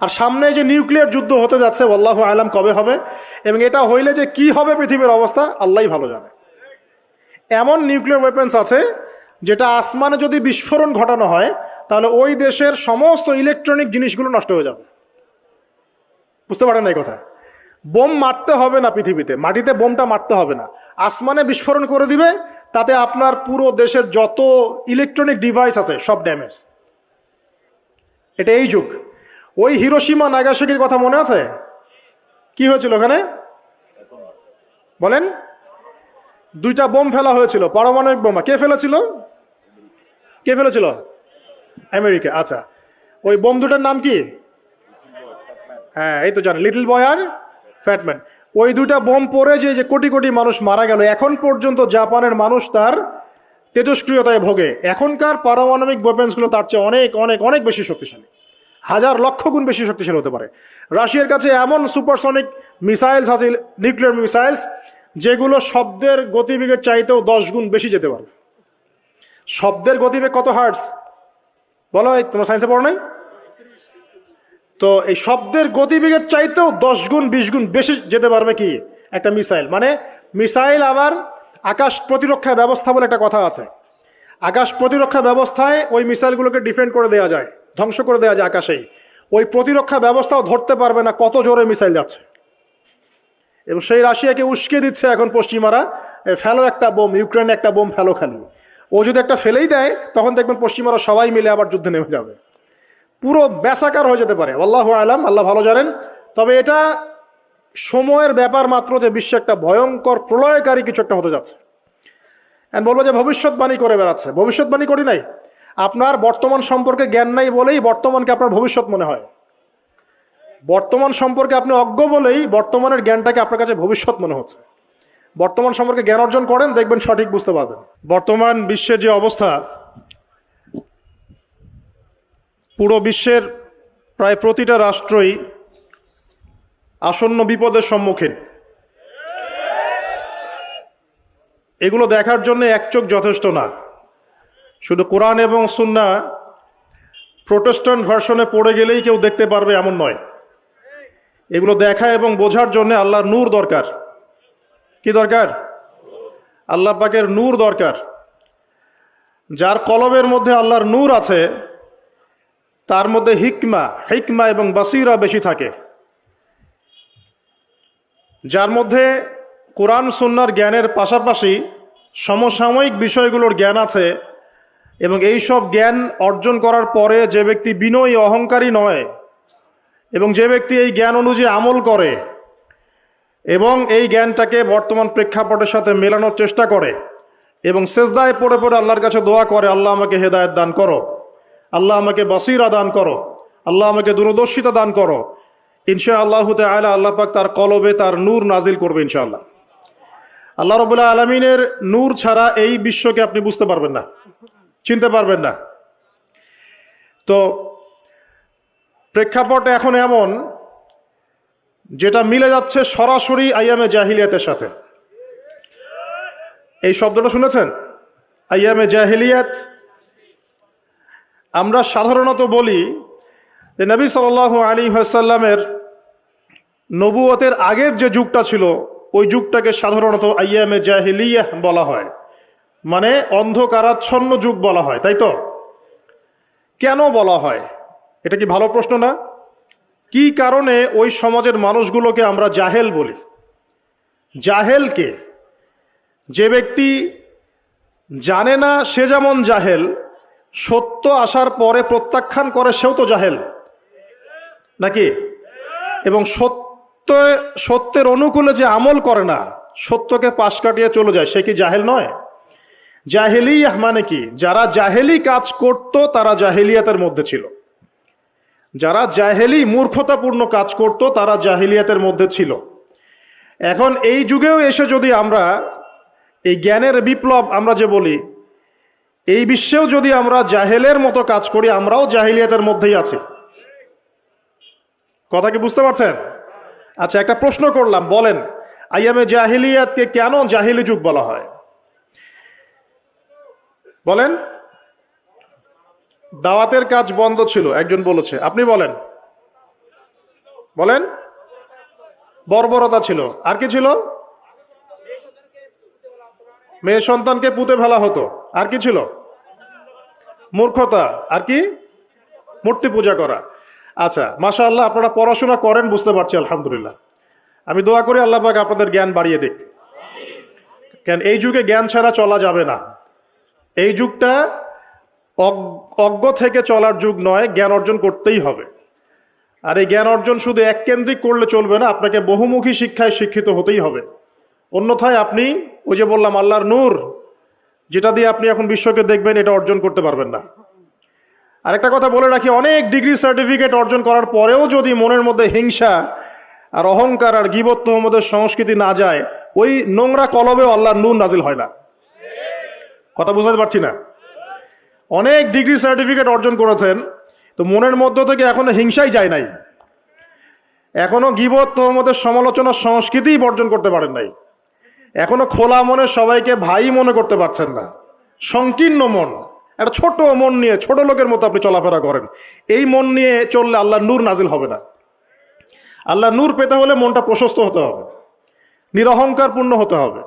আর সামনে যে নিউক্লিয়ার যুদ্ধ হতে যাচ্ছে আল্লাহু আলাম কবে হবে, এবং এটা হইলে যে কি হবে পৃথিবীর অবস্থা আল্লাহই ভালো জানে। এমন নিউক্লিয়ার ওয়েপন্স আছে যেটা আসমানে যদি বিস্ফোরণ ঘটানো হয় তাহলে ওই দেশের সমস্ত ইলেকট্রনিক জিনিসগুলো নষ্ট হয়ে যাবে। বুঝতে পারেন না এই কথা? বোম মারতে হবে না পৃথিবীতে, মাটিতে বোমটা মারতে হবে না, আসমানে বিস্ফোরণ করে দিবে, তাতে আপনার পুরো দেশের যত ইলেকট্রনিক ডিভাইস আছে সব ড্যামেজ। এটা এই যুগ। ওই হিরোশিমা নাগাসাকির কথা মনে আছে? কি হয়েছিল ওখানে বলেন? দুইটা বোম ফেলা হয়েছিল, পারমাণবিক বোমা। কে ফেলেছিল? কে ফেলেছিল? আমেরিকা। আচ্ছা, ওই বোম দুটার নাম কি? হ্যাঁ, এই তো জানেন, লিটল বয় আর ফ্যাটম্যান। ওই দুইটা বোম পড়ে যে কোটি কোটি মানুষ মারা গেল, এখন পর্যন্ত জাপানের মানুষ তার তেজস্ক্রিয়তায় ভোগে। এখনকার পারমাণবিক ওয়েপন্সগুলো তার চেয়ে অনেক অনেক অনেক বেশি শক্তিশালী, হাজার লক্ষ গুণ বেশি শক্তিশালী হতে পারে। রাশিয়ার কাছে এমন সুপারসনিক মিসাইলস আছে, নিউক্লিয়ার মিসাইলস, যেগুলো শব্দের গতিবেগের চাইতেও 10 গুণ বেশি যেতে পারে। শব্দের গতিবেগ কত হার্টস বলো? এই তোমরা সায়েন্সে পড়ো নাই? তো এই শব্দের গতিবেগের চাইতেও 10 গুণ 20 গুণ বেশি যেতে পারবে কি একটা মিসাইল। মানে মিসাইল আবার আকাশ প্রতিরক্ষা ব্যবস্থা বলে একটা কথা আছে। আকাশ প্রতিরক্ষা ব্যবস্থায় ওই মিসাইলগুলোকে ডিফেন্ড করে দেওয়া যায়, ধ্বংস করে দেওয়া যায় আকাশেই। ওই প্রতিরক্ষা ব্যবস্থাও ধরতে পারবে না কত জোরে মিসাইল যাচ্ছে। এবং সেই রাশিয়াকে উস্কে দিচ্ছে এখন পশ্চিমারা, ফেলো একটা বোম, ইউক্রেনে একটা বোম ফেলো খালি। ও যদি একটা ফেলেই দেয় তখন দেখবেন পশ্চিমারা সবাই মিলে আবার যুদ্ধে নেমে যাবে, পুরো ব্যাসাকার হয়ে যেতে পারে। আল্লাহু আলাম, আল্লাহ ভালো জানেন। তবে এটা সময়ের ব্যাপার মাত্র যে বিশ্বে একটা ভয়ঙ্কর প্রলয়কারী কিছু একটা হতে যাচ্ছে। বলবো যে ভবিষ্যৎবাণী করে বেড়াচ্ছে। ভবিষ্যৎবাণী করি নাই, আপনার বর্তমান সম্পর্কে জ্ঞান নাই বলেই বর্তমানকে আপনার ভবিষ্যৎ মনে হয়। বর্তমান সম্পর্কে আপনি অজ্ঞ বলেই বর্তমানের জ্ঞানটাকে আপনার কাছে ভবিষ্যৎ মনে হচ্ছে। বর্তমান সম্পর্কে জ্ঞান অর্জন করেন, দেখবেন সঠিক বুঝতে পারবেন। বর্তমান বিশ্বের যে অবস্থা, পুরো বিশ্বের প্রায় প্রতিটা রাষ্ট্রই আসন্ন বিপদের সম্মুখীন। এগুলো দেখার জন্য এক চোখ যথেষ্ট না। শুধু কোরআন এবং সুন্নাহ প্রোটেস্ট্যান্ট ভার্সনে পড়ে গেলেই কেউ দেখতে পারবে এমন নয়। এগুলো দেখা এবং বোঝার জন্য আল্লাহর নূর দরকার। কি দরকার? আল্লাহ পাকের নূর দরকার। যার কলবের মধ্যে আল্লাহর নূর আছে তার মধ্যে হিকমা এবং বাসিরা বেশি থাকে। যার মধ্যে কোরআন সুন্নাহর জ্ঞানের পাশাপাশি সমসাময়িক বিষয়গুলোর জ্ঞান আছে, এবং এই সব জ্ঞান অর্জন করার পরে যে ব্যক্তি বিনয়ী অহংকারী নয়, এবং যে ব্যক্তি এই জ্ঞান অনুযায়ী আমল করে এবং এই জ্ঞানটাকে বর্তমান প্রেক্ষাপটের সাথে মেলানোর চেষ্টা করে, এবং সেজদায় পড়ে পড়ে আল্লাহর কাছে দোয়া করে, আল্লাহ আমাকে হেদায়েত দান করো, আল্লাহ আমাকে বাসিরা দান করো, আল্লাহ আমাকে দূরদর্শিতা দান করো, ইনশাআল্লাহু তাআলা আল্লাহ পাক তার কলবে তার নূর নাজিল করবে ইনশাআল্লাহ। আল্লাহ রাব্বুল আলামিনের নূর ছাড়া এই বিশ্বকে আপনি বুঝতে পারবেন না, চিনতে পারবেন না। তো প্রেক্ষাপট এখন এমন যেটা মিলে যাচ্ছে সরাসরি আইয়ামে জাহিলিয়াতের সাথে। এই শব্দটা শুনেছেন? আইয়ামে জাহিলিয়াত। আমরা সাধারণত বলি যে নবী সাল্লাল্লাহু আলাইহি ওয়াসাল্লামের নবুয়তের আগের যে যুগটা ছিল ওই যুগটাকে সাধারণত আইয়ামে জাহিলিয়াহ বলা হয়, মানে অন্ধকারাচ্ছন্ন যুগ বলা হয়, তাই তো? কেন বলা হয়? এটা কি ভালো প্রশ্ন না? কি কারণে ওই সমাজের মানুষগুলোকে আমরা জাহেল বলি? জাহেলকে, যে ব্যক্তি জানে না সে যেমন জাহেল, সত্য আসার পরে প্রত্যাখ্যান করে সেও তো জাহেল নাকি? এবং সত্যের অনুকূলে যে আমল করে না, সত্যকে পাশ কাটিয়ে চলে যায়, সে কি জাহেল নয়? জাহেলিয়াহ মানে কি? যারা জাহেলি কাজ করত তারা জাহেলিয়াতের মধ্যে ছিল। যারা জাহেলি মূর্খতাপূর্ণ কাজ করত তারা জাহেলিয়াতের মধ্যে ছিল। এখন এই যুগেও এসে যদি আমরা এই জ্ঞানের বিপ্লব আমরা যে বলি, এই বিশ্বেও যদি আমরা জাহেলের মতো কাজ করি, আমরাও জাহেলিয়াতের মধ্যেই আছি। কথা কি বুঝতে পারছেন? আচ্ছা, একটা প্রশ্ন করলাম, বলেন আইয়ামে জাহিলিয়াতকে কেন জাহিলি যুগ বলা হয়? বলেন। দাওয়াতের কাজ বন্ধ ছিল, একজন বলেছে, আপনি বলেন। বলেন, বর্বরতা ছিল। আর কি ছিল? মেয়ে সন্তানকে পুঁতে ফেলা হতো। আর কি ছিল? মূর্খতা। আর কি? মূর্তি পূজা করা। আচ্ছা, মাশাআল্লাহ, আপনারা পড়াশোনা করেন বুঝতে পারছি, আলহামদুলিল্লাহ। আমি দোয়া করি আল্লাহ পাক আপনাদের জ্ঞান বাড়িয়ে দিক। কেন এই যুগে জ্ঞান ছাড়া চলা যাবে না। এই যুগটা অজ্ঞ থেকে চলার যুগ নয়, জ্ঞান অর্জন করতেই হবে। আর এই জ্ঞান অর্জন শুধু এককেন্দ্রিক করলে চলবে না, আপনাকে বহুমুখী শিক্ষায় শিক্ষিত হতেই হবে। অন্যথায় আপনি ওই যে বললাম আল্লাহর নূর, যেটা দিয়ে আপনি এখন বিশ্বকে দেখবেন, এটা অর্জন করতে পারবেন না। আরেকটা কথা বলে রাখি, অনেক ডিগ্রি সার্টিফিকেট অর্জন করার পরেও যদি মনের মধ্যে হিংসা আর অহংকার আর গীবত তোহমতের সংস্কৃতি না যায়, ওই নোংরা কলবেও আল্লাহর নূর নাজিল হয় না। কথা বুঝতে পারছি না? অনেক ডিগ্রি সার্টিফিকেট অর্জন করেছেন, তো মনের মধ্য থেকে এখনো হিংসাই যায় নাই, এখনো গীবত তোহমতের সমালোচনার সংস্কৃতিই বর্জন করতে পারেন নাই, এখনো খোলা মনে সবাইকে ভাই মনে করতে পারছেন না। সংকীর্ণ মন, একটা ছোট মন নিয়ে ছোট লোকের মতো আপনি চলাফেরা করেন। এই মন নিয়ে চললে আল্লাহর নূর নাজিল হবে না। আল্লাহর নূর পেতে হলে মনটা প্রশস্ত হতে হবে, নিরহংকার পূর্ণ হতে হবে,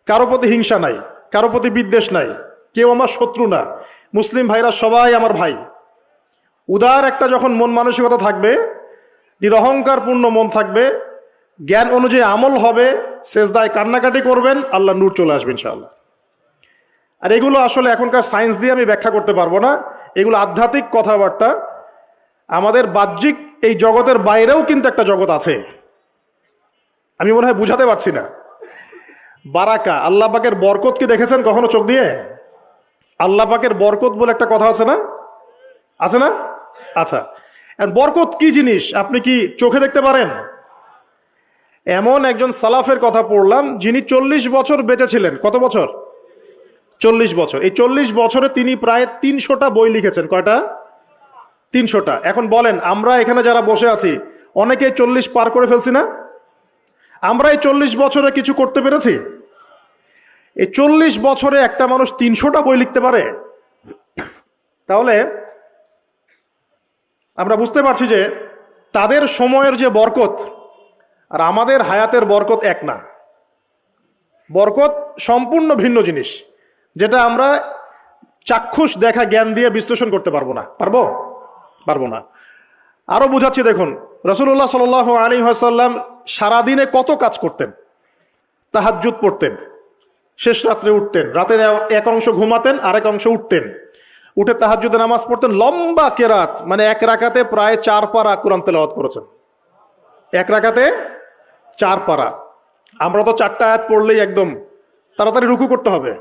কারো প্রতি হিংসা নাই, কারো প্রতি বিদ্বেষ নাই, কেউ আমার শত্রু না, মুসলিম ভাইরা সবাই আমার ভাই। উদার একটা যখন মন মানসিকতা থাকবে, নিরহংকার পূর্ণ মন থাকবে, জ্ঞান অনুযায়ী আমল হবে, সেজদায় কান্নাকাটি করবেন, আল্লাহ নূর চলে আসবে ইনশাআল্লাহ। আর এগুলো আসলে এখনকার সায়েন্স দিয়ে আমি ব্যাখ্যা করতে পারবো না, এগুলো আধ্যাত্মিক কথাবার্তা। আমাদের বাহ্যিক এই জগতের বাইরেও কিন্তু একটা জগৎ আছে, আমি মনে হয় বুঝাতে পারছি না। বারাকা, আল্লাহ পাকের বরকত কি দেখেছেন কখনো চোখ দিয়ে? আল্লাহ পাকের বরকত বলে একটা কথা আছে না? আছে না? আচ্ছা, বরকত কি জিনিস আপনি কি চোখে দেখতে পারেন? এমন একজন সালাফের কথা পড়লাম, যিনি 40 বছর বেঁচে ছিলেন। কত বছর? 40 বছর। এই 40 বছরে তিনি প্রায় 300টা বই লিখেছেন। কয়টা? 300টা। এখন বলেন, আমরা এখানে যারা বসে আছি অনেকে 40 পার করে ফেলছি না? আমরা এই 40 বছরে কিছু করতে পেরেছি? এই 40 বছরে একটা মানুষ 300টা বই লিখতে পারে? তাহলে আমরা বুঝতে পারছি যে তাদের সময়ের যে বরকত আর আমাদের হায়াতের বরকত এক না। বরকত সম্পূর্ণ ভিন্ন জিনিস, যেটা আমরা চাক্ষুষ দেখা জ্ঞান দিয়ে বিশ্লেষণ করতে পারবো না। পারবো না। আরো বুঝাচ্ছি, দেখুন, রাসূলুল্লাহ সাল্লাল্লাহু আলাইহি ওয়াসাল্লাম সারাদিনে কত কাজ করতেন। তাহাজ্জুদ পড়তেন, শেষ রাত্রে উঠতেন, রাতের এক অংশ ঘুমাতেন, আরেক অংশ উঠতেন, উঠে তাহাজ্জুদে নামাজ পড়তেন, লম্বা কেরাত, মানে এক রাকাতে প্রায় 4 পারা কোরআন তেলাওয়াত করেছেন। এক রাকাতে 4 পারা। আমরা তো 4টা আয়াত পড়লেই একদম তাড়াতাড়ি রুকু করতে হবে,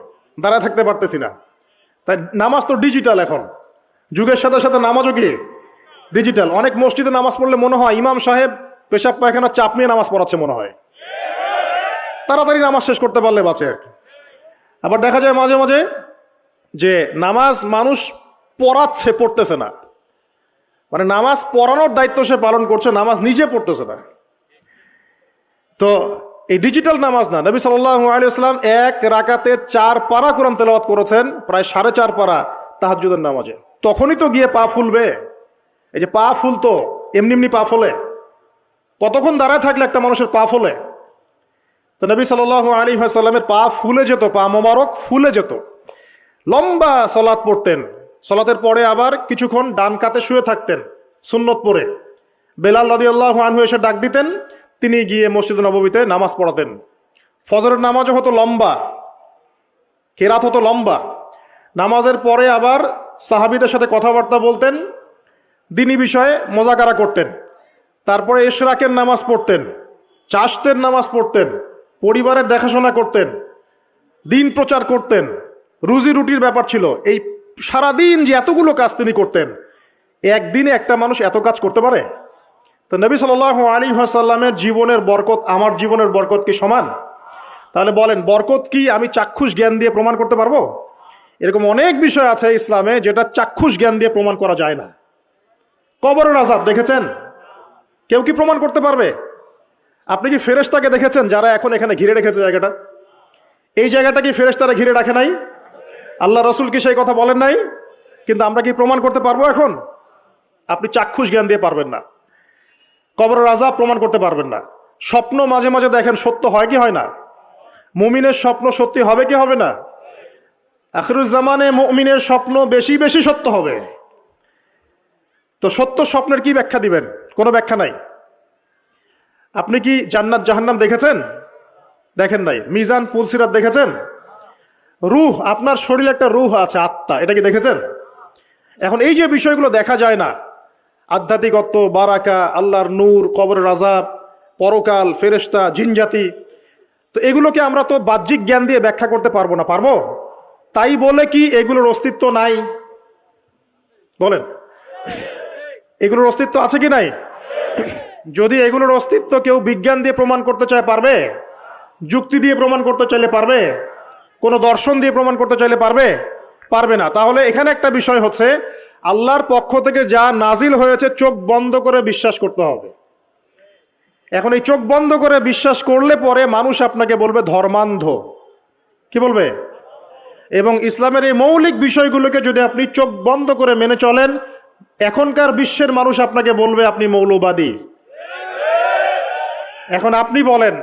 দাঁড়ায় থাকতে পারতেছি না। তাই নামাজ তো ডিজিটাল, এখন যুগের সাথে সাথে নামাজও কি ডিজিটাল। অনেক মসজিদে নামাজ পড়লে মনে হয় ইমাম সাহেব পেশাব পায়খানা চাপ নিয়ে নামাজ পড়াচ্ছে মনে হয়, তাড়াতাড়ি নামাজ শেষ করতে পারলে বাঁচে আর কি। আবার দেখা যায় মাঝে মাঝে যে নামাজ মানুষ পড়াচ্ছে, পড়তেছে না, মানে নামাজ পড়ানোর দায়িত্ব সে পালন করছে, নামাজ নিজে পড়তেছে না। তো এই ডিজিটাল নামাজ না। নবী সাল্লাল্লাহু আলাইহি ওয়াসাল্লাম এক রাকাতে 4 পারা কোরআন তেলাওয়াত করেছেন, প্রায় 4.5 পারা তাহাজ্জুদের নামাজে। তখনই তো গিয়ে পা ফুলবে। এই যে পা ফুলতো, এমনি এমনি পা ফলে? কতক্ষণ দাঁড়ায় থাকলে একটা মানুষের পা ফলে? তো নবী সাল্লাল্লাহু আলাইহি ওয়াসাল্লামের পা ফুলে যেত, পা মোবারক ফুলে যেত। লম্বা সালাত পড়তেন, সালাতের পরে আবার কিছুক্ষণ ডান কাতে শুয়ে থাকতেন সুন্নত পড়ে। বেলাল রাদিয়াল্লাহু আনহু এসে ডাক দিতেন, তিনি গিয়ে মসজিদ নববীতে নামাজ পড়াতেন। ফজরের নামাজও হতো লম্বা, কেরাত হতো লম্বা। নামাজের পরে আবার সাহাবীদের সাথে কথাবার্তা বলতেন, দ্বীনি বিষয়ে মোজাকারা করতেন। তারপরে ইশরাকের নামাজ পড়তেন, চাশতের নামাজ পড়তেন, পরিবারের দেখাশোনা করতেন, দিন প্রচার করতেন, রুজি রুটির ব্যাপার ছিল। এই সারাদিন যে এতগুলো কাজ তিনি করতেন, একদিনে একটা মানুষ এত কাজ করতে পারে? তো নবী সাল্লাল্লাহু আলাইহি ওয়াসাল্লামের জীবনের বরকত আমার জীবনের বরকত কি সমান? তাহলে বলেন, বরকত কি আমি চাক্ষুষ জ্ঞান দিয়ে প্রমাণ করতে পারবো? এরকম অনেক বিষয় আছে ইসলামে যেটা চাক্ষুষ জ্ঞান দিয়ে প্রমাণ করা যায় না। কবরের আযাব দেখেছেন? কেউ কি প্রমাণ করতে পারবে? আপনি কি ফেরেশতাকে দেখেছেন যারা এখন এখানে ঘিরে রেখেছে জায়গাটা? এই জায়গাটা কি ফেরেশতারা ঘিরে রাখে নাই? আল্লাহ রাসূল কি সেই কথা বলেন নাই? কিন্তু আমরা কি প্রমাণ করতে পারবো এখন? আপনি চাক্ষুষ জ্ঞান দিয়ে পারবেন না। কবরের আযাব প্রমাণ করতে পারবেন না। স্বপ্ন মাঝে মাঝে দেখেন, সত্য হয় কি হয় না? মুমিনের স্বপ্ন সত্যি হবে কি হবে না? আখিরুজ্জামানে মুমিনের স্বপ্ন বেশি বেশি সত্য হবে। তো সত্য স্বপ্নের কি ব্যাখ্যা দিবেন? কোনো ব্যাখ্যা নাই। আপনি কি জান্নাত জাহান্নাম দেখেছেন? দেখেন নাই। মিজান পুলসিরাত দেখেছেন? রূহ, আপনার শরীরে একটা রূহ আছে, আত্মা, এটা কি দেখেছেন? এখন এই যে বিষয়গুলো দেখা যায় না, আধ্যাত্মিকত্ব, বারাকা, আল্লাহর নূর, কবরের আযাব, পরকাল, ফেরেশতা, জিনজাতি, তো এগুলোকে আমরা তো বাহ্যিক জ্ঞান দিয়ে ব্যাখ্যা করতে পারবো না, পারবো? তাই বলে কি এগুলোর অস্তিত্ব নাই? বলেন, এগুলোর অস্তিত্ব আছে কি নাই? যদি এগুলোর অস্তিত্ব কেউ বিজ্ঞান দিয়ে প্রমাণ করতে চায় পারবে? যুক্তি দিয়ে প্রমাণ করতে চাইলে পারবে? কোনো দর্শন দিয়ে প্রমাণ করতে চাইলে পারবে? পারবে না। তাহলে এখানে একটা বিষয় হচ্ছে, আল্লাহর পক্ষ থেকে যা নাজিল হয়েছে চোখ বন্ধ করে বিশ্বাস করতে হবে। এখন এই চোখ বন্ধ করে বিশ্বাস করলে পরে মানুষ আপনাকে বলবে ধর্মান্ধ। কি বলবে? এবং ইসলামের এই মৌলিক বিষয়গুলোকে যদি আপনি চোখ বন্ধ করে মেনে চলেন, এখনকার বিশ্বের মানুষ আপনাকে বলবে আপনি মৌলবাদী। এখন আপনি বলেন,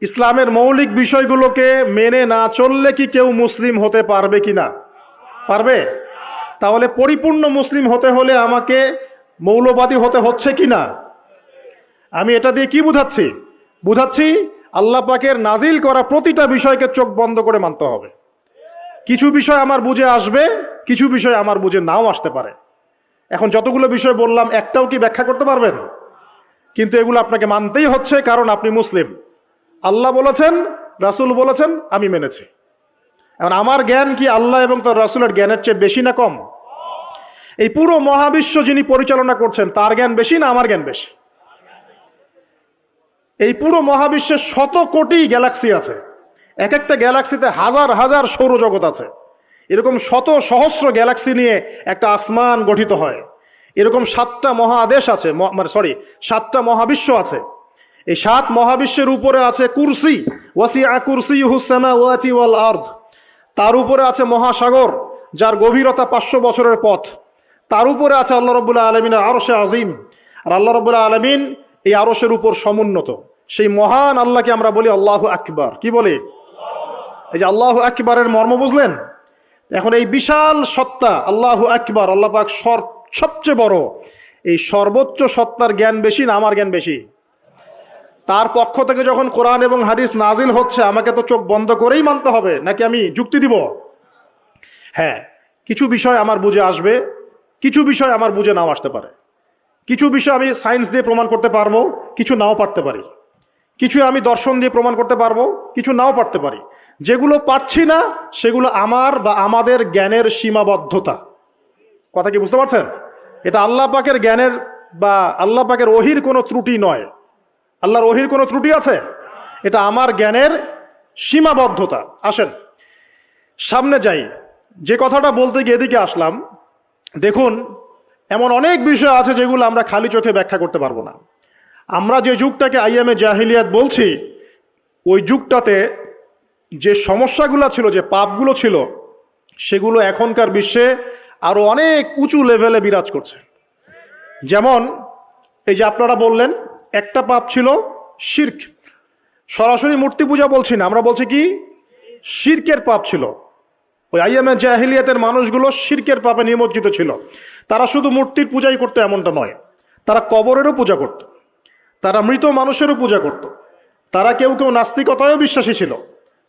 ইসলামের মৌলিক বিষয়গুলোকে মেনে না চললে কি কেউ মুসলিম হতে পারবে কি না? পারবে? তাহলে পরিপূর্ণ মুসলিম হতে হলে আমাকে মৌলবাদী হতে হচ্ছে কি না? আমি এটা দিয়ে কি বুঝাচ্ছি? বুঝাচ্ছি আল্লাহ পাকের নাজিল করা প্রতিটা বিষয়কে চোখ বন্ধ করে মানতে হবে। কিছু বিষয় আমার বুঝে আসবে, কিছু বিষয় আমার বুঝে নাও আসতে পারে। এখন যতগুলো বিষয় বললাম, একটাও কি ব্যাখ্যা করতে পারবেন? কিন্তু এগুলো আপনাকে মানতেই হচ্ছে, কারণ আপনি মুসলিম। আল্লাহ বলেছেন, রাসূল বলেছেন, আমি মেনেছি। এখন আমার জ্ঞান কি আল্লাহ এবং তার রাসূলের জ্ঞানের চেয়ে বেশি না কম? এই পুরো মহাবিশ্ব যিনি পরিচালনা করছেন, তার জ্ঞান বেশি না আমার জ্ঞান বেশি? এই পুরো মহাবিশ্বে শত কোটি গ্যালাক্সি আছে, এক একটা গ্যালাক্সিতে হাজার হাজার সৌরজগৎ আছে। এরকম শত সহস্র গ্যালাক্সি নিয়ে একটা আসমান গঠিত হয়। এরকম 7টা মহাদেশ আছে, সাতটা মহাবিশ্ব আছে। এই 7 মহাবিশ্বের উপরে আছে কুরসি, ওয়াসিআ কুরসিয়ুহুস সামাওয়াতি ওয়াল আরদ। তার উপরে আছে মহাসাগর, যার গভীরতা 500 বছরের পথ। তার উপরে আছে আল্লাহ রাব্বুল আলামিনের আরশে আজিম। আর আল্লাহ রাব্বুল আলামিন এই আরশের উপর সমুন্নত। সেই মহান আল্লাহকে আমরা বলি আল্লাহু আকবার। কি বলি? এই যে আল্লাহু আকবারের মর্ম বুঝলেন? এখন এই বিশাল সত্তা আল্লাহু আকবার, আল্লাহ পাক সবচেয়ে বড়, এই সর্বোচ্চ সত্তার জ্ঞান বেশি না আমার জ্ঞান বেশি? তার পক্ষ থেকে যখন কোরআন এবং হাদিস নাজিল হচ্ছে, আমাকে তো চোখ বন্ধ করেই মানতে হবে, নাকি আমি যুক্তি দিব? হ্যাঁ, কিছু বিষয় আমার বুঝে আসবে, কিছু বিষয় আমার বুঝে নাও আসতে পারে। কিছু বিষয় আমি সায়েন্স দিয়ে প্রমাণ করতে পারবো, কিছু নাও পারতে পারি। কিছু আমি দর্শন দিয়ে প্রমাণ করতে পারবো, কিছু নাও পারতে পারি। যেগুলো পারছি না সেগুলো আমার বা আমাদের জ্ঞানের সীমাবদ্ধতা। কথা কি বুঝতে পারছেন? এটা আল্লাহ পাকের জ্ঞানের বা আল্লাহ পাকের ওহির কোনো ত্রুটি নয়। আল্লাহর ওহির কোনো ত্রুটি আছে? এটা আমার জ্ঞানের সীমাবদ্ধতা। আসেন সামনে যাই। যে কথাটা বলতে গিয়ে এদিকে আসলাম, দেখুন এমন অনেক বিষয় আছে যেগুলো আমরা খালি চোখে ব্যাখ্যা করতে পারবো না। আমরা যে যুগটাকে আইয়ামে জাহিলিয়াত বলছি, ওই যুগটাতে যে সমস্যাগুলো ছিল, যে পাপগুলো ছিল, সেগুলো এখনকার বিশ্বে আরো অনেক উঁচু লেভেলে বিরাজ করছে। যেমন এই যে আপনারা বললেন, একটা পাপ ছিল শিরক। সরাসরি মূর্তি পূজা বলছি না, আমরা বলছি কি শিরকের পাপ ছিল। ওই আইয়ামে জাহিলিয়াতের মানুষগুলো শিরকের পাপে নিমজ্জিত ছিল। তারা শুধু মূর্তির পূজাই করতো এমনটা নয়, তারা কবরেরও পূজা করত, তারা মৃত মানুষেরও পূজা করত, তারা কেউ কেউ নাস্তিকতায়ও বিশ্বাসী ছিল।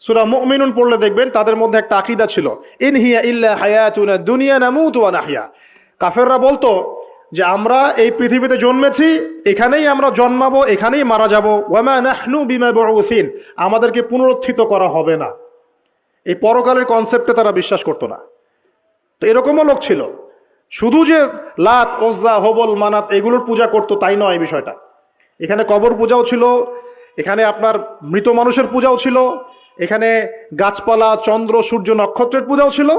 সূরা মুমিনুন পড়লে দেখবেন তাদের মধ্যে একটা আকীদা ছিল, ইন হিয়া ইল্লা হায়াতুনা দুনিয়া নামুতু ওয়া নাহয়া। কাফেররা বলতো যে আমরা এই পৃথিবীতে জন্মেছি, এখানেই আমরা জন্মাবো, এখানেই মারা যাব, ওয়া মা নাহনু বিমাবউসিন, আমাদেরকে পুনরুত্থিত করা হবে না। এই পরকালের কনসেপ্টে তারা বিশ্বাস করতো না। তো এরকমও লোক ছিল। শুধু যে লাত, ওজ্জা, হবল, মানাত এগুলোর পূজা করতো তাই নয় বিষয়টা। এখানে কবর পূজাও ছিল, এখানে আপনার মৃত মানুষের পূজাও ছিল, এখানে গাছপালা, চন্দ্র, সূর্য, নক্ষত্রের পূজাও ছিল,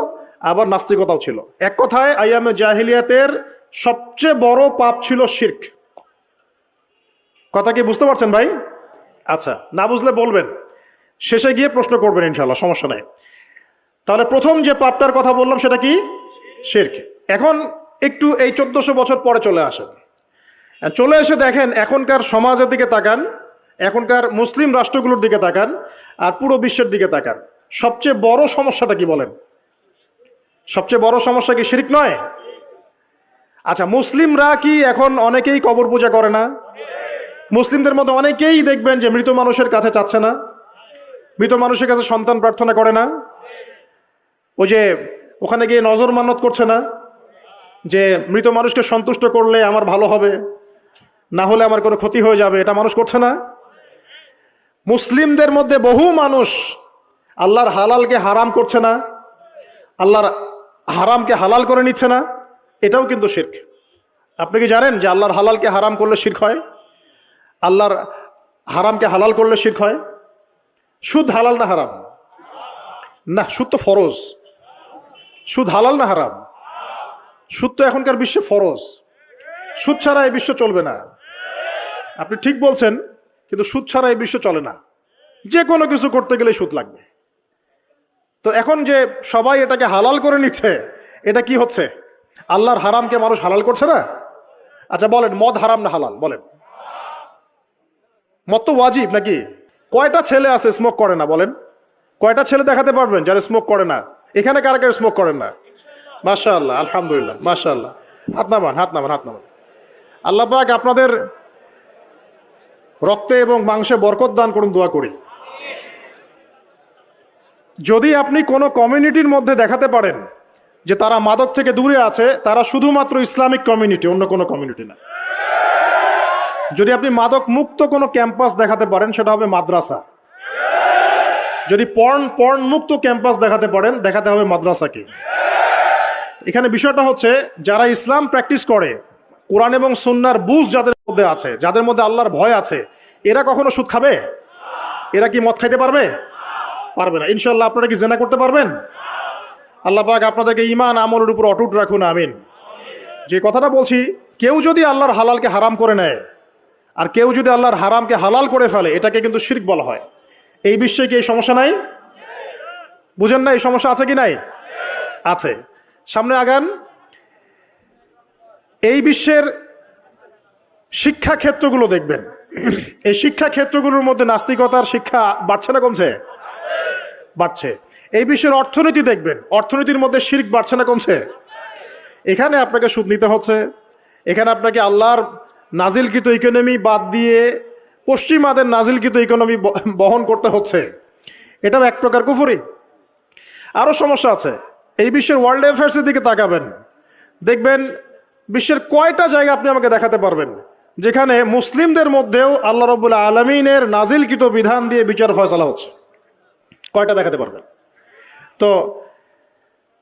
আবার নাস্তিকতাও ছিল। এক কথায় আইয়ামে জাহিলিয়াতের সবচেয়ে বড় পাপ ছিল শিরক। কথা কি বুঝতে পারছেন ভাই? আচ্ছা, না বুঝলে বলবেন, শেষে গিয়ে প্রশ্ন করবেন ইনশাল্লাহ, সমস্যা নাই। তাহলে প্রথম যে পাপটার কথা বললাম সেটা কি? শিরক। এখন একটু এই 1400 বছর পরে চলে আসেন। চলে এসে দেখেন এখনকার সমাজের দিকে তাকান, এখনকার মুসলিম রাষ্ট্রগুলোর দিকে তাকান, আর পুরো বিশ্বের দিকে তাকান। সবচেয়ে বড় সমস্যাটা কি বলেন? সবচেয়ে বড় সমস্যা কি শিরক নয়? আচ্ছা, মুসলিমরা কি এখন অনেকেই কবর পূজা করে না? মুসলিমদের মধ্যে অনেকেই দেখবেন যে মৃত মানুষের কাছে চাচ্ছে না, মৃত মানুষের কাছে সন্তান প্রার্থনা করে না, ওই যে ওখানে গিয়ে নজর মানত করছে না যে মৃত মানুষকে সন্তুষ্ট করলে আমার ভালো হবে, না হলে আমার কোনো ক্ষতি হয়ে যাবে, এটা মানুষ করছে না। মুসলিমদের মধ্যে বহু মানুষ আল্লাহর হালালকে হারাম করছে না, আল্লাহর হারামকে হালাল করে নিচ্ছে না, এটাও কিন্তু শিরক। আপনি কি জানেন যে আল্লাহর হালালকে হারাম করলে শিরক হয়? আল্লাহর হারামকে হালাল করলে শিরক হয়? সুদ হালাল না হারাম? না, সুদ তো ফরজ। সুদ হালাল না হারাম? সুদ তো এখনকার বিশ্বে ফরজ। সুদ ছাড়া এই বিশ্ব চলবে না। আপনি ঠিক বলছেন, কিন্তু সুদ ছাড়া এই বিশ্ব চলে না। যে কোনো কিছু করতে গেলে সুদ লাগবে। তো এখন যে সবাই এটাকে হালাল করে নিচ্ছে, এটা কি হচ্ছে? আল্লাহর হারামকে মানুষ হালাল করছে না। আচ্ছা বলেন, মদ হারাম না হালাল? বলেন। মদ তো ওয়াজিব নাকি? কয়টা ছেলে আছে স্মোক করে না? বলেন, কয়টা ছেলে দেখাতে পারবেন যারা স্মোক করে না? এখানে কারা কারা স্মোক করেন না? মাশাআল্লাহ, আলহামদুলিল্লাহ, মাশাআল্লাহ। হাত নামান, হাত নামান, হাত নামান। আল্লাহ পাক আপনাদের রক্তে এবং মাংসে বরকত দান করুন, দোয়া করি। যদি আপনি কোনো কমিউনিটির মধ্যে দেখাতে পারেন যে তারা মাদক থেকে দূরে আছে, তারা শুধুমাত্র ইসলামিক কমিউনিটি, অন্য কোনো কমিউনিটি না। যদি আপনি মাদক মুক্ত কোনো ক্যাম্পাস দেখাতে পারেন, সেটা হবে মাদ্রাসা। যদি পর্ন মুক্ত ক্যাম্পাস দেখাতে পারেন, দেখাতে হবে মাদ্রাসাকে। এখানে বিষয়টা হচ্ছে, যারা ইসলাম প্র্যাকটিস করে, কোরআন এবং সুন্নাহর বুঝ যাদের মধ্যে আছে, যাদের মধ্যে আল্লাহর ভয় আছে, এরা কখনো সুদ খাবে? এরা কি মদ খাইতে পারবে? পারবে না। ইনশাল্লাহ আপনারা কি জেনা করতে পারবেন? আল্লাহ পাক আপনাদেরকে ঈমান আমলের উপর অটুট রাখুন, আমিন। যে কথাটা বলছি, কেউ যদি আল্লাহর হালালকে হারাম করে নেয় আর কেউ যদি আল্লাহর হারামকে হালাল করে ফেলে, এটাকে কিন্তু শিরক বলা হয়। এই বিশ্বে কি এই সমস্যা নাই? বুঝেন না, এই সমস্যা আছে কি নাই? আছে। সামনে আগান। এই বিশ্বের শিক্ষা ক্ষেত্রগুলো দেখবেন, এই শিক্ষা ক্ষেত্রগুলোর মধ্যে নাস্তিকতার শিক্ষা বাড়ছে না কমছে? বাড়ছে। এই বিশ্বের অর্থনীতি দেখবেন, অর্থনীতির মধ্যে শিরক বাড়ছে না কমছে? এখানে আপনাকে সুদ নিতে হচ্ছে, এখানে আপনাকে আল্লাহর নাজিলকৃত ইকোনমি বাদ দিয়ে পশ্চিমাদের নাজিলকৃত ইকোনমি বহন করতে হচ্ছে। এটাও এক প্রকার কুফরি। আরও সমস্যা আছে। এই বিশ্বের ওয়ার্ল্ড অ্যাফেয়ার্সের দিকে তাকাবেন, দেখবেন বিশ্বের কয়টা জায়গা আপনি আমাকে দেখাতে পারবেন যেখানে মুসলিমদের মধ্যেও আল্লাহ রাব্বুল আলামিনের নাজিলকৃত বিধান দিয়ে বিচার ফয়সালা হচ্ছে? কয়টা দেখাতে পারবেন? তো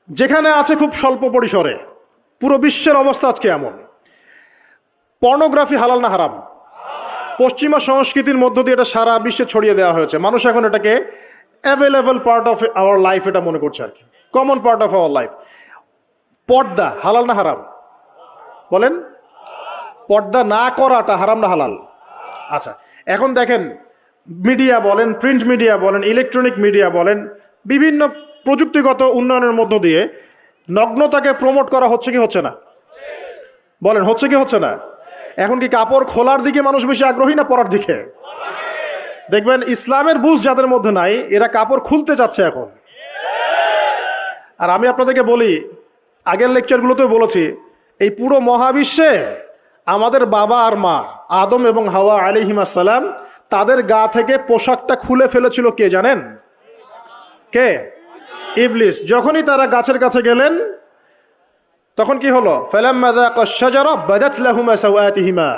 যেখানে আছে খুব স্বল্প পরিসরে। পুরো বিশ্বের অবস্থা আজকে এমন। পর্নোগ্রাফি হালাল না হারাম? পশ্চিমা সংস্কৃতির মধ্য দিয়ে এটা সারা বিশ্বে ছড়িয়ে দেওয়া হয়েছে। মানুষ এখন এটাকে available part of our life এটা মনে করছে আর কি, common part of our life. পর্দা হালাল না হারাম? বলেন, পর্দা না করাটা হারাম না হালাল? আচ্ছা, এখন দেখেন, মিডিয়া বলেন, প্রিন্ট মিডিয়া বলেন, ইলেকট্রনিক মিডিয়া বলেন, বিভিন্ন প্রযুক্তিগত উন্নয়নের মধ্য দিয়ে নগ্নতাকে প্রমোট করা হচ্ছে কি হচ্ছে না? বলেন, হচ্ছে কি হচ্ছে না? এখন কি কাপড় খোলার দিকে মানুষ বেশি আগ্রহী না পরার দিকে? দেখবেন ইসলামের বুঝ যাদের মধ্যে নাই, এরা কাপড় খুলতে চাচ্ছে এখন। আর আমি আপনাদেরকে বলি, আগের লেকচারগুলোতেও বলেছি, এই পুরো মহাবিশ্বে আমাদের বাবা আর মা আদম এবং হাওয়া আলাইহিস সালাম, তাদের গা থেকে পোশাকটা খুলে ফেলেছিল কে জানেন? কে? ইবলিস। যখনই তারা গাছের কাছে গেলেন, তখন কি হলো? ফালাম্মা যাকা আশ-শাজারা বাদাত লাহুমা সাওআতিহিমা।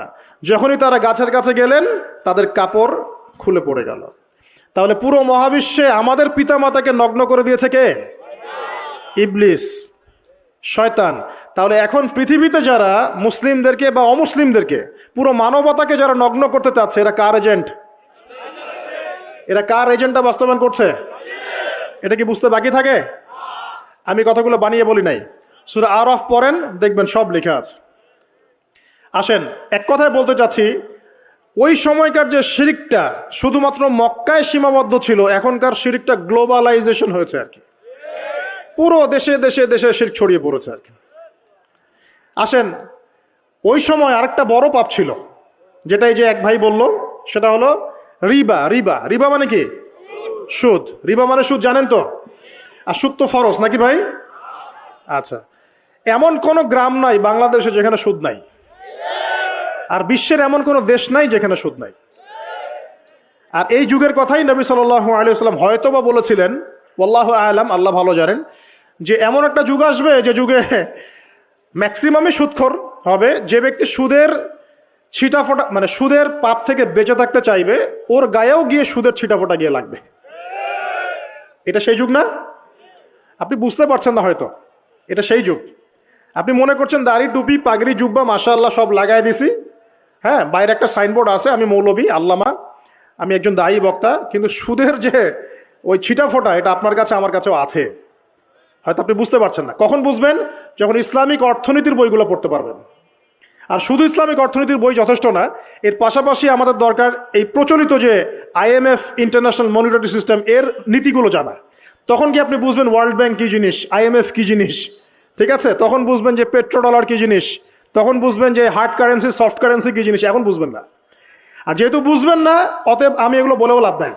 যখনই তারা গাছের কাছে গেলেন, তাদের কাপড় খুলে পড়ে গেল। তাহলে পুরো মহাবিশ্বে আমাদের পিতামাতাকে নগ্ন করে দিয়েছে কে? ইবলিস, শয়তান। তাহলে এখন পৃথিবীতে যারা মুসলিমদেরকে বা অমুসলিমদেরকে, পুরো মানবতাকে যারা নগ্ন করতে চাচ্ছে, এরা কার এজেন্ট? এরা কার এজেন্টটা বাস্তবায়ন করছে? এটা কি বুঝতে বাকি থাকে? আমি কথাগুলো বানিয়ে বলি নাই। সূরা আরাফ পড়েন, দেখবেন সব লেখা আছে। আসেন, এক কথায় বলতে চাচ্ছি, ওই সময়কার যে শিরকটা শুধুমাত্র মক্কায় সীমাবদ্ধ ছিল, এখনকার শিরকটা গ্লোবালাইজেশন হয়েছে আর কি। পুরো দেশে দেশে দেশে শিরক ছড়িয়ে পড়েছে আর কি। আসেন, ওই সময় আরেকটা বড় পাপ ছিল, যেটা এই যে এক ভাই বলল, সেটা হলো রিবা। রিবা রিবা মানে কি? সুদ। রিবা মানে সুদ, জানেন তো? আর সুদ তো ফরজ নাকি ভাই? আচ্ছা, এমন কোন গ্রাম নাই বাংলাদেশে যেখানে সুদ নাই, আর বিশ্বের এমন কোন দেশ নাই যেখানে সুদ নাই। আর এই যুগের কথাই নবী সাল্লাল্লাহু আলাইহি ওয়াসাল্লাম হয়তো বা বলেছিলেন, আল্লাহু আ'লাম, আল্লাহ ভালো জানেন, যে এমন একটা যুগ আসবে যে যুগে ম্যাক্সিমামই সুদখোর হবে। যে ব্যক্তি সুদের ছিটাফোঁটা মানে সুদের পাপ থেকে বেঁচে থাকতে চাইবে, ওর গায়েও গিয়ে সুদের ছিটাফোঁটা গিয়ে লাগবে। এটা সেই যুগ না? আপনি বুঝতে পারছেন না হয়তো, এটা সেই যুগ। আপনি মনে করছেন দাড়ি টুপি পাগড়ি জুব্বা মাশাআল্লাহ সব লাগাই দিছি, হ্যাঁ, বাইরে একটা সাইনবোর্ড আছে, আমি মৌলবী আল্লামা, আমি একজন দায়ী বক্তা, কিন্তু সুদের যে ওই ছিটাফোঁটা, এটা আপনার কাছে আমার কাছেও আছে। হয়তো আপনি বুঝতে পারছেন না। কখন বুঝবেন? যখন ইসলামিক অর্থনীতির বইগুলো পড়তে পারবেন। আর শুধু ইসলামিক অর্থনীতির বই যথেষ্ট না, এর পাশাপাশি আমাদের দরকার এই প্রচলিত যে IMF ইন্টারন্যাশনাল মনিটরি সিস্টেম, এর নীতিগুলো জানা। তখন কি আপনি বুঝবেন ওয়ার্ল্ড ব্যাংক কী জিনিস, IMF কী জিনিস, ঠিক আছে? তখন বুঝবেন যে পেট্রো ডলার কী জিনিস, তখন বুঝবেন যে হার্ড কারেন্সি সফট কারেন্সি কী জিনিস। এখন বুঝবেন না। আর যেহেতু বুঝবেন না, অতএব আমি এগুলো বলেও লাভ নাই।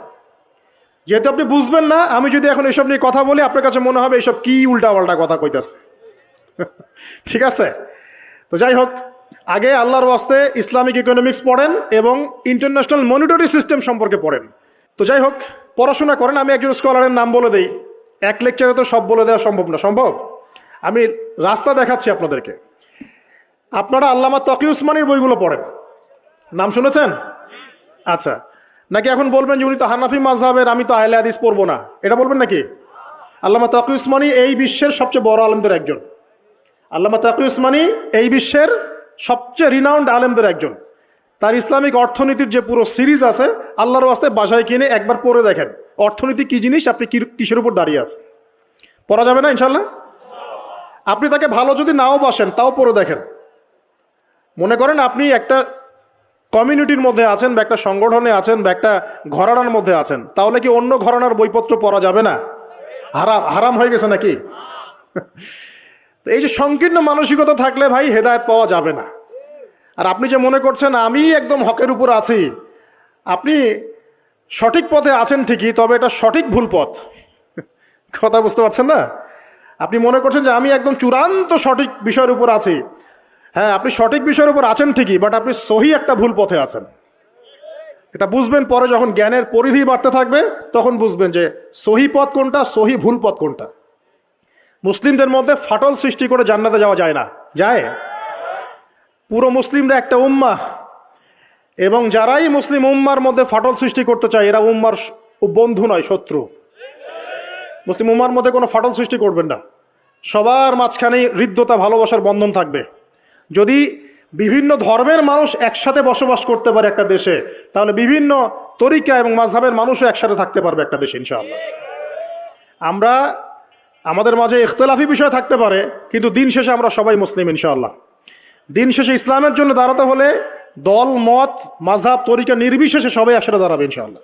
যেহেতু আপনি বুঝবেন না, আমি যদি এখন এসব নিয়ে কথা বলি, আপনার কাছে মনে হবে এসব কি উল্টাপাল্টা কথা কইতাছে। ঠিক আছে? তো যাই হোক, আগে আল্লাহর ওয়াস্তে ইসলামিক ইকোনমিক্স পড়েন এবং ইন্টারন্যাশনাল মনিটরি সিস্টেম সম্পর্কে পড়েন। তো যাই হোক, পড়াশোনা করেন। আমি একজন স্কলারের নাম বলে দেই, এক লেকচারে তো সব বলে দেওয়া সম্ভব না। সম্ভব? আমি রাস্তা দেখাচ্ছি আপনাদেরকে। আপনারা আল্লামা তকি উসমানীর বইগুলো পড়েন, নাম শুনেছেন? আচ্ছা, নাকি এখন বলবেন যে উনি তো হানাফি মাযহাবের, আমি তো আহলে হাদিস পড়বো না, এটা বলবেন নাকি? আল্লামা তকি উসমানী এই বিশ্বের সবচেয়ে বড় আলেমদের একজন। আল্লামা তকি উসমানী এই বিশ্বের সবচেয়ে রিনাউন্ড আলেমদের একজন। তার ইসলামিক অর্থনীতির যে পুরো সিরিজ আছে, আল্লাহর ওয়াস্তে বাসায় কিনে একবার পড়ে দেখেন অর্থনীতি কি জিনিস, আপনি কিসের উপর দাঁড়িয়ে আছে। পড়া যাবে না ইনশাল্লাহ? আপনি তাকে ভালো যদি নাও বাসেন, তাও পড়ে দেখেন। মনে করেন আপনি একটা কমিউনিটির মধ্যে আছেন, বা একটা সংগঠনে আছেন, বা একটা ঘরানার মধ্যে আছেন, তাহলে কি অন্য ঘরানার বইপত্র পড়া যাবে না? হারাম হারাম হয়ে গেছে নাকি? এই যে সংকীর্ণ মানসিকতা থাকলে ভাই হেদায়েত পাওয়া যাবে না। আর আপনি যে মনে করছেন আমি একদম হকের উপর আছি, আপনি সঠিক পথে আছেন ঠিকই, তবে এটা সঠিক ভুল পথ। কথা বুঝতে পারছেন না? আপনি মনে করছেন যে আমি একদম চূড়ান্ত সঠিক বিষয়ের উপর আছি। হ্যাঁ, আপনি সঠিক বিষয়ের উপর আছেন ঠিকই, বাট আপনি সহি একটা ভুল পথে আছেন। এটা বুঝবেন পরে, যখন জ্ঞানের পরিধি বাড়তে থাকবে, তখন বুঝবেন যে সহি পথ কোনটা, সহি ভুল পথ কোনটা। মুসলিমদের মধ্যে ফাটল সৃষ্টি করে জান্নাতে যাওয়া যায় না? যায়? পুরো মুসলিমরা একটা উম্মাহ, এবং যারাই মুসলিম উম্মার মধ্যে ফাটল সৃষ্টি করতে চায়, এরা উম্মার বন্ধু নয়, শত্রু। মুসলিম উম্মার মধ্যে কোনো ফাটল সৃষ্টি করবেন না। সবার মাঝখানেই হৃদ্যতা, ভালোবাসার বন্ধন থাকবে। যদি বিভিন্ন ধর্মের মানুষ একসাথে বসবাস করতে পারে একটা দেশে, তাহলে বিভিন্ন তরিকা এবং মাযহাবের মানুষও একসাথে থাকতে পারবে একটা দেশে ইনশাআল্লাহ। আমরা আমাদের মাঝে ইখতিলাফি বিষয় থাকতে পারে, কিন্তু দিন শেষে আমরা সবাই মুসলিম ইনশাআল্লাহ। দিন শেষে ইসলামের জন্য দাঁড়াতে হলে দল মত মাযহাব তরিকা নির্বিশেষে সবাই একসাথে দাঁড়াবে ইনশাআল্লাহ।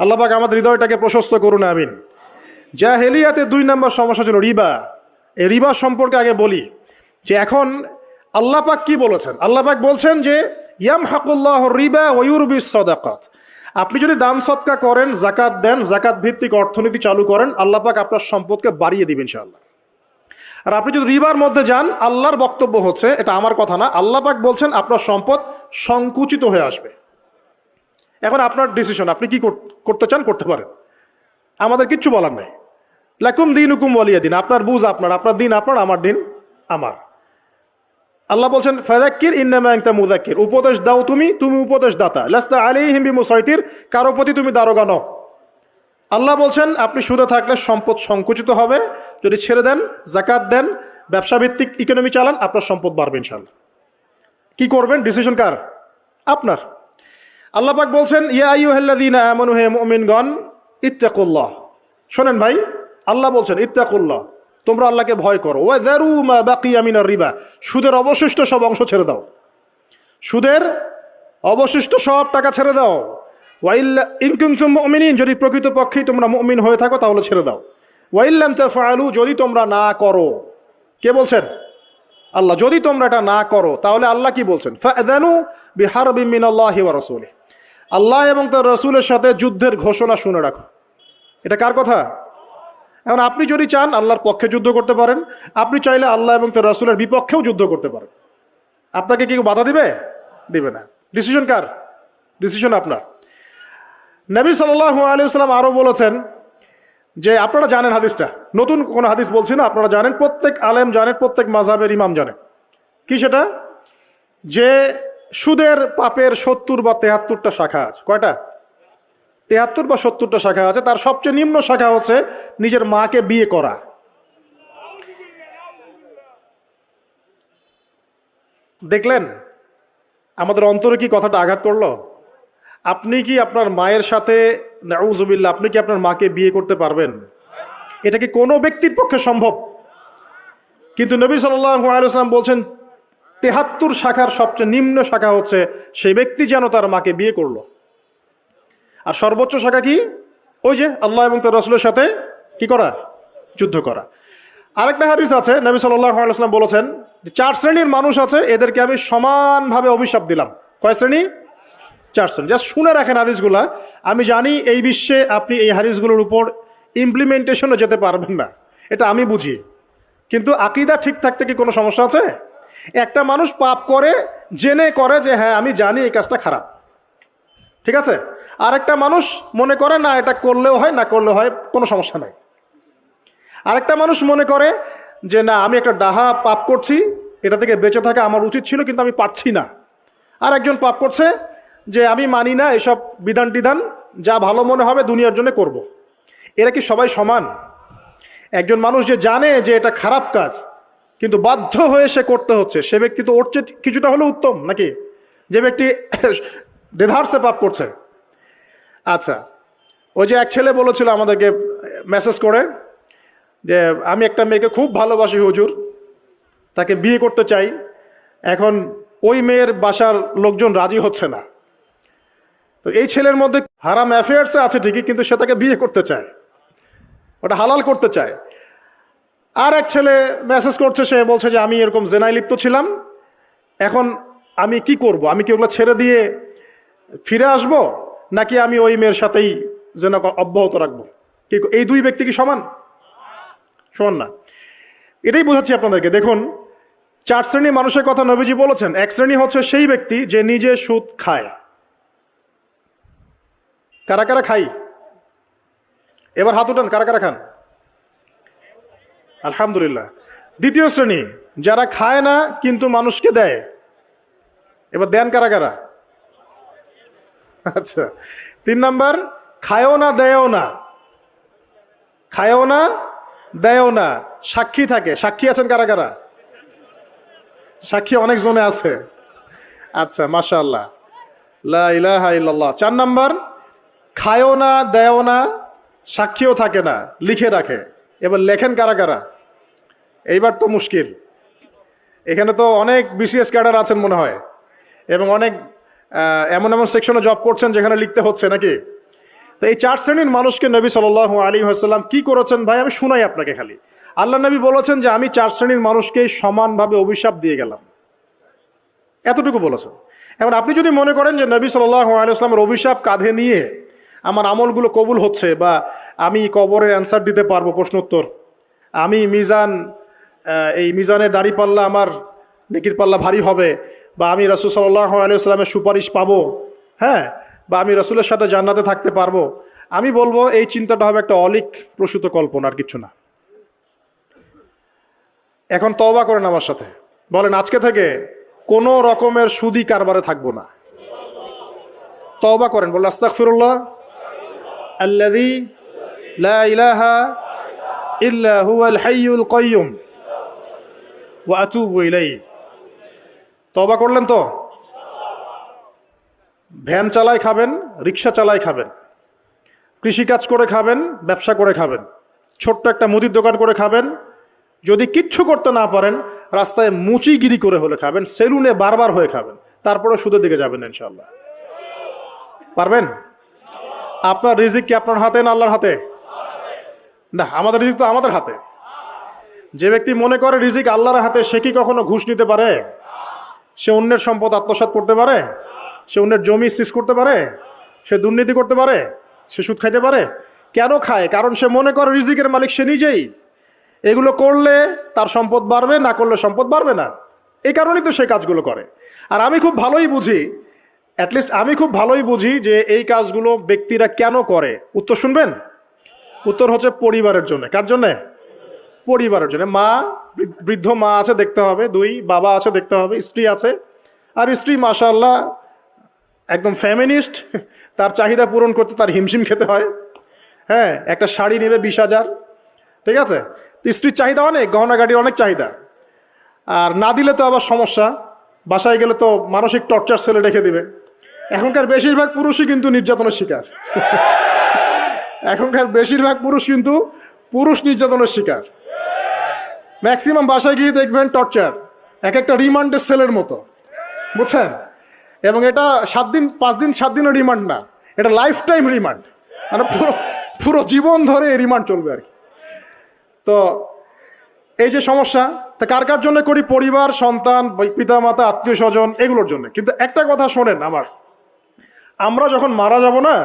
আল্লাহ পাক আমাদের হৃদয়টাকে প্রশস্ত করুন, আমিন। জাহেলিয়াতে 2 নম্বর সমস্যা ছিল রিবা। এই রিবা সম্পর্কে আগে বলি যে এখন আল্লাহ পাক কি বলেছেন। আল্লাহ পাক বলছেন যে ইয়ামহাকুল্লাহু রিবা ওয়া ইউরবিস সাদাকাত। আপনি যদি দান সদকা করেন, যাকাত দেন, যাকাত ভিত্তিক অর্থনীতি চালু করেন, আল্লাহ পাক আপনার সম্পদকে বাড়িয়ে দিবেন ইনশাআল্লাহ। আর আপনি যদি রিবার মধ্যে যান, আল্লাহর বক্তব্য হচ্ছে, এটা আমার কথা না, আল্লাহ পাক বলছেন আপনার সম্পদ সংকুচিত হয়ে আসবে। এখন আপনার ডিসিশন, আপনি কি করতে চান করতে পারেন, আমাদের কিচ্ছু বলার নাই। লাকুম দীনুকুম ওয়ালিয়া দিন, আপনার বুঝ আপনার, আপনার দিন আপনার, আমার দিন আমার। আল্লাহ বলছেন ফাযাক্কির ইন্নামা আনতা মুযাক্কির, উপদেশ দাও তুমি, তুমি উপদেশ দাতা। লাস্তা আলাইহিম বিমুসাইতির, কারো প্রতি তুমি দারোগা নও। আল্লাহ বলছেন আপনি সুদে থাকলে সম্পদ সংকুচিত হবে, যদি ছেড়ে দেন, যাকাত দেন, ব্যবসা ভিত্তিক ইকোনমি চালান, আপনার সম্পদ বাড়বে ইনশাআল্লাহ। কি করবেন, ডিসিশন কার? আপনার। আল্লাহ পাক বলছেন ইয়া আইয়ুহাল্লাযীনা আমানু, হে মুমিনগণ, ইত্তাকুল্লাহ। শোনেন ভাই, আল্লাহ বলছেন ইত্তাকুল্লাহ, তোমরা আল্লাহকে ভয় করো। ওয়া যারু মা বাকিয়া মিনার রিবা, সুদের অবশিষ্ট সব অংশ ছেড়ে দাও। সুদের অবশিষ্ট সব টাকা ছেড়ে দাও। ওয়া ইল্লা ইন কুনতুম মুমিনিন, যদি প্রকৃতপক্ষেই তোমরা মুমিন হয়ে থাকো তাহলে ছেড়ে দাও। ওয়া ইল্লাম তাফআলু, যদি তোমরা না করো। কে বলছেন? আল্লাহ যদি তোমরা এটা না করো তাহলে আল্লাহ কি বলছেন, ফাআযানু বিহারবিন মিনাল্লাহি ওয়া রাসূলিহি, আল্লাহ এবং তার রাসূলের সাথে যুদ্ধের ঘোষণা শুনে রাখো। এটা কার কথা? এখন আপনি যদি চান আল্লাহর পক্ষে যুদ্ধ করতে পারেন, আপনি চাইলে আল্লাহ এবং তার রাসূলের বিপক্ষেও যুদ্ধ করতে পারেন। আপনাকে কি বাধা দিবে? দিবে না। ডিসিশন কার? ডিসিশন আপনার। নবী সাল্লাল্লাহু আলাইহি ওয়াসাল্লাম আরও বলেছেন যে, আপনারা জানেন হাদিসটা, নতুন কোনো হাদিস বলছি না, আপনারা জানেন, প্রত্যেক আলেম জানেন, প্রত্যেক মাযহাবের ইমাম জানেন। কি সেটা? যে সুদের পাপের ৭০ বা ৭৩টা শাখা আছে। কয়টা? ৭৩ বা ৭০টা শাখা আছে। তার সবচেয়ে নিম্ন শাখা হচ্ছে নিজের মাকে বিয়ে করা। দেখলেন আমাদের অন্তরে কি কথাটা আঘাত করলো? আপনি কি আপনার মায়ের সাথে, নাউযুবিল্লাহ, আপনি কি আপনার মাকে বিয়ে করতে পারবেন? এটা কি কোনো ব্যক্তির পক্ষে সম্ভব? কিন্তু নবী সাল্লাল্লাহু আলাইহি ওয়াসাল্লাম বলছেন ৭৩ শাখার সবচেয়ে নিম্ন শাখা হচ্ছে সেই ব্যক্তি যেন তার মাকে বিয়ে করলো। আর সর্বোচ্চ শাখা কি? ওই যে আল্লাহ এবং তার রাসূলের সাথে কি করা? যুদ্ধ করা। আরেকটা হাদিস আছে, নবী সাল্লাল্লাহু আলাইহি ওয়াসাল্লাম বলেছেন যে 4 শ্রেণীর মানুষ আছে, এদেরকে আমি সমানভাবে অভিশাপ দিলাম। কয় শ্রেণী? 4 শ্রেণী। জাস্ট শুনে রাখেন হাদিসগুলা। আমি জানি এই বিশ্বে আপনি এই হাদিসগুলোর উপর ইমপ্লিমেন্টেশনে যেতে পারবেন না, এটা আমি বুঝি, কিন্তু আকীদা ঠিক থাকতে কি কোনো সমস্যা আছে? একটা মানুষ পাপ করে, জেনে করে যে হ্যাঁ আমি জানি এই কাজটা খারাপ, ঠিক আছে। আরেকটা মানুষ মনে করে না এটা করলেও হয়, না করলেও হয়, কোনো সমস্যা নাই। আরেকটা মানুষ মনে করে যে না আমি একটা ডাহা পাপ করছি, এটা থেকে বেঁচে থাকা আমার উচিত ছিল কিন্তু আমি পারছি না। আর একজন পাপ করছে যে আমি মানি না এসব বিধান টিধান, যা ভালো মনে হবে দুনিয়ার জন্য করব। এরা কি সবাই সমান? একজন মানুষ যে জানে যে এটা খারাপ কাজ কিন্তু বাধ্য হয়ে সে করতে হচ্ছে, সে ব্যক্তি তো ওর চেয়ে কিছুটা হলেও উত্তম নাকি যে ব্যক্তি দেধারসে পাপ করছে? আচ্ছা, ওই যে এক ছেলে বলেছিল আমাদেরকে মেসেজ করে যে আমি একটা মেয়েকে খুব ভালোবাসি হুজুর, তাকে বিয়ে করতে চাই, এখন ওই মেয়ের বাসার লোকজন রাজি হচ্ছে না। তো এই ছেলের মধ্যে হারাম অ্যাফেয়ার্সে আছে ঠিকই, কিন্তু সে তাকে বিয়ে করতে চায়, ওটা হালাল করতে চায়। আর এক ছেলে মেসেজ করছে, সে বলছে যে আমি এরকম জেনায় লিপ্ত ছিলাম, এখন আমি কি করব? আমি কি ওগুলো ছেড়ে দিয়ে ফিরে আসব, নাকি আমি ওই মেয়ের সাথেই জেনা অব্যাহত রাখবো? কি এই দুই ব্যক্তি কি সমান? সমান না। এটাই বোঝাচ্ছি আপনাদেরকে। দেখুন 4 শ্রেণী মানুষের কথা নবীজি বলেছেন। এক শ্রেণী হচ্ছে সেই ব্যক্তি যে নিজে সুদ খায়। কারা কারা খাই? এবার হাত উঠান, কারা কারা খান? আলহামদুলিল্লাহ। দ্বিতীয় শ্রেণী যারা খায় না কিন্তু মানুষকে দেয়। এবার দেন কারা কারা? আচ্ছা। 3 নাম্বার, খায়ও না দেয়ও না, খায়ও না দেয়ও না, সাক্ষী থাকে। সাক্ষী আছেন কারা কারা? সাক্ষী অনেক জনে আছে। আচ্ছা, মাশাআল্লাহ, লা ইলাহা ইল্লাল্লাহ। 4 নাম্বার, খায়ও না দেয়ও না, সাক্ষীও থাকে না, লিখে রাখে। এবার লেখেন কারা কারা? এইবার তো মুশকিল। এখানে তো অনেক বিসিএস ক্যাডার আছেন মনে হয়, এবং অনেক এমন এমন সেকশনে জব করছেন যেখানে লিখতে হচ্ছে নাকি। তো এই 4 শ্রেণীর মানুষকে নবী সাল্লাল্লাহু আলাইহি ওয়াসাল্লাম কি করেছেন ভাই, আমি শুনাই আপনাকে খালি। আল্লাহ নবী বলেছেন যে আমি 4 শ্রেণীর মানুষকে সমানভাবে অভিশাপ দিয়ে গেলাম, এতটুকু বলেছেন। এখন আপনি যদি মনে করেন যে নবী সাল্লাল্লাহু আলাইহি ওয়াসাল্লামের অভিশাপ কাঁধে নিয়ে আমার আমলগুলো কবুল হচ্ছে, বা আমি কবরের অ্যান্সার দিতে পারবো, প্রশ্নোত্তর, আমি এই মিজানের দাড়ি পাল্লা, আমার নেকির পাল্লা ভারী হবে, বা আমি রাসূল সাল্লাল্লাহু আলাইহি ওয়াসাল্লামের সুপারিশ পাবো, হ্যাঁ, বা আমি রাসূলের সাথে জান্নাতে থাকতে পারবো, আমি বলবো এই চিন্তাটা হবে একটা অলিক প্রসূত কল্পনা, আর কিছু না। এখন তওবা করেন আমার সাথে, বলেন আজকে থেকে কোনো রকমের সুদি কারবারে থাকবো না। তওবা করেন, বলেন আস্তাগফিরুল্লাহ আল্লাযী লা ইলাহা ইল্লা হুয়াল হাইয়ুল কাইয়্যুম ওয়া আতুবু ইলাইহি। তওবা করলেন তো? ভ্যান চালায় খাবেন, রিক্সা চালায় খাবেন, কৃষিকাজ করে খাবেন, ব্যবসা করে খাবেন, ছোট্ট একটা মুদির দোকান করে খাবেন, যদি কিচ্ছু করতে না পারেন রাস্তায় মুচিগিরি করে হলে খাবেন, সেলুনে বারবার হয়ে খাবেন, তারপরে সুদের দিকে যাবেন ইনশাআল্লাহ। পারবেন? আপনার রিজিক কি আপনার হাতে না আল্লাহর হাতে? না, আমাদের রিজিক তো আমাদের হাতে। যে ব্যক্তি মনে করে রিজিক আল্লাহর হাতে, সে কি কখনো ঘুষ নিতে পারে? সে অন্যের সম্পদ আত্মসাৎ করতে পারে? সে অন্যের জমি সিজ করতে পারে? সে দুর্নীতি করতে পারে? সে সুদ খাইতে পারে? কেন খায়? কারণ সে মনে করে রিজিকের মালিক সে নিজেই। এগুলো করলে তার সম্পদ বাড়বে, না করলে সম্পদ বাড়বে না। এই কারণেই তো সে কাজগুলো করে। আর আমি খুব ভালোই বুঝি, অ্যাটলিস্ট আমি খুব ভালোই বুঝি যে এই কাজগুলো ব্যক্তিরা কেন করে। উত্তর শুনবেন? উত্তর হচ্ছে পরিবারের জন্য। কার জন্যে? পরিবারের জন্য। মা, বৃদ্ধ মা আছে দেখতে হবে, 2 বাবা আছে দেখতে হবে, স্ত্রী আছে। আর স্ত্রী মাশাআল্লাহ একদম ফ্যামিনিস্ট, তার চাহিদা পূরণ করতে তার হিমশিম খেতে হয়। হ্যাঁ, একটা শাড়ি নেবে 20,000, ঠিক আছে? তো স্ত্রীর চাহিদা অনেক, গহনা গাড়ির অনেক চাহিদা। আর না দিলে তো আবার সমস্যা, বাসায় গেলে তো মানসিক টর্চার সেলে রেখে দিবে। এখনকার বেশিরভাগ পুরুষই কিন্তু নির্যাতনের শিকার। এখনকার বেশিরভাগ পুরুষ কিন্তু নির্যাতনের শিকার। ম্যাক্সিমাম বাসায় গিয়ে দেখবেন টর্চার, এক একটা রিমান্ডের সেলের মতো, বুঝছেন? এবং এটা 7 দিন 5 দিন 7 দিনের রিমান্ড না, এটা লাইফ টাইম রিমান্ড, মানে পুরো জীবন ধরে রিমান্ড চলবে আর কি। তো এই যে সমস্যা, তা কার কার জন্য করি? পরিবার, সন্তান, পিতা মাতা, আত্মীয় স্বজন, এগুলোর জন্য। কিন্তু একটা কথা শোনেন আমার, আমরা যখন মারা যাব না,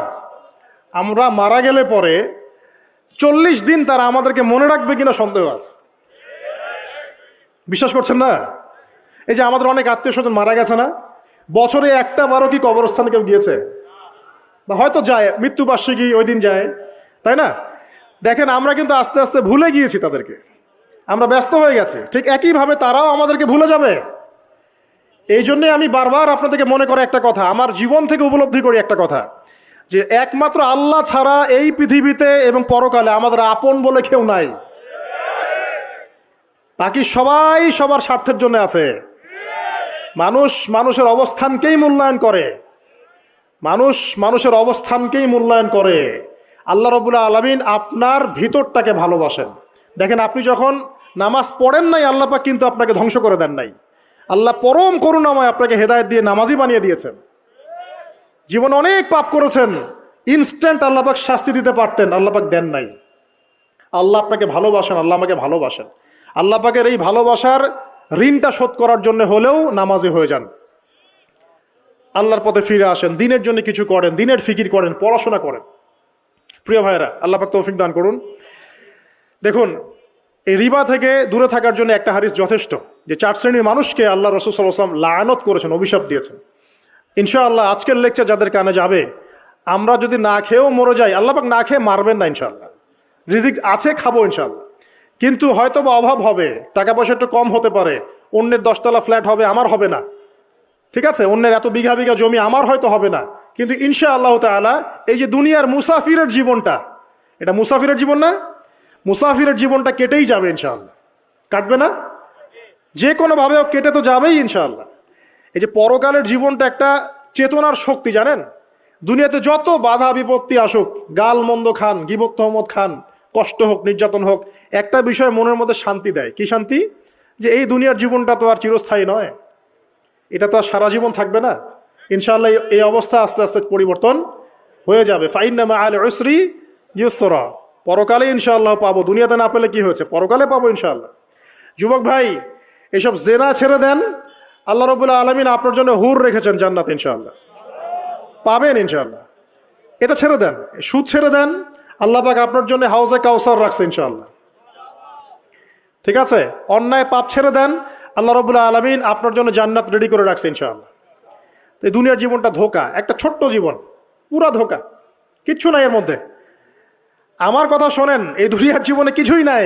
আমরা মারা গেলে পরে 40 দিন তারা আমাদেরকে মনে রাখবে কিনা সন্দেহ আছে। বিশ্বাস করছেন না? এই যে আমাদের অনেক আত্মীয় স্বজন মারা গেছে না, বছরে একটা বারও কি কবরস্থানে কেউ গিয়েছে? বা হয়তো যায়, মৃত্যুবার্ষিকী ওই দিন যায়, তাই না? দেখেন আমরা কিন্তু আস্তে আস্তে ভুলে গিয়েছি তাদেরকে, আমরা ব্যস্ত হয়ে গেছি। ঠিক একইভাবে তারাও আমাদেরকে ভুলে যাবে। এই জন্যে আমি বারবার আপনাদেরকে মনে করে একটা কথা, আমার জীবন থেকে উপলব্ধি করি একটা কথা, যে একমাত্র আল্লাহ ছাড়া এই পৃথিবীতে এবং পরকালে আমাদের আপন বলে কেউ নাই। বাকি সবাই সবার স্বার্থের জন্য আছে। মানুষের অবস্থানকেই মূল্যায়ন করে, মানুষের অবস্থানকেই মূল্যায়ন করে। আল্লাহ রাব্বুল আলামিন আপনার ভিতরটাকে ভালোবাসেন। দেখেন, আপনি যখন নামাজ পড়েন নাই, আল্লাহ পাক কিন্তু আপনাকে ধ্বংস করে দেন নাই। আল্লাহ পরম করুণাময় আপনাকে হেদায়েত দিয়ে নামাজি বানিয়ে দিয়েছেন। জীবনে অনেক পাপ করেছেন, ইনস্ট্যান্ট আল্লাহ পাক শাস্তি দিতে পারতেন, আল্লাহ পাক দেন নাই। আল্লাহ আপনাকে ভালোবাসেন, আল্লাহ আমাকে ভালোবাসেন। আল্লাহ পাকের এই ভালোবাসার ঋণটা শোধ করার জন্য হলেও নামাজি হয়ে যান, আল্লাহর পথে ফিরে আসেন, দিনের জন্য কিছু করেন, দিনের ফিকির করেন, পড়াশোনা করেন। প্রিয় ভাইরা, আল্লাহ পাক তৌফিক দান করুন। দেখুন, এই রিবা থেকে দূরে থাকার জন্য একটা হাদিস যথেষ্ট, যে 4 শ্রেণীর মানুষকে আল্লাহ রাসূল সাল্লাল্লাহু আলাইহি ওয়াসাল্লাম লাআনত করেছেন, অভিশাপ দিয়েছেন। ইনশাআল্লাহ আজকের লেকচার যাদের কানে যাবে, আমরা যদি না খেয়েও মরে যাই, আল্লাহ পাক না খেয়ে মারবেন না ইনশাআল্লাহ। রিজিক আছে, খাবো ইনশাআল্লাহ। কিন্তু হয়তো বা অভাব হবে, টাকা পয়সা একটু কম হতে পারে, অন্যের 10 তলা ফ্ল্যাট হবে, আমার হবে না, ঠিক আছে? অন্যের এত বিঘা বিঘা জমি আমার হয়তো হবে না। কিন্তু ইনশাআল্লাহ তাআলা এই যে দুনিয়ার মুসাফিরের জীবনটা, এটা মুসাফিরের জীবন না? মুসাফিরের জীবনটা কেটেই যাবে ইনশাআল্লাহ। কাটবে না? যে কোনোভাবে কেটে তো যাবেই ইনশাআল্লাহ। এই যে পরকালের জীবনটা একটা চেতনার শক্তি, জানেন? দুনিয়াতে যত বাধা বিপত্তি আসুক, গাল মন্দ খান, গীবত তহমত খান, কষ্ট হোক, নির্যাতন হোক, একটা বিষয় মনের মধ্যে শান্তি দেয়। কি শান্তি? যে এই দুনিয়ার জীবনটা তো আর চিরস্থায়ী নয়, এটা তো আর সারা জীবন থাকবে না। ইনশাআল্লাহ এই অবস্থা আস্তে আস্তে পরিবর্তন হয়ে যাবে। ফাইন্না মাআল উসরি ইউসরা, পরকালে ইনশাআল্লাহ পাবো। দুনিয়াতে না পেলে কি হয়েছে, পরকালে পাবো ইনশাআল্লাহ। যুবক ভাই, এসব জেনা ছেড়ে দেন, আল্লাহ রাব্বুল আলামিন আপনার জন্য হুর রেখেছেন জান্নাত, ইনশাআল্লাহ পাবেন ইনশাআল্লাহ। এটা ছেড়ে দেন, সুদ ছেড়ে দেন, আল্লাহ পাক আপনার জন্য হাউজে কাউসার রাখছে ইনশাআল্লাহ, ঠিক আছে? অন্যায় পাপ ছেড়ে দেন, আল্লাহ রাব্বুল আলামিন আপনার জন্য জান্নাত রেডি করে রাখছে ইনশাআল্লাহ। এই দুনিয়ার জীবনটা ধোঁকা, একটা ছোট্ট জীবন, পুরা ধোঁকা, কিচ্ছু নাই এর মধ্যে। আমার কথা শোনেন, এই দুনিয়ার জীবনে কিছুই নাই।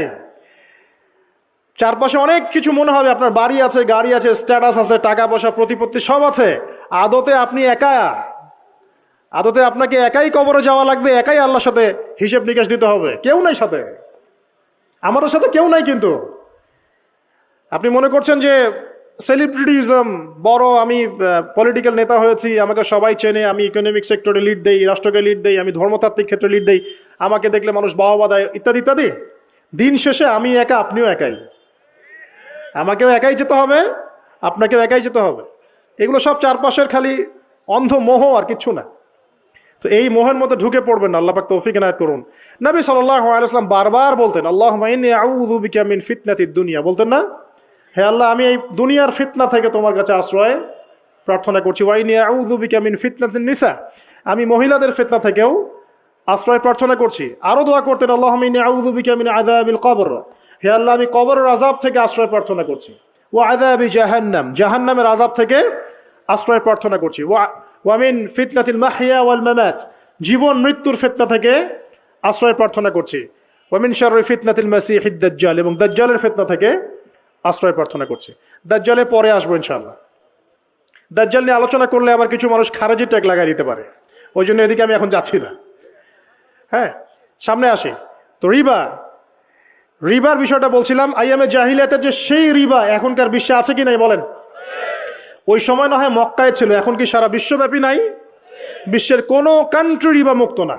চারপাশে অনেক কিছু মনে হবে, আপনার বাড়ি আছে, গাড়ি আছে, স্ট্যাটাস আছে, টাকা পয়সা, প্রতিপত্তি সব আছে। আদতে আপনি একা, আদতে আপনাকে একাই কবরে যাওয়া লাগবে, একাই আল্লাহর সাথে হিসেব নিকাশ দিতে হবে। কেউ নাই সাথে, আমাদের সাথে কেউ নাই। কিন্তু আপনি মনে করছেন যে সেলিব্রিটিজম বড়, আমি পলিটিক্যাল নেতা হয়েছি, আমাকে সবাই চেনে, আমি ইকোনমিক সেক্টরে লিড দেই, রাষ্ট্রকে লিড দেই, আমি ধর্মতাত্ত্বিক ক্ষেত্রে লিড দেই, আমাকে দেখলে মানুষ বাহবা দেয়, ইত্যাদি ইত্যাদি। দিন শেষে আমি একা, আপনিও একাই। আমাকেও একাই যেতে হবে, আপনাকেও একাই যেতে হবে। এগুলো সব চারপাশের খালি অন্ধ মোহ, আর কিচ্ছু না। তো এই মোহের মধ্যে ঢুকে পড়বেন না, আল্লাহ পাক তৌফিক ইনায়াত করুন। নবী সাল্লাল্লাহু আলাইহি ওয়াসাল্লাম বারবার বলতেন, আল্লাহুম্মা ইন্নী আউযু বিকা মিন ফিতনাতিদ দুনিয়া, বলতেন না, হে আল্লাহ আমি এই দুনিয়ার ফিতনা থেকে তোমার কাছে আশ্রয় প্রার্থনা করছি। ওয়া ইন্নী আউযু বিকা মিন ফিতনাতিন নিসা, আমি মহিলাদের ফিতনা থেকেও আশ্রয় প্রার্থনা করছি। আরো দোয়া করতেন, আল্লাহুম্মা ইন্নী আউযু বিকা মিন আযাবিল কবর, হে আল্লাহ আমি কবরের আযাব থেকে আশ্রয় প্রার্থনা করছি। ওয়া আযাবি জাহান্নাম, জাহান্নামের আযাব থেকে আশ্রয় প্রার্থনা করছি। ওয়া মিন ফিতনাতিল মাহইয়া ওয়াল মামাত, জীবন মৃত্যুর ফিতনা থেকে আশ্রয় প্রার্থনা করছি। ওয়া মিন শাররি ফিতনাতিল মাসিহিদ দাজ্জাল, এবং দাজ্জালের ফিতনা থেকে আশ্রয় প্রার্থনা করছি। দাজ্জালে পরে আসবো ইনশাআল্লাহ। দাজ্জাল নিয়ে আলোচনা করলে আবার কিছু মানুষ খারেজি ট্যাগ লাগাই দিতে পারে, ওই জন্য এদিকে আমি এখন যাচ্ছি না। হ্যাঁ, সামনে আসি। তো রিবার বিষয়টা বলছিলাম। আইয়ামে জাহিলিয়াতের যে সেই রিবা এখনকার বিশ্বে আছে কি নাই বলেন? ওই সময় না হয় মক্কায় ছিল, এখন কি সারা বিশ্বব্যাপী নাই? বিশ্বের কোনো কান্ট্রি রিবা মুক্ত না,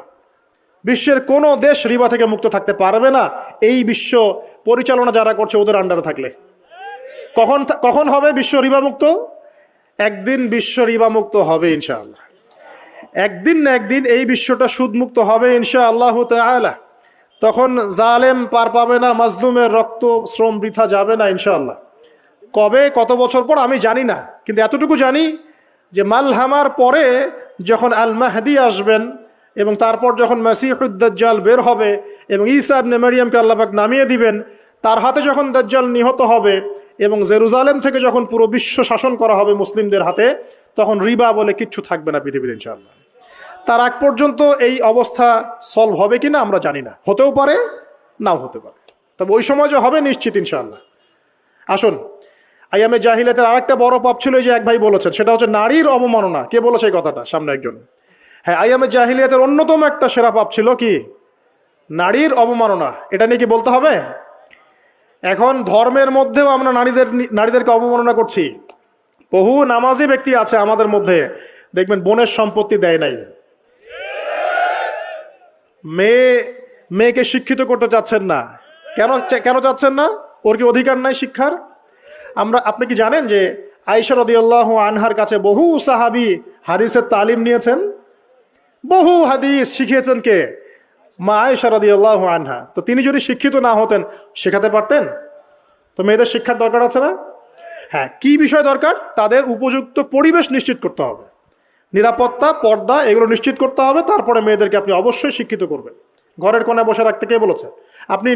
বিশ্বের কোনো দেশ রিবা থেকে মুক্ত থাকতে পারবে না, এই বিশ্ব পরিচালনা যারা করছে ওদের আন্ডারে থাকলে। কখন হবে বিশ্ব রিবা মুক্ত? একদিন বিশ্ব রিবা মুক্ত হবে ইনশাআল্লাহ। একদিন না একদিন এই বিশ্বটা সুদমুক্ত হবে ইনশাআল্লাহ তাআলা। তখন জালেম পার পাবে না, মাজলুমের রক্ত শ্রম বৃথা যাবে না ইনশাআল্লাহ। কবে, কত বছর পর আমি জানি না, কিন্তু এতটুকু জানি যে মালহামার পরে যখন আল মাহদি আসবেন এবং তারপর যখন মাসিহুদ দাজ্জাল বের হবে এবং ঈসা ইবনে মারইয়ামকে আল্লাহ পাক নামিয়ে দিবেন, তার হাতে যখন দাজ্জাল নিহত হবে এবং জেরুজালেম থেকে যখন পুরো বিশ্ব শাসন করা হবে মুসলিমদের হাতে, তখন রিবা বলে কিচ্ছু থাকবে না পৃথিবীতে ইনশাআল্লাহ। তার আগ পর্যন্ত এই অবস্থা সলভ হবে কিনা আমরা জানি না, হতেও পারে নাও হতে পারে, তবে ওই সময় যে হবে নিশ্চিত ইনশাআল্লাহ। আসুন, আইয়ামে জাহিলিয়াতের আরেকটা বড় পাপ ছিল, যে এক ভাই বলেছেন, সেটা হচ্ছে নারীর অবমাননা। কে বলেছে এই কথাটা? সামনে একজন। হ্যাঁ, আইয়ামে জাহিলিয়াতের অন্যতম একটা সেরা পাপ ছিল কি? নারীর অবমাননা। এটা নিয়ে কি বলতে হবে? এখন ধর্মের মধ্যেও আমরা নারীদেরকে অবমাননা করছি। বহু নামাজি ব্যক্তি আছে আমাদের মধ্যে, দেখবেন বোনের সম্পত্তি দেয় নাই, মেয়েকে শিক্ষিত করতে চাচ্ছেন না। কেন চাচ্ছেন না? ওর কি অধিকার নাই শিক্ষার? আপনি কি জানেন যে আয়েশা রাদিয়াল্লাহু আনহার কাছে বহু সাহাবী হাদিসের তালিম নিয়েছেন? বহু হাদিস শিখিয়েছেন কে? মা আয়েশা রাদিয়াল্লাহু আনহা। তো তিনি যদি শিক্ষিত না হতেন, শেখাতে পারতেন? তো মেয়েদের শিক্ষার দরকার আছে না? হ্যাঁ, কি বিষয় দরকার? তাদের উপযুক্ত পরিবেশ নিশ্চিত করতে হবে, নিরাপত্তা, পর্দা এগুলো নিশ্চিত করতে হবে। তারপরে মেয়েদেরকে আপনি অবশ্যই শিক্ষিত করবেন। ঘরের কোণায় বসে রাখতে কে বলেছে? আপনি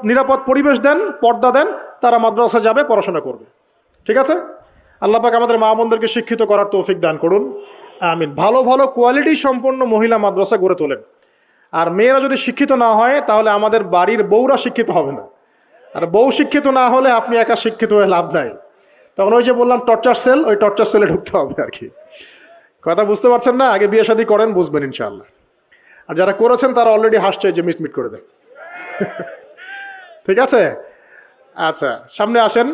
নিরাপদ পরিবেশ দেন, পর্দা দেন, তারা মাদ্রাসা যাবে, পড়াশোনা করবে। ঠিক আছে? আল্লাহ পাক আমাদের মা বোনদেরকে শিক্ষিত করার তৌফিক দান করুন, আমিন। ভালো ভালো কোয়ালিটি সম্পন্ন মহিলা মাদ্রাসা গড়ে তোলেন। আর মেয়েরা যদি শিক্ষিত না হয়, তাহলে আমাদের বাড়ির বউরা শিক্ষিত হবে না। আর বউ শিক্ষিত না হলে আপনি একা শিক্ষিত হয়ে লাভ নাই। তখন ওই যে বললাম টর্চার সেল, ওই টর্চার সেলে ঢুকতে হবে আর কি। কথা বুঝতে পারছেন না? আগে বিয়ে শাদী করেন, বুঝবেন ইনশাআল্লাহ। আর যারা করেছেন তারা অলরেডি হাসছে যে মিটমিট করে দেয়। ঠিক আছে? আচ্ছা, সামনে আসেন।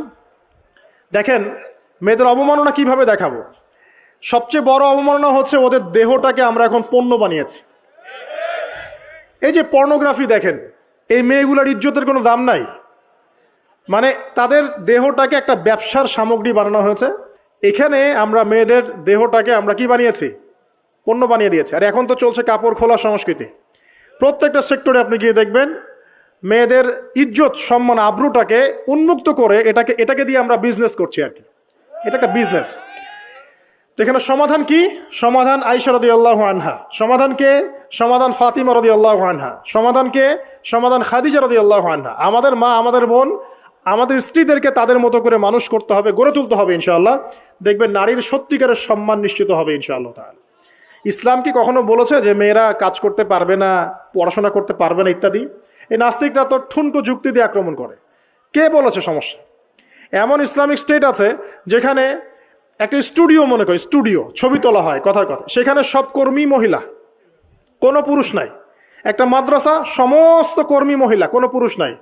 দেখেন মেয়েদের অবমাননা কিভাবে দেখাবো। সবচেয়ে বড় অবমাননা হচ্ছে ওদের দেহটাকে আমরা এখন পণ্য বানিয়েছি। এই যে পর্নোগ্রাফি দেখেন, এই মেয়েগুলোর ইজ্জতের কোনো দাম নাই। মানে তাদের দেহটাকে একটা ব্যবসার সামগ্রী বানানো হয়েছে। এখানে আমরা মেয়েদের দেহটাকে আমরা কি বানিয়েছি? পণ্য বানিয়ে দিয়েছি। আর এখন তো চলছে কাপড় খোলা সংস্কৃতি। প্রত্যেকটা সেক্টরে আপনি গিয়ে দেখবেন মেয়েদের ইজ্জত, সম্মান, আব্রুটাকে উন্মুক্ত করে এটাকে দিয়ে আমরা বিজনেস করছি আর কি। এটা একটা বিজনেস। তো এখানে সমাধান কি? সমাধান আয়েশা রাদিয়াল্লাহু আনহা। সমাধান কে? সমাধান ফাতিমা রাদিয়াল্লাহু আনহা। সমাধান কে? সমাধান খাদিজা রাদিয়াল্লাহু আনহা। আমাদের মা, আমাদের বোন, আমাদের স্ত্রীদেরকে তাদের মতো করে মানুষ করতে হবে, গড়ে তুলতে হবে ইনশাআল্লাহ। দেখবেন নারীর সত্যিকারের সম্মান নিশ্চিত হবে ইনশাআল্লাহ তাআলা। ইসলাম কি কখনো বলেছে যে মেয়েরা কাজ করতে পারবে না, পড়াশোনা করতে পারবে না ইত্যাদি? এই নাস্তিকরা তো ঠুনকো যুক্তি দিয়ে আক্রমণ করে। কে বলেছে সমস্যা? এমন ইসলামিক স্টেট আছে যেখানে একটা স্টুডিও, মনে করি স্টুডিও, ছবি তোলা হয়, কথার কথা, সেখানে সব কর্মী মহিলা, কোনো পুরুষ নাই। একটা মাদ্রাসা, সমস্ত কর্মী মহিলা, কোনো পুরুষ নাই।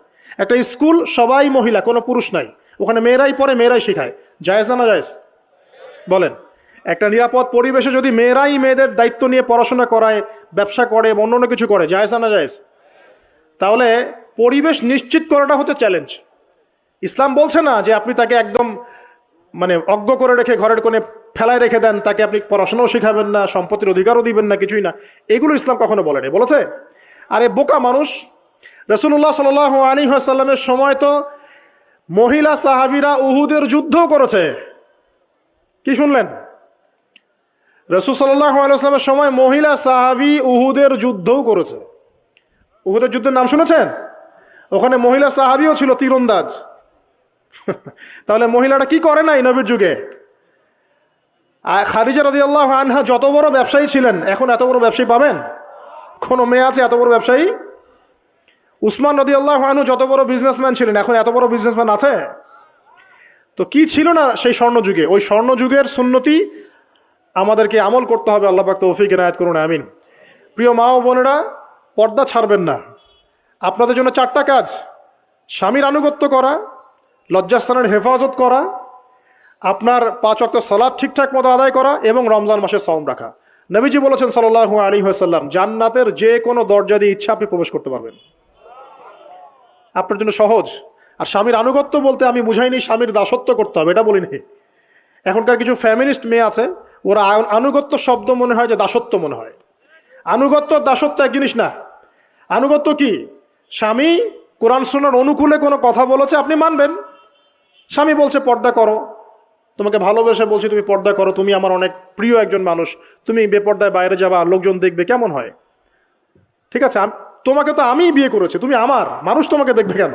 একটা স্কুল, সবাই মহিলা, কোনো পুরুষ নাই। ওখানে মেয়েরাই পড়ে, মেয়েরাই শেখায়। জায়েজ না না জায়েজ বলেন? একটা নিরাপদ পরিবেশে যদি মেয়েরাই মেয়েদের দায়িত্ব নিয়ে পড়াশোনা করায়, ব্যবসা করে, অন্য কিছু করে, জায়েজ না না জায়েজ? তাহলে পরিবেশ নিশ্চিত করাটা হচ্ছে চ্যালেঞ্জ। ইসলাম বলছে না যে আপনি তাকে একদম অজ্ঞ করে রেখে ঘরের কোণে ফেলায় রেখে দেন, তাকে আপনি পড়াশোনাও শেখাবেন না, সম্পত্তির অধিকারও দিবেন না, কিছুই না, এগুলো ইসলাম কখনো বলেনি। বলেছে? আরে বোকা মানুষ, রাসূলুল্লাহ সাল্লাল্লাহু আলাইহি ওয়াসাল্লামের সময় তো মহিলা সাহাবীরা উহুদের যুদ্ধও করেছে। কি শুনলেন? রাসূল সাল্লাল্লাহু আলাইহি ওয়াসাল্লামের সময় মহিলা সাহাবী উহুদের যুদ্ধও করেছে। উহুদের যুদ্ধের নাম শুনেছেন? ওখানে মহিলা সাহাবীও ছিল তীরন্দাজ। তাহলে মহিলাটা কি করে নাই নবীর যুগে? খাদিজা রাদিয়াল্লাহু আনহা যত বড় ব্যবসায়ী ছিলেন, এখন এত বড় ব্যবসায়ী পাবেন? কোন মেয়ে আছে এত বড় ব্যবসায়ী? উসমান রাদিয়াল্লাহু আনহু যত বড় বিজনেসম্যান ছিলেন, এখন এত বড় বিজনেসম্যান আছে? তো কি ছিল না সেই স্বর্ণযুগে? ওই স্বর্ণযুগের সুন্নতি আমাদেরকে আমল করতে হবে। আল্লাহ পাক তৌফিক এনায়েত করুন, আমিন। প্রিয় মা ও বোনেরা, পর্দা ছাড়বেন না। আপনাদের জন্য 4টা কাজ: স্বামীর আনুগত্য করা, লজ্জাস্থানের হেফাজত করা, আপনার 5 ওয়াক্ত সালাত ঠিকঠাক মতো আদায় করা এবং রমজান মাসে সাওম রাখা। নবীজি বলেছেন সাল্লাল্লাহু আলাইহি ওয়াসাল্লাম, জান্নাতের যে কোনো দরজা দিয়ে ইচ্ছা আপনি প্রবেশ করতে পারবেন। আপনার জন্য সহজ। আর স্বামীর আনুগত্য বলতে আমি বুঝাইনি স্বামীর দাসত্ব করতে হবে, এটা বলিনি। এখনকার কিছু ফ্যামিলিস্ট মেয়ে আছে, ওরা আনুগত্য শব্দ মনে হয় যে দাসত্ব মনে হয়। আনুগত্য দাসত্ব এক জিনিস না। আনুগত্য কি? স্বামী কোরআন সুন্নাহর অনুকূলে কোনো কথা বলেছে, আপনি মানবেন। স্বামী বলছে পর্দা করো, তোমাকে ভালোবেসে বলছি তুমি পর্দা করো, তুমি আমার অনেক প্রিয় একজন মানুষ, তুমি বেপর্দায় বাইরে যাবা, লোকজন দেখবে, কেমন হয়? ঠিক আছে, তোমাকে তো আমিই বিয়ে করেছি, তুমি আমার, মানুষ তোমাকে দেখবে কেন?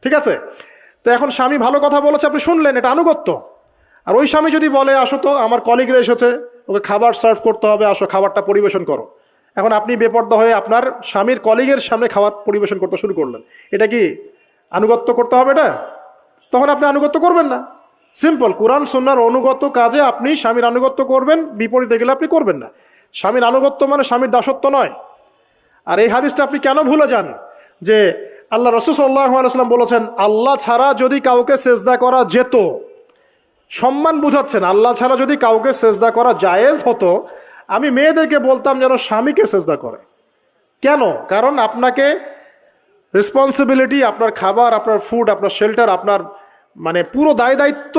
ঠিক আছে? তো এখন স্বামী ভালো কথা বলেছে, আপনি শুনলেন, এটা আনুগত্য। আর ওই স্বামী যদি বলে আসো তো আমার কলিগরা এসেছে, ওকে খাবার সার্ভ করতে হবে, আসো খাবারটা পরিবেশন করো, এখন আপনি বেপর্দা হয়ে আপনার স্বামীর কলিগের সামনে খাবার পরিবেশন করতে শুরু করলেন, এটা কি আনুগত্য করতে হবে? এটা তখন আপনি আনুগত্য করবেন না। সিম্পল, কোরআন সুন্নাহর অনুগত কাজে আপনি স্বামীর আনুগত্য করবেন, বিপরীতে গেলে আপনি করবেন না। স্বামীর আনুগত্য মানে স্বামীর দাসত্ব নয়। আর এই হাদিসটা আপনি কেন ভুলে যান যে আল্লাহ রাসূল সাল্লাল্লাহু আলাইহি ওয়াসাল্লাম বলেছেন আল্লাহ ছাড়া যদি কাউকে সেজদা করা যেত, সম্মান বুঝাচ্ছেন, আল্লাহ ছাড়া যদি কাউকে সেজদা করা জায়েজ হতো, আমি মেয়েদেরকে বলতাম যেন স্বামীকে সেজদা করে। কেন? কারণ আপনাকে রেসপন্সিবিলিটি, আপনার খাবার, আপনার ফুড, আপনার শেল্টার, আপনার মানে পুরো দায় দায়িত্ব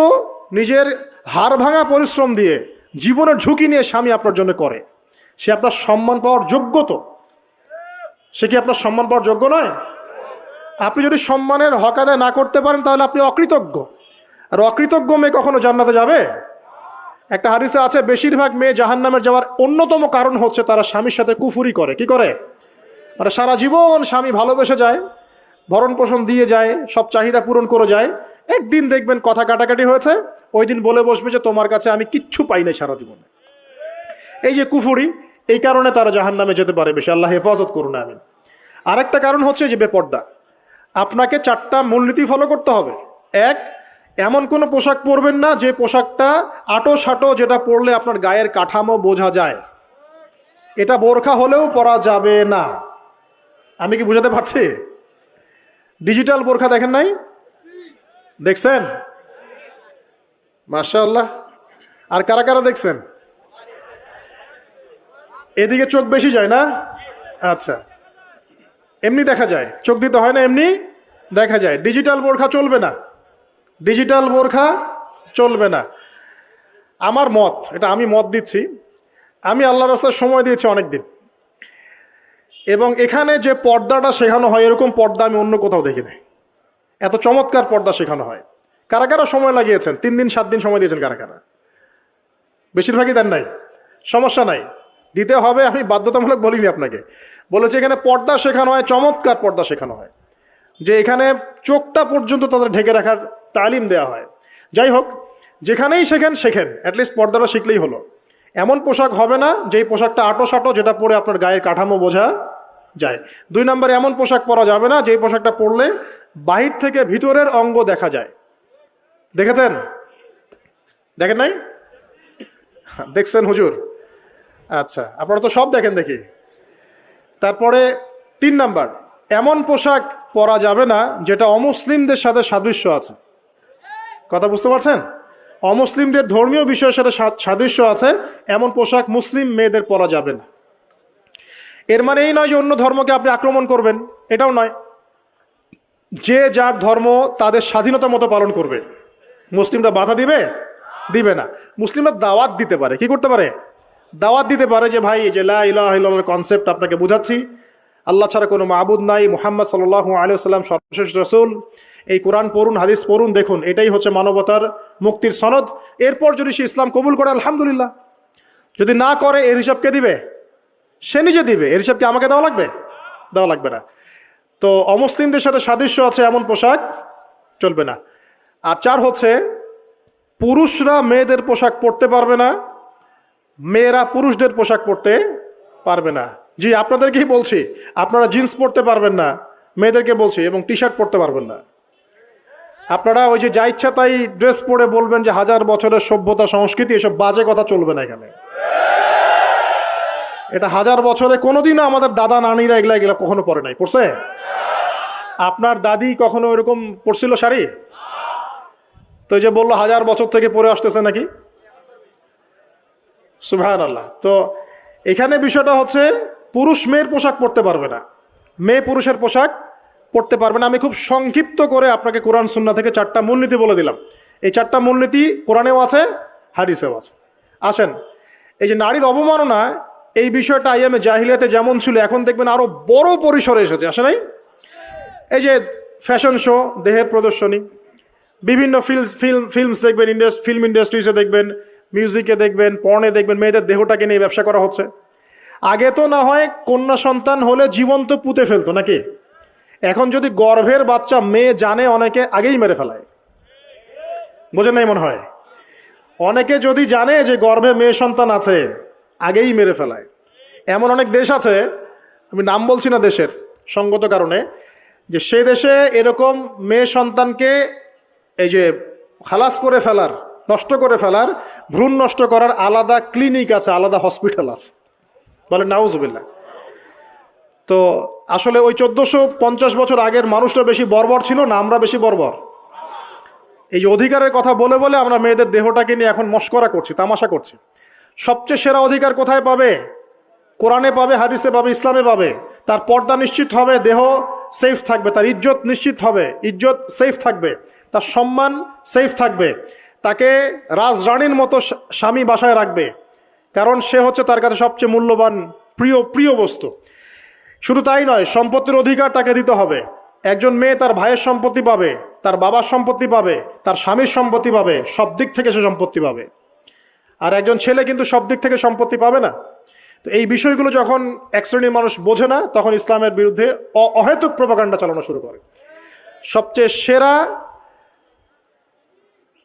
নিজের হাড় ভাঙা পরিশ্রম দিয়ে, জীবনের ঝুঁকি নিয়ে স্বামী আপনার জন্য করে। সে আপনার সম্মান পাওয়ার যোগ্য তো? সে কি আপনার সম্মান পাওয়ার যোগ্য নয়? আপনি যদি সম্মানের হক আদায় না করতে পারেন তাহলে আপনি অকৃতজ্ঞ। আর অকৃতজ্ঞ মেয়ে কখনো জান্নাতে যাবে? একটা হাদিসে আছে বেশিরভাগ মেয়ে জাহান্নামের যাওয়ার অন্যতম কারণ হচ্ছে তারা স্বামীর সাথে কুফুরি করে। কি করে? মানে সারা জীবন স্বামী ভালোবেসে যায়, ভরণ পোষণ দিয়ে যায়, সব চাহিদা পূরণ করে যায়, একদিন দেখবেন কথা কাটাকাটি হয়েছে, ওই দিন বলে বসবে যে তোমার কাছে আমি কিচ্ছু পাই নাই সারা জীবনে। এই যে কুফুরি, এই কারণে তারা জাহান্নামে যেতে পারে বেশি। আল্লাহ হেফাজত করুন, আমিন। আরেকটা কারণ হচ্ছে যে বেপর্দা। আপনাকে 4টা মূলনীতি ফলো করতে হবে। 1, এমন কোনো পোশাক পরবেন না যে পোশাকটা আটো সাটো, যেটা পরলে আপনার গায়ের কাঠামো বোঝা যায়। এটা বোরখা হলেও পরা যাবে না। আমি কি বুঝাতে পারছি? ডিজিটাল বোরখা দেখেন নাই? দেখছেন? মাশাআল্লাহ। আর কারা কারা দেখছেন? এদিকে চোখ বেশি যায় না? আচ্ছা, এমনি দেখা যায়, চোখ দিতে হয় না, এমনি দেখা যায়। ডিজিটাল বোরখা চলবে না, ডিজিটাল বোরখা চলবে না। আমার মত, এটা আমি মত দিচ্ছি, আমি আল্লাহর রাস্তায় সময় দিয়েছি অনেক দিন, এবং এখানে যে পর্দাটা শেখানো হয় এরকম পর্দা আমি অন্য কোথাও দেখি নাই। এত চমৎকার পর্দা শেখানো হয়। কারা কারা সময় লাগিয়েছেন? 3 দিন 7 দিন সময় দিয়েছেন কারা কারা? বেশিরভাগই দেন নাই। সমস্যা নাই, দিতে হবে, আমি বাধ্যতামূলক বলিনি আপনাকে। বলেছি এখানে পর্দা শেখানো হয়, চমৎকার পর্দা শেখানো হয়, যে এখানে চোখটা পর্যন্ত তাদের ঢেকে রাখার তালিম দেওয়া হয়। যাই হোক, যেখানেই শেখেন অ্যাটলিস্ট পর্দাটা শিখলেই হলো। এমন পোশাক হবে না যেই পোশাকটা আটো সাটো, যেটা পরে আপনার গায়ের কাঠামো বোঝা যায়। 2 নম্বরে এমন পোশাক পরা যাবে না যেই পোশাকটা পরলে বাহির থেকে ভিতরের অঙ্গ দেখা যায়। দেখেছেন? দেখেন নাই? দেখছেন হুজুর? আচ্ছা, আপনারা তো সব দেখেন দেখি। তারপরে 3 নাম্বার, এমন পোশাক পরা যাবে না যেটা অমুসলিমদের সাথে সাদৃশ্য আছে। কথা বুঝতে পারছেন? অমুসলিমদের ধর্মীয় বিষয়ের সাথে সাদৃশ্য আছে এমন পোশাক মুসলিম মেয়েদের পরা যাবে না। এর মানে এই নয় যে অন্য ধর্মকে আপনি আক্রমণ করবেন, এটাও নয়। যে যার ধর্ম তাদের স্বাধীনতা মতো পালন করবে। মুসলিমরা বাধা দিবে দিবে না। মুসলিমরা দাওয়াত দিতে পারে, কি করতে পারে? দাওয়াত দিতে পারে যে ভাই এই যে লা ইলাহা ইল্লাল্লাহর কনসেপ্ট আপনাকে বুঝাচ্ছি, আল্লাহ ছাড়া কোনো মাবুদ নাই, মুহাম্মদ সাল্লাল্লাহু আলাইহি ওয়াসাল্লাম সর্বশেষ রাসূল, এই কোরআন পড়ুন, হাদিস পড়ুন, দেখুন এটাই হচ্ছে মানবতার মুক্তির সনদ। এরপর যদি সে ইসলাম কবুল করে আলহামদুলিল্লাহ, যদি না করে এর হিসাব কে দিবে? সে নিজে দিবে। এর হিসাব কি আমাকে দেওয়া লাগবে? দেওয়া লাগবে না। তো অমুসলিমদের সাথে সাদৃশ্য আছে এমন পোশাক চলবে না। আর 4 হচ্ছে পুরুষরা মেয়েদের পোশাক পরতে পারবে না, মেয়েরা পুরুষদের পোশাক পরতে পারবে না। জি, আপনাদেরকেই বলছি, আপনারা জিন্স পরতে পারবেন না, মেয়েদেরকে বলছি, এবং টি শার্ট পরতে পারবেন না। আপনারা ওই যে যা ইচ্ছা তাই ড্রেস পরে বলবেন যে 1000 বছরের সভ্যতা সংস্কৃতি, এসব বাজে কথা চলবে না এখানে। এটা 1000 বছরে কোনোদিনও আমাদের দাদা নানিরা এগুলা কখনো পরে নাই। পড়ছে? আপনার দাদি কখনো এরকম পরছিল শাড়ি? তো এই যে বললো 1000 বছর থেকে পরে আসতেছে নাকি? সুবহানাল্লাহ। তো এখানে বিষয়টা হচ্ছে পুরুষ মেয়ের পোশাক পরতে পারবে না, মেয়ে পুরুষের পোশাক পড়তে পারবে না। আমি খুব সংক্ষিপ্ত করে আপনাকে কোরআন সুন্নাহ থেকে 4টা মূলনীতি বলে দিলাম। এই 4টা মূলনীতি কোরআনেও আছে, হাদিসেও আছে। আসেন, এই যে নারীর অবমাননা, এই বিষয়টা আইয়ামে জাহিলিয়াতে যেমন ছিল, এখন দেখবেন আরো বড় পরিসরে এসেছে, আসে নাই? এই যে ফ্যাশন শো, দেহের প্রদর্শনী, বিভিন্ন ফিল্মস দেখবেন, ফিল্ম ইন্ডাস্ট্রিজে দেখবেন, মিউজিকে দেখবেন, পর্নে দেখবেন, মেয়েদের দেহটাকে নিয়ে ব্যবসা করা হচ্ছে। আগে তো না হয় কন্যা সন্তান হলে জীবন্ত পুঁতে ফেলতো নাকি? এখন যদি গর্ভের বাচ্চা মেয়ে জানে, অনেকে আগেই মেরে ফেলায়। বোঝেন নাই মনে হয়? অনেকে যদি জানে যে গর্ভে মেয়ে সন্তান আছে, আগেই মেরে ফেলায়। এমন অনেক দেশ আছে, আমি নাম বলছি না দেশের সঙ্গত কারণে, যে সে দেশে এরকম মেয়ে সন্তানকে এই যে খালাস করে ফেলার, নষ্ট করে ফেলার, ভ্রূণ নষ্ট করার আলাদা ক্লিনিক আছে, আলাদা হসপিটাল আছে। বলে নাউজুবিল্লাহ। তো আসলে ওই 1450 বছর আগের মানুষটা বেশি বর্বর ছিল না আমরা বেশি বর্বর? এই যে অধিকারের কথা বলে বলে আমরা মেয়েদের দেহটাকে নিয়ে এখন মস্করা করছি, তামাশা করছি। সবচেয়ে সেরা অধিকার কোথায় পাবে? কোরআনে পাবে, হাদিসে পাবে, ইসলামে পাবে। তার পর্দা নিশ্চিত হবে, দেহ সেফ থাকবে, তার ইজ্জত নিশ্চিত হবে, ইজ্জত সেফ থাকবে, তার সম্মান সেফ থাকবে, তাকে রাজরানীর মতো স্বামী বাসায় রাখবে, কারণ সে হচ্ছে তার কাছে সবচেয়ে মূল্যবান প্রিয় বস্তু। শুধু তাই নয়, সম্পত্তির অধিকার তাকে দিতে হবে। একজন মেয়ে তার ভাইয়ের সম্পত্তি পাবে, তার বাবার সম্পত্তি পাবে, তার স্বামীর সম্পত্তি পাবে, সব দিক থেকে সে সম্পত্তি পাবে। আর একজন ছেলে কিন্তু সব দিক থেকে সম্পত্তি পাবে না। তো এই বিষয়গুলো যখন এক শ্রেণীর মানুষ বোঝে না, তখন ইসলামের বিরুদ্ধে অহেতুক প্রপাগান্ডা চালানো শুরু করে। সবচেয়ে সেরা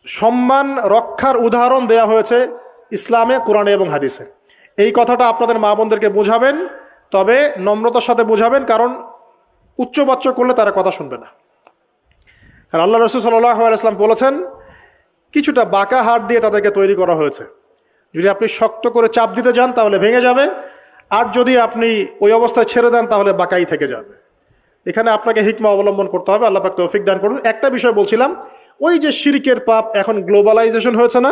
সম্মান রক্ষার উদাহরণ দেয়া হয়েছে ইসলামে, কোরআনে এবং হাদিসে। এই কথাটা আপনাদের মা বোনদেরকে বোঝাবেন, তবে নম্রতার সাথে বোঝাবেন, কারণ উচ্চবাচ্য করলে তারা কথা শুনবে না। আর আল্লাহ রাসূল সাল্লাল্লাহু আলাইহি ওয়াসাল্লাম বলেছেন, কিছুটা বাঁকা হাড় দিয়ে তাদেরকে তৈরি করা হয়েছে। যদি আপনি শক্ত করে চাপ দিতে যান তাহলে ভেঙে যাবে, আর যদি আপনি ওই অবস্থায় ছেড়ে দেন তাহলে বাঁকাই থেকে যাবে। এখানে আপনাকে হিকমা অবলম্বন করতে হবে। আল্লাহ পাক তৌফিক দান করুন। একটা বিষয় বলছিলাম, ওই যে শিরকের পাপ এখন গ্লোবালাইজেশন হয়েছে না,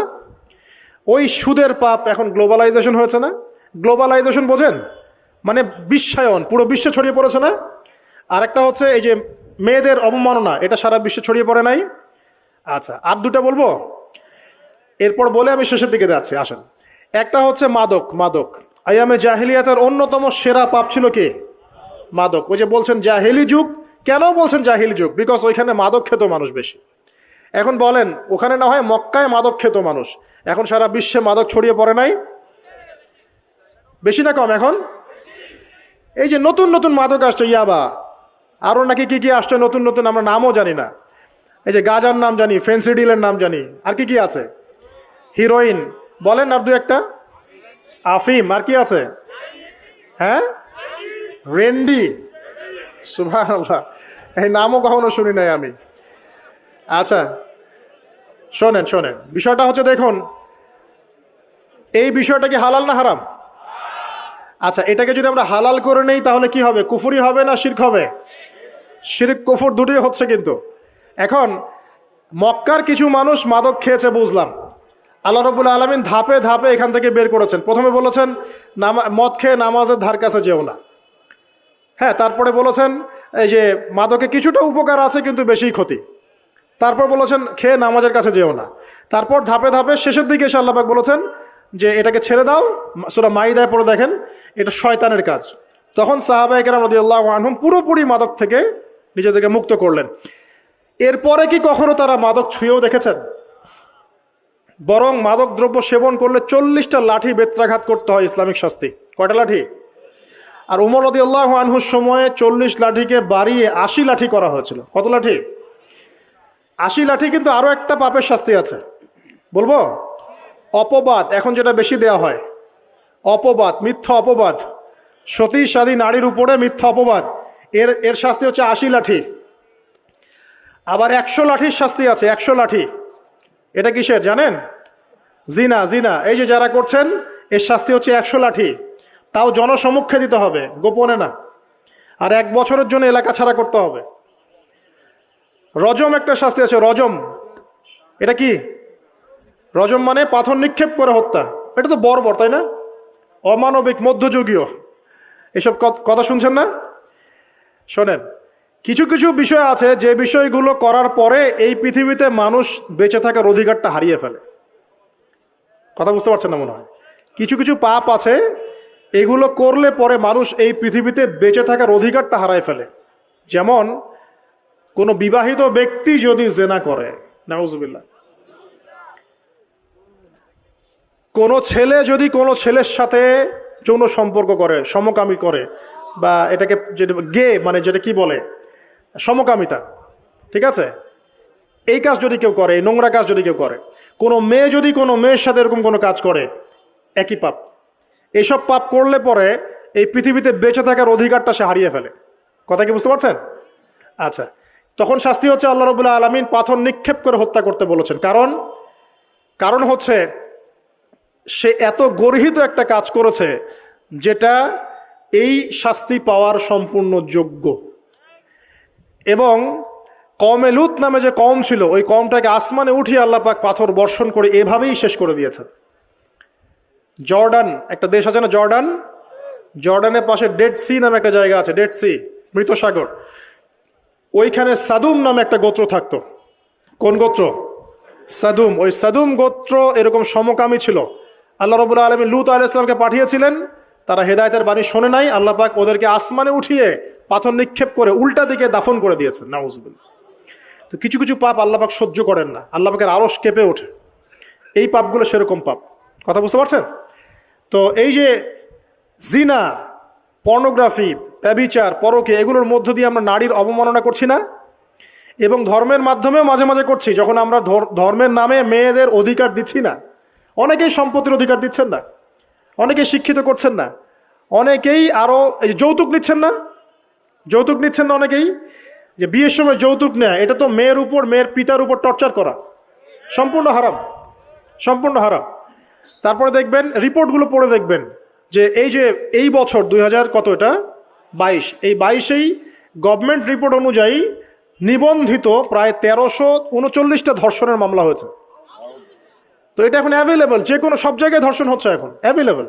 ওই সুদের পাপ এখন গ্লোবালাইজেশন হয়েছে না। গ্লোবালাইজেশন বোঝেন? মানে বিশ্বায়ন, পুরো বিশ্বে ছড়িয়ে পড়েছে না। আর একটা হচ্ছে এই যে মেয়েদের অবমাননা, এটা সারা বিশ্বে ছড়িয়ে পড়ে নাই? আচ্ছা, আর দুটা বলবো, এরপর বলে আমি শেষের দিকে যাচ্ছি। আসেন, একটা হচ্ছে মাদক। আইয়ামে জাহিলিয়াতের অন্যতম সেরা পাপ ছিল কি? মাদক। ওই যে বলছেন জাহিলি যুগ, কেন বলছেন জাহিলি যুগ? বিকজ ওইখানে মাদক খেত মানুষ বেশি। এখন বলেন, ওখানে না হয় মক্কায় মাদক খেত মানুষ, এখন সারা বিশ্বে মাদক ছড়িয়ে পড়ে নাই? বেশি না কম? এখন এই যে নতুন নতুন মাদক আসছে, ইয়াবা, আরও নাকি কি কি আসছে নতুন নতুন, আমরা নামও জানি না। এই যে গাজার নাম জানি, ফেন্সিডিলের নাম জানি, আর কি কি আছে, হিরোইন বলেন, আর দু একটা, আফিম, আর কি আছে? হ্যাঁ, রেন্ডি, সুবহানাল্লাহ, এই নামও কখনো শুনি নাই আমি। আচ্ছা শোনেন, বিষয়টা হচ্ছে, দেখুন এই বিষয়টা কি হালাল না হারাম? আচ্ছা, এটাকে যদি আমরা হালাল করে নেই তাহলে কি হবে? কুফরি হবে না শিরক হবে? শিরক কুফর দুটোই হচ্ছে। কিন্তু এখন মক্কার কিছু মানুষ মাদক খেয়েছে বুঝলাম, আল্লাহ রাব্বুল আলামিন ধাপে ধাপে এখান থেকে বের করেছেন। প্রথমে বলেছেন মদ খেয়ে নামাজের ধার কাছে যেও না। হ্যাঁ, তারপরে বলেছেন এই যে মাদকে কিছুটা উপকার আছে কিন্তু বেশি ক্ষতি। তারপর বলেছেন খেয়ে নামাজের কাছে যেও না। তারপর ধাপে ধাপে শেষের দিকে এসে আল্লাহ পাক বলেছেন যে এটাকে ছেড়ে দাও। সূরা মাইদায় পড়ে দেখেন এটা শয়তানের কাজ। তখন সাহাবায়ে কেরাম রাদিয়াল্লাহু আনহুম পুরোপুরি মাদক থেকে নিজেদেরকে মুক্ত করলেন। এরপরে কি কখনো তারা মাদক ছুঁয়েও দেখেছেন? বরং মাদক দ্রব্য সেবন করলে 40টা লাঠি বেত্রাঘাত করতে হয়, ইসলামিক শাস্তি। কয়টা লাঠি? আর উমর রাদিয়াল্লাহু আনহুর সময়ে 40 লাঠিকে বাড়িয়ে 80 লাঠি করা হয়েছিল। কত লাঠি? 80 লাঠি। কিন্তু আরো একটা পাপের শাস্তি আছে, বলবো? অপবাদ। এখন যেটা বেশি দেয়া হয়, অপবাদ, মিথ্যা অপবাদ, সতী সাদী নারীর উপরে মিথ্যা অপবাদ, এর শাস্তি হচ্ছে 80 লাঠি। আবার 100 লাঠির শাস্তি আছে। 100 লাঠি। এটা কিসের জানেন? জিনা। জিনা এই যে যারা করছেন, এর শাস্তি হচ্ছে 100 লাঠি। তাও জনসমক্ষে দিতে হবে, গোপনে না। আর 1 বছরের জন্য এলাকা ছাড়া করতে হবে। রজম একটা শাস্তি আছে, রজম। এটা কি? রজম মানে পাথর নিক্ষেপ করে হত্যা। এটা তো বর্বর, তাই না? অমানবিক, মধ্যযুগীয়। এসব কথা শুনছেন না? শোনেন, কিছু কিছু বিষয় আছে যে বিষয়গুলো করার পরে এই পৃথিবীতে মানুষ বেঁচে থাকার অধিকারটা হারিয়ে ফেলে। কথা বুঝতে পারছেন না মনে হয়? কিছু কিছু পাপ আছে, এগুলো করলে পরে মানুষ এই পৃথিবীতে বেঁচে থাকার অধিকারটা হারায় ফেলে। যেমন কোনো বিবাহিত ব্যক্তি যদি জেনা করে, নাউজুবিল্লাহ, কোনো ছেলে যদি কোনো ছেলের সাথে যৌন সম্পর্ক করে, সমকামী করে, বা এটাকে যেটা গে মানে যেটা কি বলে, সমকামিতা, ঠিক আছে, এই কাজ যদি কেউ করে, এই নোংরা কাজ যদি কেউ করে, কোনো মেয়ে যদি কোনো মেয়ের সাথে এরকম কোনো কাজ করে, একই পাপ। এইসব পাপ করলে পরে এই পৃথিবীতে বেঁচে থাকার অধিকারটা সে হারিয়ে ফেলে। কথা কি বুঝতে পারছেন? আচ্ছা, তখন শাস্তি হচ্ছে আল্লাহ রাব্বুল আলামিন পাথর নিক্ষেপ করে হত্যা করতে বলেছেন। কারণ হচ্ছে সে এত গর্হিত একটা কাজ করেছে যেটা এই শাস্তি পাওয়ার সম্পূর্ণ যোগ্য। এবং কওমে লূত নামে যে কওম ছিল, ওই কওমটাকে আসমানে উঠিয়ে আল্লাহ পাক পাথর বর্ষণ করে এভাবেই শেষ করে দিয়েছেন। জর্ডান একটা দেশ আছে না, জর্ডান? জর্ডানের পাশে ডেড সি নামে একটা জায়গা আছে, ডেড সি, মৃত সাগর। ওইখানে সাদুম নামে একটা গোত্র থাকতো। কোন গোত্র? সাদুম। ওই সাদুম গোত্র এরকম সমকামী ছিল। আল্লাহ রাব্বুল আলামিন লূত আলাইহিস সালামকে পাঠিয়েছিলেন, তারা হেদায়েতের বাণী শোনে নাই। আল্লাহ পাক ওদেরকে আসমানে উঠিয়ে পাথর নিক্ষেপ করে উল্টা দিকে দাফন করে দিয়েছেন। নাউজুবিল্লাহ। তো কিছু কিছু পাপ আল্লাহ পাক সহ্য করেন না, আল্লাহ পাকের আরশ কেঁপে ওঠে। এই পাপগুলো সেরকম পাপ। কথা বুঝতে পারছেন? তো এই যে জিনা, পর্নোগ্রাফি, ব্যভিচার, পরকে, এগুলোর মধ্য দিয়ে আমরা নারীর অবমাননা করছি না? এবং ধর্মের মাধ্যমেও মাঝে মাঝে করছি, যখন আমরা ধর্মের নামে মেয়েদের অধিকার দিচ্ছি না। অনেকেই সম্পত্তির অধিকার দিচ্ছেন না, অনেকেই শিক্ষিত করছেন না, অনেকেই আরও যৌতুক নিচ্ছেন না। যৌতুক নিচ্ছেন না অনেকেই। যে বিয়ের সময় যৌতুক নেয়, এটা তো মেয়ের উপর, মেয়ের পিতার উপর টর্চার করা। সম্পূর্ণ হারাম, সম্পূর্ণ হারাম। তারপরে দেখবেন, রিপোর্টগুলো পড়ে দেখবেন যে এই বছর 2000 কত, এটা 22, এই 22-এই গভর্নমেন্ট রিপোর্ট অনুযায়ী নিবন্ধিত প্রায় 1339টা ধর্ষণের মামলা হয়েছে। তো এটা এখন অ্যাভেলেবল, যে কোনো সব জায়গায় ধর্ষণ হচ্ছে এখন, অ্যাভেলেবল।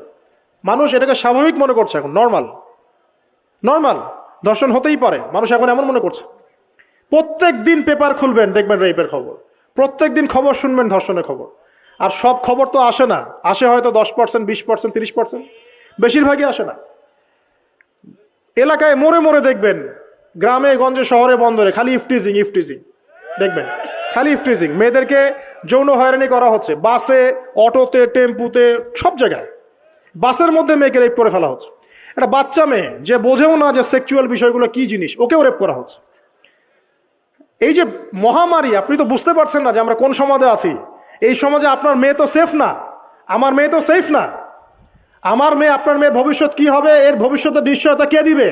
মানুষ এটাকে স্বাভাবিক মনে করছে এখন, নর্মাল ধর্ষণ হতেই পারে, মানুষ এখন এমন মনে করছে। প্রত্যেক দিন পেপার খুলবেন, দেখবেন রেপের খবর। প্রত্যেক দিন খবর শুনবেন ধর্ষণের খবর। আর সব খবর তো আসে না, আসে হয়তো 10%, 20%, 30%, বেশিরভাগই আসে না। এলাকায় মোড়ে মোড়ে দেখবেন, গ্রামে গঞ্জে শহরে বন্দরে খালি ইফটিজিং দেখবেন, খালি ইফটিজিং। মেয়েদেরকে যৌন হয়রানি করা হচ্ছে, বাসে, অটোতে, টেম্পুতে, সব জায়গায়। বাসের মধ্যে মেয়েকে রেপ করে ফেলা হচ্ছে। একটা বাচ্চা মেয়ে যে বোঝেও না যে সেক্সুয়াল বিষয়গুলো কি জিনিস, ওকেও রেপ করা হচ্ছে। এই যে মহামারী, আপনি তো বুঝতে পারছেন না যে আমরা কোন সমাজে আছি। এই সমাজে আপনার মেয়ে তো সেফ না, আমার মেয়ে তো সেফ না। আমার মেয়ে, আপনার মেয়ের ভবিষ্যৎ কি হবে, এর ভবিষ্যতের নিশ্চয়তা কে দিবে?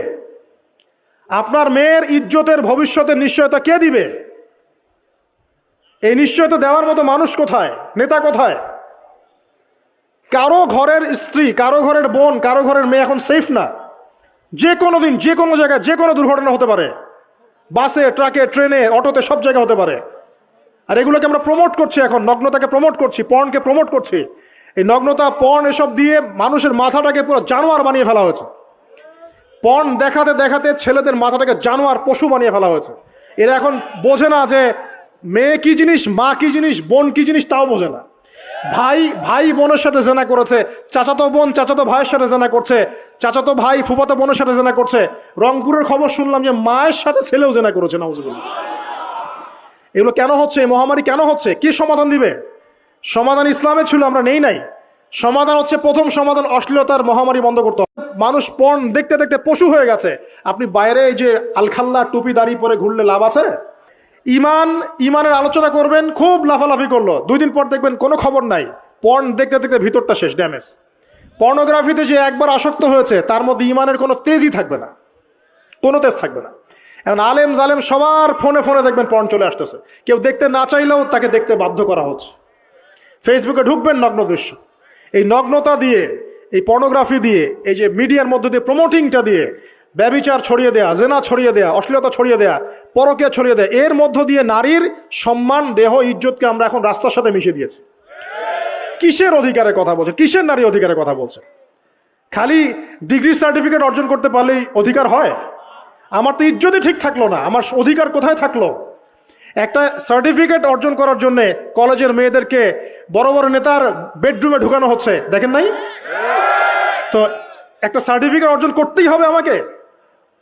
আপনার মেয়ের ইজ্জতের ভবিষ্যতের নিশ্চয়তা কে দিবে? এই নিশ্চয়তা দেওয়ার মতো মানুষ কোথায়, নেতা কোথায়? কারো ঘরের স্ত্রী, কারো ঘরের বোন, কারো ঘরের মেয়ে এখন সেফ না। যে কোনো দিন, যে কোনো জায়গায়, যে কোনো দুর্ঘটনা হতে পারে। বাসে, ট্রাকে, ট্রেনে, অটোতে, সব জায়গায় হতে পারে। আর এগুলোকে আমরা প্রমোট করছি এখন, নগ্নতাকে প্রমোট করছি, পর্নকে প্রমোট করছি। এই নগ্নতা, পর্ন, এসব দিয়ে মানুষের মাথাটাকে পুরো জানোয়ার বানিয়ে ফেলা হয়েছে। পর্ন দেখাতে দেখাতে ছেলেদের মাথাটাকে জানোয়ার, পশু বানিয়ে ফেলা হয়েছে। এরা এখন বোঝে না যে মেয়ে কি জিনিস, মা কি জিনিস, বোন কি জিনিস তাও বোঝে না। ভাই ভাই বোনের সাথে জেনা করেছে, চাচাতো বোন চাচাতো ভাইয়ের সাথে জেনা করছে, চাচাতো ভাই ফুফাতো বোনের সাথে জেনা করছে। রংপুরের খবর শুনলাম যে মায়ের সাথে ছেলেও জেনা করেছে, নাউজুবিল্লাহ। এগুলো কেন হচ্ছে? এই মহামারী কেন হচ্ছে? কি সমাধান দিবে? সমাধান ইসলামে ছিল, আমরা নেই নাই। সমাধান হচ্ছে, প্রথম সমাধান অশ্লীলতার মহামারী বন্ধ করতে হবে। মানুষ পর্ন দেখতে দেখতে পশু হয়ে গেছে। আপনি বাইরে এই যে আলখাল্লা টুপি দাড়ি পরে ঘুরলে লাভ আছে? ইমানের আলোচনা করবেন, খুব লাফালাফি করলো, 2 দিন পর দেখবেন কোনো খবর নাই। পর্ন দেখতে দেখতে ভিতরটা শেষ, ড্যামেজ। পর্নোগ্রাফিতে যে একবার আসক্ত হয়েছে তার মধ্যে ইমানের কোনো তেজই থাকবে না, কোনো তেজ থাকবে না। এখন আলেম জালেম সবার ফোনে ফোনে দেখবেন পর্ন চলে আসতেছে, কেউ দেখতে না চাইলেও তাকে দেখতে বাধ্য করা হচ্ছে। ফেসবুকে ঢুকবেন, নগ্ন দৃশ্য। এই নগ্নতা দিয়ে, এই পর্নোগ্রাফি দিয়ে, এই যে মিডিয়ার মধ্যে দিয়ে প্রমোটিংটা দিয়ে ব্যভিচার ছড়িয়ে দেয়া, জেনা ছড়িয়ে দেয়া, অশ্লীলতা ছড়িয়ে দেয়া, পরকীয়া ছড়িয়ে দেয়া, এর মধ্য দিয়ে নারীর সম্মান, দেহ, ইজ্জতকে আমরা এখন রাস্তার সাথে মিশিয়ে দিয়েছি। কিসের অধিকারের কথা বলছে? কিসের নারী অধিকারের কথা বলছে? খালি ডিগ্রি সার্টিফিকেট অর্জন করতে পারলেই অধিকার হয়? আমার তো ইজ্জতই ঠিক থাকলো না, আমার অধিকার কোথায় থাকলো? একটা সার্টিফিকেট অর্জন করার জন্য কলেজের মেয়েদেরকে বড় বড় নেতার বেডরুমে ঢুকানো হচ্ছে, দেখেন নাই? তো একটা সার্টিফিকেট অর্জন করতেই হবে আমাকে,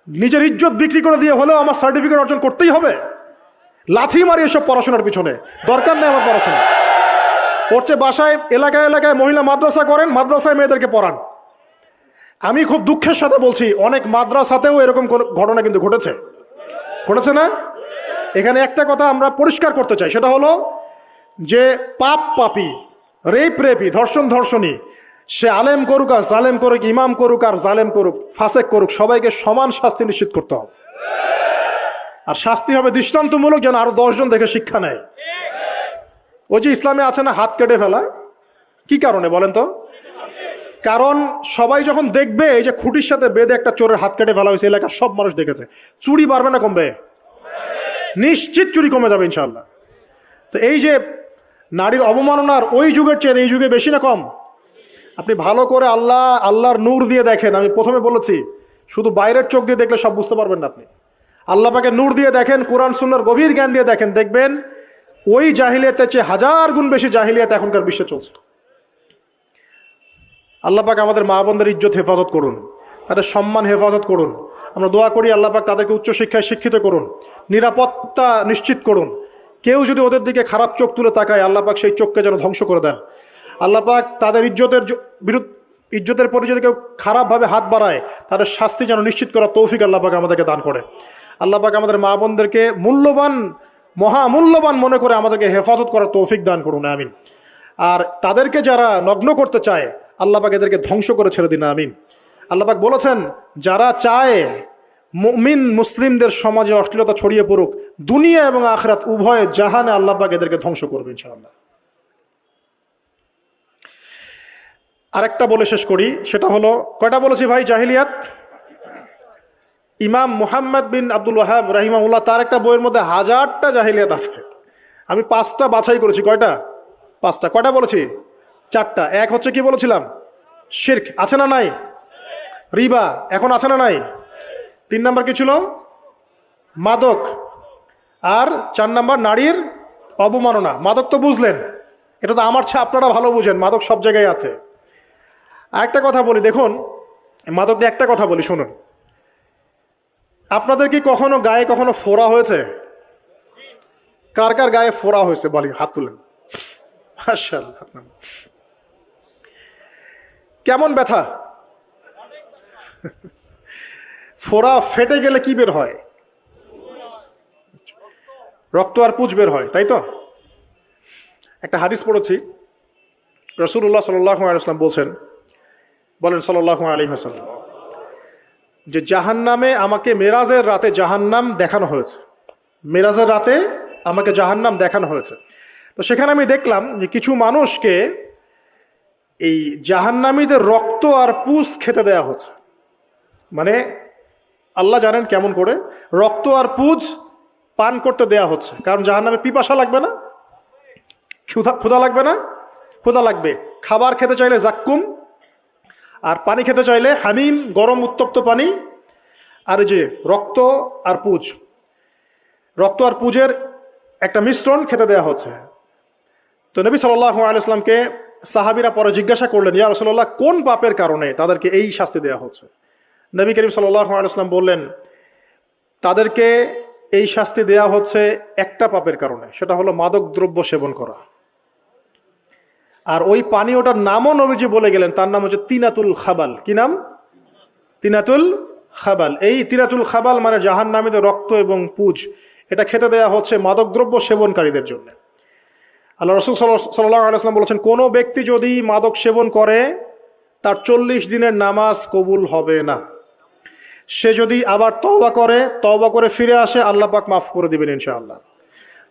নিজের ইজ্জত বিক্রি করে দিয়ে হলেও আমার সার্টিফিকেট অর্জন করতেই হবে। লাথি মারি এসব পড়াশোনার পিছনে, দরকার নেই আমার পড়াশোনা। হচ্ছে বাসায় এলাকায় এলাকায় মহিলা মাদ্রাসা করেন, মাদ্রাসায় মেয়েদেরকে পড়ান। আমি খুব দুঃখের সাথে বলছি, অনেক মাদ্রাসাতেও এরকম ঘটনা কিন্তু ঘটেছে না? এখানে একটা কথা আমরা পরিষ্কার করতে চাই, সেটা হলো যে পাপী, রেপি, ধর্ষণী, সে আলেম করুক আর জালেম করুক, ইমাম করুক আর জালেম করুক, ফাসেক করুক, সবাইকে সমান শাস্তি নিশ্চিত করতে হবে। আর শাস্তি হবে দৃষ্টান্তমূলক, যেন আরো 10 জন দেখে শিক্ষা নেয়। ওই যে ইসলামে আছে না হাত কেটে ফেলা, কি কারণে বলেন তো? কারণ সবাই যখন দেখবে এই যে খুঁটির সাথে বেঁধে একটা চোরের হাত কেটে ফেলা হয়েছে, এলাকার সব মানুষ দেখেছে, চুরি বাড়বে না কমবে? নিশ্চিত চুরি কমে যাবে ইনশাআল্লাহ। তো এই যে নারীর অবমাননার ওই যুগের চেয়ে এই যুগে বেশি না কম? আপনি ভালো করে আল্লাহর নূর দিয়ে দেখেন। আমি প্রথমে বলেছি, শুধু বাইরের চোখ দিয়ে দেখলে সব বুঝতে পারবেন না আপনি। আল্লাহ পাকে নূর দিয়ে দেখেন, কোরআন সুন্নাহর গভীর জ্ঞান দিয়ে দেখেন, দেখবেন ওই জাহিলিয়াতের চেয়ে 1000 গুণ বেশি জাহিলিয়াত এখনকার বিশ্বে চলছে। আল্লাহ পাক আমাদের মা বোনদের ইজ্জত হেফাজত করুন, তাদের সম্মান হেফাজত করুন। আমরা দোয়া করি আল্লাহ পাক তাদেরকে উচ্চশিক্ষায় শিক্ষিত করুন, নিরাপত্তা নিশ্চিত করুন। কেউ যদি ওদের দিকে খারাপ চোখ তুলে তাকায়, আল্লাহ পাক সেই চোখকে যেন ধ্বংস করে দেন। আল্লাহ পাক তাদের ইজ্জতের প্রতি যদি কেউ খারাপভাবে হাত বাড়ায়, তাদের শাস্তি যেন নিশ্চিত করার তৌফিক আল্লাহ পাক আমাদেরকে দান করে। আল্লাহ পাক আমাদের মা বোনদেরকে মহামূল্যবান মনে করে আমাদেরকে হেফাজত করার তৌফিক দান করুন, আমিন। আর তাদেরকে যারা নগ্ন করতে চায়, আল্লাহ পাক এদেরকে ধ্বংস করে ছেড়ে দিন, আমিন। আল্লাহ পাক বলেছেন, যারা চায় মুমিন মুসলিমদের সমাজে অশ্লীলতা ছড়িয়ে পড়ুক, দুনিয়া এবং আখিরাত উভয় জাহানে আল্লাহ পাক এদেরকে ধ্বংস করবে ইনশাআল্লাহ। আরেকটা বলে শেষ করি, সেটা হলো, কয়টা বলেছি ভাই? জাহিলিয়াত। ইমাম মুহাম্মদ বিন আব্দুল ওয়াহাব রাহিমাহুল্লাহ, তার একটা বইয়ের মধ্যে 1000টা জাহিলিয়াত আছে। আমি 5টা বাছাই করেছি। কয়টা? 5টা। কয়টা বলেছি? 4টা। এক হচ্ছে কি বলেছিলাম? শিরক। আছে না নাই? রিবা এখন আছে না নাই? 3 নাম্বার কি ছিল? মাদক। আর 4 নাম্বার নারীর অবমাননা। মাদক তো বুঝলেন, এটা তো আমার চেয়ে আপনারা ভালো বুঝেন, মাদক সব জায়গায় আছে। আরেকটা কথা বলি, দেখুন মাদক নিয়ে একটা কথা বলি, শুনুন। আপনাদের কি কখনো গায়ে কখনো ফোড়া হয়েছে? কার কার গায়ে ফোড়া হয়েছে বলি, হাত তুলেন। মাশাআল্লাহ। কেমন ব্যথা? ফোড়া ফেটে গেলে কি বের হয়? রক্ত আর পুঁজ বের হয়, তাই তো? একটা হাদিস পড়েছি, রাসূলুল্লাহ সাল্লাল্লাহু আলাইহি ওয়াসাল্লাম বলেন সাল্লাল্লাহু আলাইহি ওয়াসাল্লাম, যে জাহান্নামে আমাকে মেরাজের রাতে জাহান্নাম দেখানো হয়েছে। মেরাজের রাতে আমাকে জাহান্নাম দেখানো হয়েছে। তো সেখানে আমি দেখলাম যে কিছু মানুষকে এই জাহান্নামীদের রক্ত আর পুঁজ খেতে দেয়া হচ্ছে। মানে আল্লাহ জানেন কেমন করে, রক্ত আর পুঁজ পান করতে দেয়া হচ্ছে। কারণ জাহান্নামে পিপাসা লাগবে না, ক্ষুধা লাগবে না? ক্ষুধা লাগবে। খাবার খেতে চাইলে জাক্কুম, আর পানি খেতে চাইলে হামিম, গরম উত্তপ্ত পানি। আর যে রক্ত আর পুঁজ, রক্ত আর পুঁজের একটা মিশ্রণ খেতে দেওয়া হচ্ছে। তো নবী সাল্লাল্লাহু আলাইহি ওয়াসাল্লামকে সাহাবীরা পরে জিজ্ঞাসা করলেন, ইয়া রাসূলুল্লাহ, কোন পাপের কারণে তাদেরকে এই শাস্তি দেওয়া হচ্ছে? নবী করিম সাল্লাল্লাহু আলাইহি ওয়াসাল্লাম বললেন, তাদেরকে এই শাস্তি দেওয়া হচ্ছে একটা পাপের কারণে, সেটা হলো মাদক দ্রব্য সেবন করা। আর ওই পানীয়টার নামও নবীজি বলে গেলেন, তার নাম হচ্ছে তিনাতুল খাবাল। কি নাম? তিনাতুল খাবাল। এই তিনাতুল খাবাল মানে জাহান্নামীদের রক্ত এবং পুজ, এটা খেতে দেওয়া হচ্ছে মাদকদ্রব্য সেবনকারীদের জন্য। আল্লাহ রাসূল সাল্লাল্লাহু আলাইহি ওয়াসাল্লাম বলেছেন, কোনো ব্যক্তি যদি মাদক সেবন করে তার 40 দিনের নামাজ কবুল হবে না। সে যদি আবার তওবা করে ফিরে আসে, আল্লাহ পাক মাফ করে দিবেন ইনশাআল্লাহ।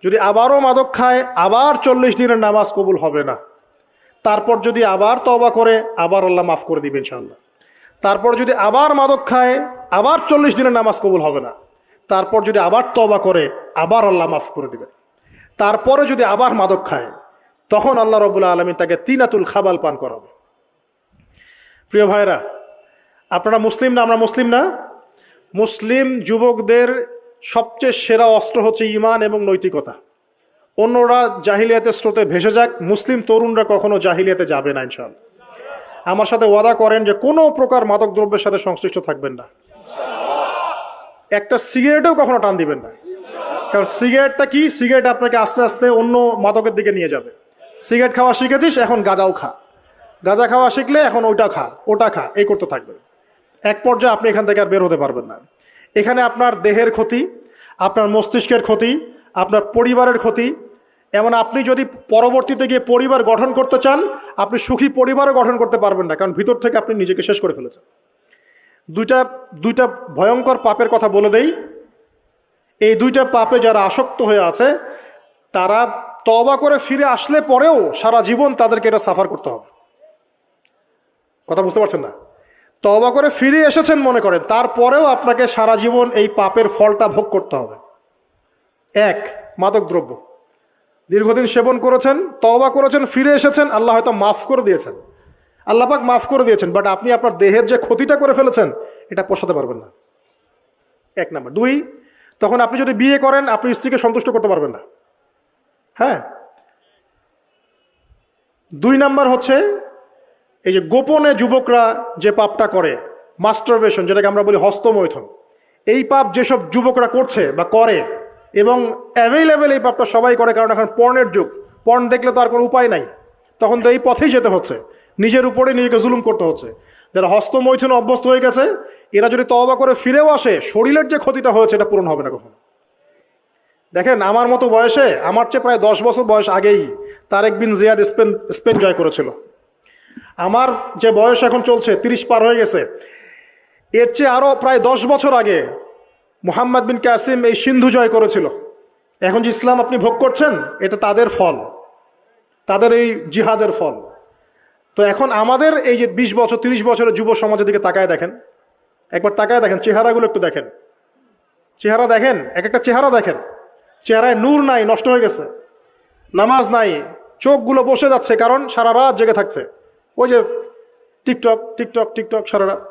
যদি আবারও মাদক খায়, আবার 40 দিনের নামাজ কবুল হবে না। তারপর যদি আবার তওবা করে, আবার আল্লাহ মাফ করে দিবেন ইনশাআল্লাহ। তারপর যদি আবার মাদক খায়, আবার 40 দিনের নামাজ কবুল হবে না। তারপর যদি আবার তওবা করে, আবার আল্লাহ মাফ করে দিবেন। তারপরে যদি আবার মাদক খায়, তখন আল্লাহ রাব্বুল আলামিন তাকে তিনাতুল খাবাল পান করাবে। প্রিয় ভাইরা, আপনারা মুসলিম না? আমরা মুসলিম না? মুসলিম যুবকদের সবচেয়ে সেরা অস্ত্র হচ্ছে ঈমান এবং নৈতিকতা। অন্যরা জাহিলিয়াতের স্রোতে ভেসে যাক, মুসলিম তরুণরা কখনো জাহিলিয়াতে যাবে না ইনশাআল্লাহ। আমার সাথে ওয়াদা করেন যে কোনো প্রকার মাদক দ্রব্যের সাথে সংশ্লিষ্ট থাকবেন না। একটা সিগারেটেও কখনো টান দিবেন না। কারণ সিগারেটটা কি? সিগারেট আপনাকে আস্তে আস্তে অন্য মাদকের দিকে নিয়ে যাবে। সিগারেট খাওয়া শিখেছিস, এখন গাঁজাও খা। গাঁজা খাওয়া শিখলে এখন ওটা খা, এই করতে থাকবেন। এক পর্যায়ে আপনি এখান থেকে আর বের হতে পারবেন না। এখানে আপনার দেহের ক্ষতি, আপনার মস্তিষ্কের ক্ষতি, আপনার পরিবারের ক্ষতি। এমন আপনি যদি পরবর্তীতে গিয়ে পরিবার গঠন করতে চান, আপনি সুখী পরিবারও গঠন করতে পারবেন না, কারণ ভিতর থেকে আপনি নিজেকে শেষ করে ফেলেছেন। দুইটা ভয়ঙ্কর পাপের কথা বলে দেই। এই দুইটা পাপে যারা আসক্ত হয়ে আছে, তারা তওবা করে ফিরে আসলে পরেও সারা জীবন তাদেরকে এটা সাফার করতে হবে। কথা বুঝতে পারছেন না? তওবা করে ফিরে এসেছেন মনে করেন, তারপরেও আপনাকে সারা জীবন এই পাপের ফলটা ভোগ করতে হবে। এক, মাদক দ্রব্য দীর্ঘদিন সেবন করেছেন, তওবা করেছেন, ফিরে এসেছেন, আল্লাহ হয়তো মাফ করে দিয়েছেন, আল্লাহ পাক মাফ করে দিয়েছেন, বাট আপনি আপনার দেহের যে ক্ষতিটা করে ফেলেছেন এটা পোষাতে পারবেন না। এক নাম্বার। দুই, তখন আপনি যদি বিয়ে করেন, আপনি স্ত্রীকে সন্তুষ্ট করতে পারবেন না। হ্যাঁ। দুই নাম্বার হচ্ছে এই যে গোপনে যুবকরা যে পাপটা করে, মাস্টারবেশন, যেটাকে আমরা বলি হস্তমৈথুন, এই পাপ যেসব যুবকরা করছে বা করে, এবং অ্যাভেলেবেল এই পাপটা সবাই করে, কারণ এখন পর্নের যুগ। পর্ন দেখলে তো আর কোনো উপায় নাই, তখন তো এই পথেই যেতে হচ্ছে, নিজের উপরে নিজেকে জুলুম করতে হচ্ছে। যারা হস্তমৈথুনে অভ্যস্ত হয়ে গেছে, এরা যদি তওবা করে ফিরেও আসে, শরীরের যে ক্ষতিটা হয়েছে এটা পূরণ হবে না কখনো। দেখেন, আমার মতো বয়সে, আমার চেয়ে প্রায় 10 বছর বয়স আগেই তারেক বিন জিয়াদ স্পেন জয় করেছিল। আমার যে বয়স এখন চলছে 30 পার হয়ে গেছে, এর চেয়ে আরও প্রায় 10 বছর আগে মুহাম্মদ বিন কাসিম এই সিন্ধু জয় করেছিল। এখন যে ইসলাম আপনি ভোগ করছেন, এটা তাদের ফল, তাদের এই জিহাদের ফল। তো এখন আমাদের এই যে 20 বছর 30 বছরের যুব সমাজের দিকে তাকায় দেখেন, একবার তাকায় দেখেন, চেহারাগুলো একটু দেখেন, চেহারা দেখেন, এক একটা চেহারা দেখেন, চেহারায় নূর নাই, নষ্ট হয়ে গেছে, নামাজ নাই, চোখগুলো বসে যাচ্ছে, কারণ সারা রাত জেগে থাকছে। ওই যে টিকটক টিকটক টিকটক সারা রাত,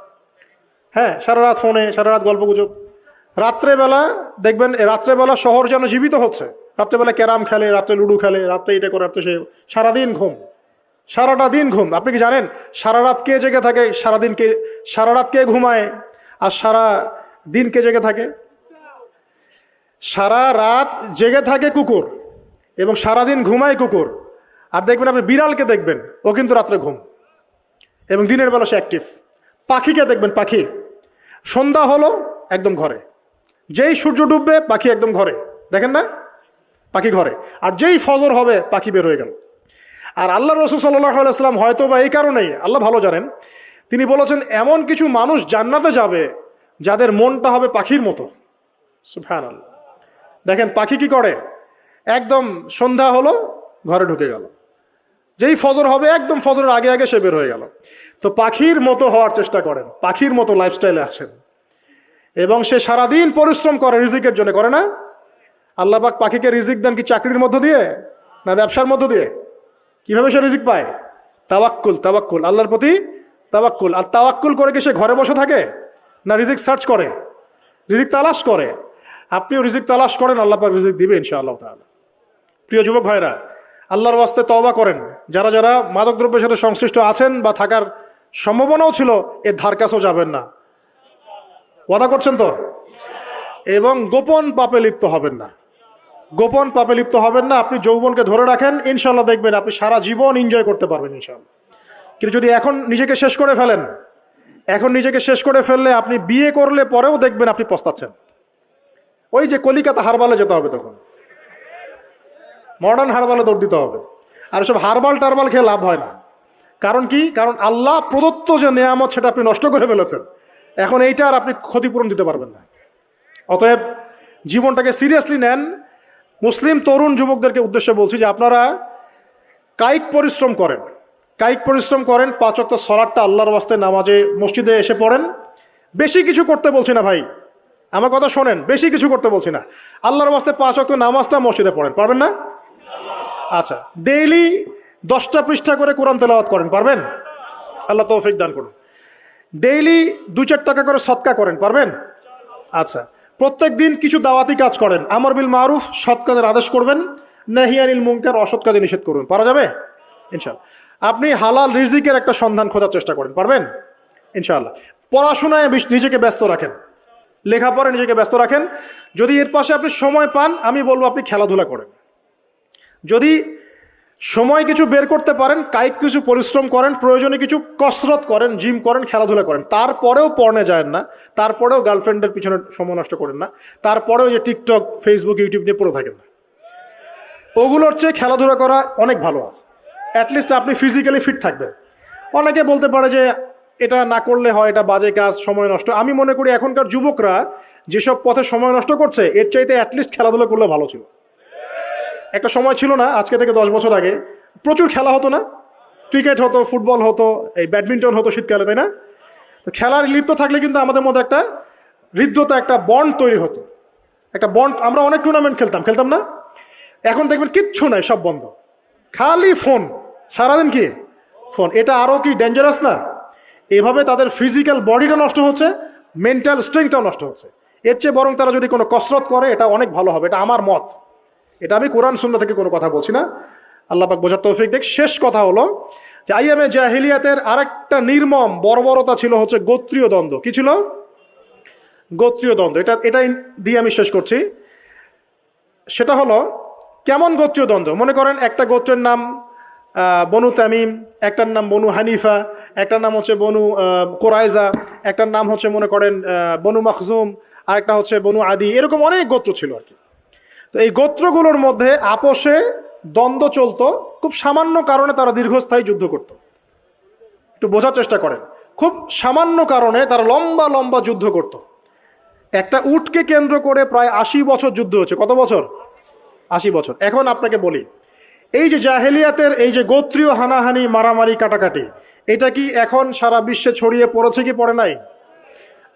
হ্যাঁ, সারা রাত ফোনে, সারা রাত গল্পগুজব। রাত্রেবেলা দেখবেন, রাত্রেবেলা শহর যেন জীবিত হচ্ছে। রাত্রেবেলা ক্যারাম খেলে, রাত্রে লুডো খেলে, রাত্রে এটা করে, রাত্রে সে, সারাদিন ঘুম, সারাটা দিন ঘুম। আপনি কি জানেন সারা রাত কে জেগে থাকে? সারা রাত কে ঘুমায় আর সারা দিন কে জেগে থাকে? সারা রাত জেগে থাকে কুকুর, এবং সারাদিন ঘুমায় কুকুর। আর দেখবেন আপনি বিড়ালকে দেখবেন, ও কিন্তু রাত্রে ঘুম, এবং দিনের বেলা সে অ্যাক্টিভ। পাখিকে দেখবেন, পাখি সন্ধ্যা হলো একদম ঘরে, যেই সূর্য ডুববে পাখি একদম ঘরে, দেখেন না? পাখি ঘরে। আর যেই ফজর হবে পাখি বের হয়ে গেল। আর আল্লাহ রাসূল সাল্লাল্লাহু আলাইহি ওয়াসাল্লাম হয়তো বা এই কারণেই, আল্লাহ ভালো জানেন, তিনি বলেছেন এমন কিছু মানুষ জান্নাতে যাবে যাদের মনটা হবে পাখির মতো। সুবহানাল্লাহ। দেখেন পাখি কি করে, একদম সন্ধ্যা হলো ঘরে ঢুকে গেল, যেই ফজর হবে একদম ফজরের আগে আগে সে বের হয়ে গেল। তো পাখির মতো হওয়ার চেষ্টা করেন, পাখির মতো লাইফস্টাইলে আসেন, এবং সে সারাদিন পরিশ্রম করে রিজিকের জন্য, করে না? আল্লাহ পাক পাখিকে রিজিক দেন কি চাকরির মধ্য দিয়ে, না ব্যবসার মধ্য দিয়ে? কিভাবে সে রিজিক পায়? তাওয়াক্কুল, আল্লাহর প্রতি তাওয়াক্কুল। আর তাওয়াক্কুল করে কি সে ঘরে বসে থাকে, না রিজিক সার্চ করে, রিজিক তালাশ করে? আপনিও রিজিক তালাশ করেন, আল্লাহ পাক রিজিক দিবে ইনশাআল্লাহ তাআলা। প্রিয় যুবক ভাইরা, আল্লাহর ওয়াস্তে তওবা করেন। যারা যারা মাদকদ্রব্যের সাথে সংশ্লিষ্ট আছেন বা থাকার সম্ভাবনাও ছিল, এর ধার কাছেও যাবেন না। ওয়াদা করছেন তো? এবং গোপন পাপে লিপ্ত হবেন না। গোপন পাপে লিপ্ত হবেন না। আপনি যৌবনকে ধরে রাখেন, ইনশাল্লাহ দেখবেন আপনি সারা জীবন এনজয় করতে পারবেন ইনশাল্লাহ। কিন্তু যদি এখন নিজেকে শেষ করে ফেলেন, এখন নিজেকে শেষ করে ফেললে আপনি বিয়ে করলে পরেও দেখবেন আপনি পস্তাচ্ছেন। ওই যে কলিকাতা হারবালে যেতে হবে, তখন মডার্ন হারবালে দৌড় দিতে হবে। আর সব হারবাল টারবাল খেয়ে লাভ হয় না। কারণ কি? কারণ আল্লাহ প্রদত্ত যে নেয়ামত সেটা আপনি নষ্ট করে ফেলেছেন। এখন এইটা আর আপনি ক্ষতিপূরণ দিতে পারবেন না। অতএব জীবনটাকে সিরিয়াসলি নেন। মুসলিম তরুণ যুবকদেরকে উদ্দেশ্যে বলছি যে আপনারা কায়িক পরিশ্রম করেন, কায়িক পরিশ্রম করেন। 5 ওয়াক্ত সালাতটা আল্লাহর ওয়াস্তে নামাজে মসজিদে এসে পড়েন। বেশি কিছু করতে বলছি না ভাই, আমার কথা শোনেন, বেশি কিছু করতে বলছি না। আল্লাহর ওয়াস্তে 5 ওয়াক্ত নামাজটা মসজিদে পড়েন, পারবেন না? আচ্ছা, ডেইলি 10টা পৃষ্ঠা করে কোরআন তেলাওয়াত করেন, পারবেন? আল্লাহ তৌফিক দান করুন। ডেইলি 2-4 টাকা করে সদকা করেন, পারবেন? আচ্ছা, প্রত্যেক দিন কিছু দাওয়াতি কাজ করেন। আমর বিল মারুফ, সৎ কাজের আদেশ করবেন, নাহি আনিল মুনকার, অসৎ কাজে নিষেধ করবেন। পারা যাবে ইনশাআল্লাহ। আপনি হালাল রিজিকের একটা সন্ধান খোঁজার চেষ্টা করেন, পারবেন ইনশাআল্লাহ। পড়াশোনায় নিজেকে ব্যস্ত রাখেন, লেখাপড়ায় নিজেকে ব্যস্ত রাখেন। যদি এর পাশে আপনি সময় পান, আমি বলবো আপনি খেলাধুলা করেন। যদি সময় কিছু বের করতে পারেন, কায়িক কিছু পরিশ্রম করেন, প্রয়োজনে কিছু কসরত করেন, জিম করেন, খেলাধুলা করেন। তারপরেও পড়নে যায় না, তারপরেও গার্লফ্রেন্ডের পিছনে সময় নষ্ট করেন না, তারপরেও যে টিকটক, ফেসবুক, ইউটিউব নিয়ে পড়ে থাকেন না। ওগুলোর চেয়ে খেলাধুলা করা অনেক ভালো আছে। অ্যাটলিস্ট আপনি ফিজিক্যালি ফিট থাকবেন। অনেকে বলতে পারে যে এটা না করলে হয়, এটা বাজে কাজ, সময় নষ্ট। আমি মনে করি এখনকার যুবকরা যেসব পথে সময় নষ্ট করছে, এর চাইতে অ্যাটলিস্ট খেলাধুলা করলে ভালো ছিল। একটা সময় ছিল না, আজকে থেকে 10 বছর আগে প্রচুর খেলা হতো না? ক্রিকেট হতো, ফুটবল হতো, এই ব্যাডমিন্টন হতো শীতকালে, তাই না? তো খেলার লিপ্ত থাকলে কিন্তু আমাদের মধ্যে একটা হৃদ্যতা, একটা বন্ড তৈরি হতো, একটা বন্ড। আমরা অনেক টুর্নামেন্ট খেলতাম না? এখন দেখবেন কিচ্ছু নাই, সব বন্ধ, খালি ফোন, সারাদিন কি ফোন। এটা আরও কি ডেঞ্জারাস না? এভাবে তাদের ফিজিক্যাল বডিটা নষ্ট হচ্ছে, মেন্টাল স্ট্রেংথটাও নষ্ট হচ্ছে। এর চেয়ে বরং তারা যদি কোনো কসরত করে, এটা অনেক ভালো হবে। এটা আমার মত, এটা আমি কোরআন সুন্নাহ থেকে কোনো কথা বলছি না। আল্লাহ পাক বোঝার তৌফিক দেখ। শেষ কথা হলো যে আইয়ামে জাহিলিয়াতের আরেকটা নির্মম বর্বরতা ছিল হচ্ছে গোত্রীয় দ্বন্দ্ব। কি ছিল? গোত্রীয় দ্বন্দ্ব। এটা দিয়ে আমি শেষ করছি। সেটা হলো কেমন গোত্রীয় দ্বন্দ্ব? মনে করেন একটা গোত্রের নাম বনু তামিম, একটার নাম বনু হানিফা, একটার নাম হচ্ছে বনু কোরাইজা, একটার নাম হচ্ছে মনে করেন বনু মাখজুম, আরেকটা হচ্ছে বনু আদি। এরকম অনেক গোত্র ছিল আর কি। তো এই গোত্রগুলোর মধ্যে আপোষে দ্বন্দ্ব চলতো। খুব সামান্য কারণে তারা দীর্ঘস্থায়ী যুদ্ধ করত। একটু বোঝার চেষ্টা করেন, খুব সামান্য কারণে তারা লম্বা লম্বা যুদ্ধ করত। একটা উটকে কেন্দ্র করে প্রায় 80 বছর যুদ্ধ হচ্ছে। কত বছর? 80 বছর। এখন আপনাকে বলি, এই যে জাহেলিয়াতের এই যে গোত্রীয় হানাহানি, মারামারি, কাটাকাটি, এটা কি এখন সারা বিশ্বে ছড়িয়ে পড়েছে কি পড়ে নাই?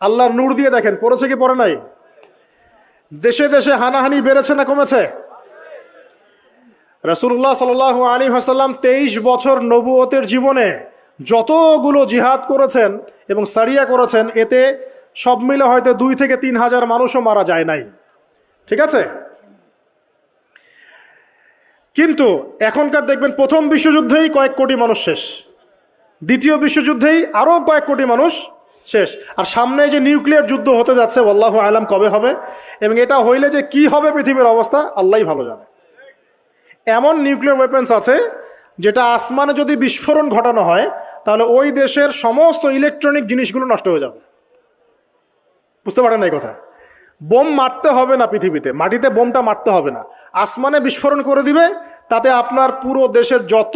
আল্লাহর নূর দিয়ে দেখেন, পড়েছে কি পড়ে নাই? দেশে দেশে হানাহানি বেড়েছে না কমেছে? রাসূলুল্লাহ সাল্লাল্লাহু আলাইহি ওয়াসাল্লাম 23 বছর নবুয়তের জীবনে যতগুলো জিহাদ করেছেন এবং সারিয়া করেছেন, এতে সব মিলে হয়তো 2 থেকে 3 হাজার মানুষও মারা যায় নাই। ঠিক আছে? কিন্তু এখনকার দেখবেন প্রথম বিশ্বযুদ্ধেই কয়েক কোটি মানুষ শেষ, দ্বিতীয় বিশ্বযুদ্ধেই আরও কয়েক কোটি মানুষ শেষ। আর সামনে যে নিউক্লিয়ার যুদ্ধ হতে যাচ্ছে, আল্লাহু আলাম কবে হবে, এবং এটা হইলে যে কি হবে পৃথিবীর অবস্থা আল্লাহই ভালো জানে। এমন নিউক্লিয়ার ওয়েপেন্স আছে যেটা আসমানে যদি বিস্ফোরণ ঘটানো হয়, তাহলে ওই দেশের সমস্ত ইলেকট্রনিক জিনিসগুলো নষ্ট হয়ে যাবে। বুঝতে পারেন না এই কথা? বোম মারতে হবে না পৃথিবীতে, মাটিতে বোমটা মারতে হবে না, আসমানে বিস্ফোরণ করে দিবে, তাতে আপনার পুরো দেশের যত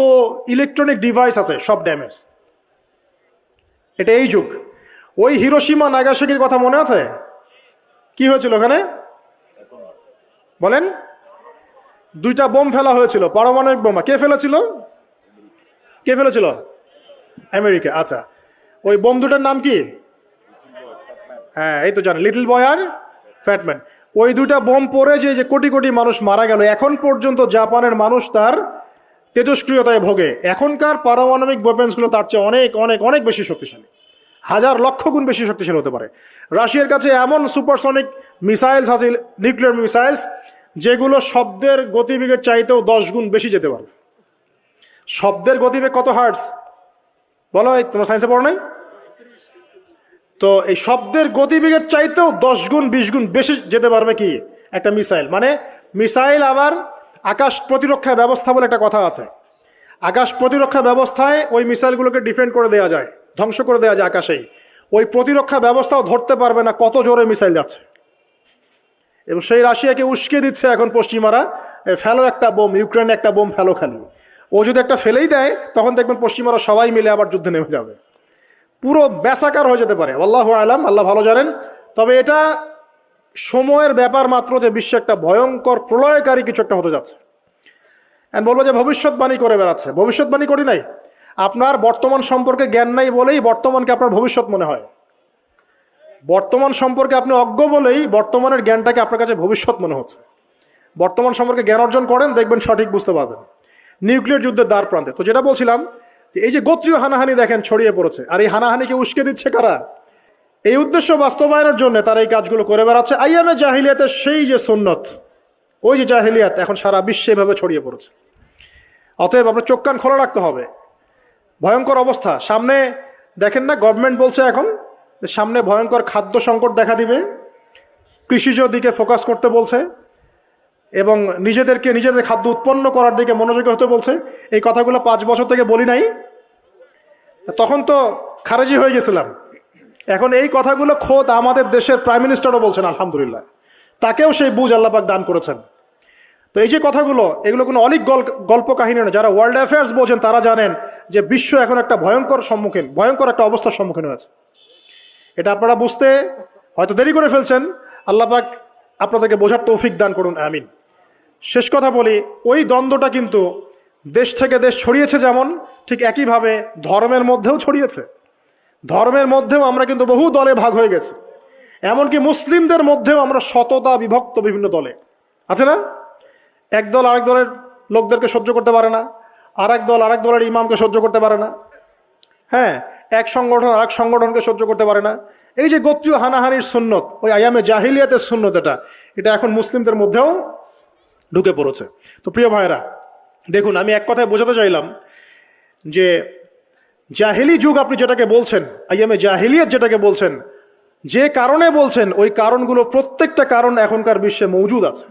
ইলেকট্রনিক ডিভাইস আছে সব ড্যামেজ। এটা এই যুগ। ওই হিরোশিমা নাগাসাকির কথা মনে আছে? কি হয়েছিল ওখানে বলেন? 2টা বোম ফেলা হয়েছিল, পারমাণবিক বোমা। কে ফেলেছিল? কে ফেলেছিল? আমেরিকা। আচ্ছা, ওই বোম দুটার নাম কি? হ্যাঁ, এই তো জানেন, লিটল বয় আর ফ্যাটম্যান। ওই 2টা বোম পড়ে যে কোটি কোটি মানুষ মারা গেল, এখন পর্যন্ত জাপানের মানুষ তার তেজস্ক্রিয়তায় ভোগে। এখনকার পারমাণবিক ওয়েপেন্সগুলো তার চেয়ে অনেক অনেক অনেক বেশি শক্তিশালী, হাজার লক্ষ গুণ বেশি শক্তিশালী হতে পারে। রাশিয়ার কাছে এমন সুপারসনিক মিসাইলস আছে, নিউক্লিয়ার মিসাইলস, যেগুলো শব্দের গতিবেগের চাইতেও 10 গুণ বেশি যেতে পারবে। শব্দের গতিবেগ কত হার্টজ বলো, এই তোমার সায়েন্সে পড়ো নাই? তো এই শব্দের গতিবেগের চাইতেও 10 গুণ 20 গুণ বেশি যেতে পারবে কি একটা মিসাইল। মানে মিসাইল আবার আকাশ প্রতিরক্ষা ব্যবস্থা বলে একটা কথা আছে। আকাশ প্রতিরক্ষা ব্যবস্থায় ওই মিসাইলগুলোকে ডিফেন্ড করে দেওয়া যায়, ধ্বংস করে দেওয়া যায় আকাশেই। ওই প্রতিরক্ষা ব্যবস্থাও ধরতে পারবে না কত জোরে মিসাইল যাচ্ছে। এবং সেই রাশিয়াকে উস্কে দিচ্ছে এখন পশ্চিমারা, ফেলো একটা বোম, ইউক্রেনে একটা বোম ফেলো খালি। ও যদি একটা ফেলেই দেয় তখন দেখবেন পশ্চিমারা সবাই মিলে আবার যুদ্ধে নেমে যাবে, পুরো ব্যাসাকার হয়ে যেতে পারে। আল্লাহু আলাম, আল্লাহ ভালো জানেন। তবে এটা সময়ের ব্যাপার মাত্র যে বিশ্বে একটা ভয়ঙ্কর প্রলয়কারী কিছু একটা হতে যাচ্ছে। বলবো যে ভবিষ্যৎবাণী করে বেড়াচ্ছে। ভবিষ্যৎবাণী করি নাই, আপনার বর্তমান সম্পর্কে জ্ঞান নাই বলেই বর্তমানকে আপনার ভবিষ্যৎ মনে হয়। বর্তমান সম্পর্কে আপনি অজ্ঞ বলেই বর্তমানের জ্ঞানটাকে আপনার কাছে ভবিষ্যৎ মনে হচ্ছে। বর্তমান সম্পর্কে জ্ঞান অর্জন করেন, দেখবেন সঠিক বুঝতে পারবেন। নিউক্লিয়ার যুদ্ধের দ্বার প্রান্তে, তো যেটা বলছিলাম যে এই যে গোত্রীয় হানাহানি দেখেন ছড়িয়ে পড়েছে, আর এই হানাহানিকে উস্কে দিচ্ছে কারা? এই উদ্দেশ্য বাস্তবায়নের জন্য তারা এই কাজগুলো করে বেড়াচ্ছে। আইয়ামে জাহিলিয়াতের সেই যে সুন্নত, ওই যে জাহিলিয়াত এখন সারা বিশ্বে এভাবে ছড়িয়ে পড়েছে। অতএব আপনার চোখ কান খোলা রাখতে হবে। ভয়ঙ্কর অবস্থা সামনে। দেখেন না, গভর্নমেন্ট বলছে এখন সামনে ভয়ঙ্কর খাদ্য সংকট দেখা দিবে, কৃষিজ দিকে ফোকাস করতে বলছে এবং নিজেদের খাদ্য উৎপন্ন করার দিকে মনোযোগী হতে বলছে। এই কথাগুলো 5 বছর থেকে বলি নাই, তখন তো খারেজি হয়ে গেছিলাম। এখন এই কথাগুলো খোদ আমাদের দেশের প্রাইম মিনিস্টারও বলছেন, আলহামদুলিল্লাহ, তাকেও সেই বুঝ আল্লাহ পাক দান করেছেন। তো এই যে কথাগুলো, এগুলো কোনো অলিক গল্প কাহিনী না। যারা ওয়ার্ল্ড অ্যাফেয়ার্স বোঝেন তারা জানেন যে বিশ্ব এখন একটা ভয়ঙ্কর একটা অবস্থার সম্মুখীন হয়েছে। এটা আপনারা বুঝতে হয়তো দেরি করে ফেলছেন। আল্লাহ পাক আপনাদেরকে বোঝার তৌফিক দান করুন, আমিন। শেষ কথা বলি, ওই দ্বন্দ্বটা কিন্তু দেশ থেকে দেশ ছড়িয়েছে, যেমন ঠিক একইভাবে ধর্মের মধ্যেও ছড়িয়েছে। ধর্মের মধ্যেও আমরা কিন্তু বহু দলে ভাগ হয়ে গেছি। এমনকি মুসলিমদের মধ্যেও আমরা শততা বিভক্ত বিভিন্ন দলে, আছে না? এক দল আরেক দলের লোকদেরকে সহ্য করতে পারে না, আরেক দল আরেক দলের ইমামকে সহ্য করতে পারে না, হ্যাঁ, এক সংগঠন আরেক সংগঠনকে সহ্য করতে পারে না। এই যে গোত্রীয় হানাহানির সুন্নত, ওই আয়ামে জাহিলিয়াতের সুন্নত, এটা এখন মুসলিমদের মধ্যেও ঢুকে পড়েছে। তো প্রিয় ভাইরা, দেখুন, আমি এক কথায় বোঝাতে চাইলাম যে জাহিলি যুগ আপনি যেটাকে বলছেন, আয়ামে জাহিলিয়াত যেটাকে বলছেন, যে কারণে বলছেন, ওই কারণগুলো প্রত্যেকটা কারণ এখনকার বিশ্বে মজুদ আছে।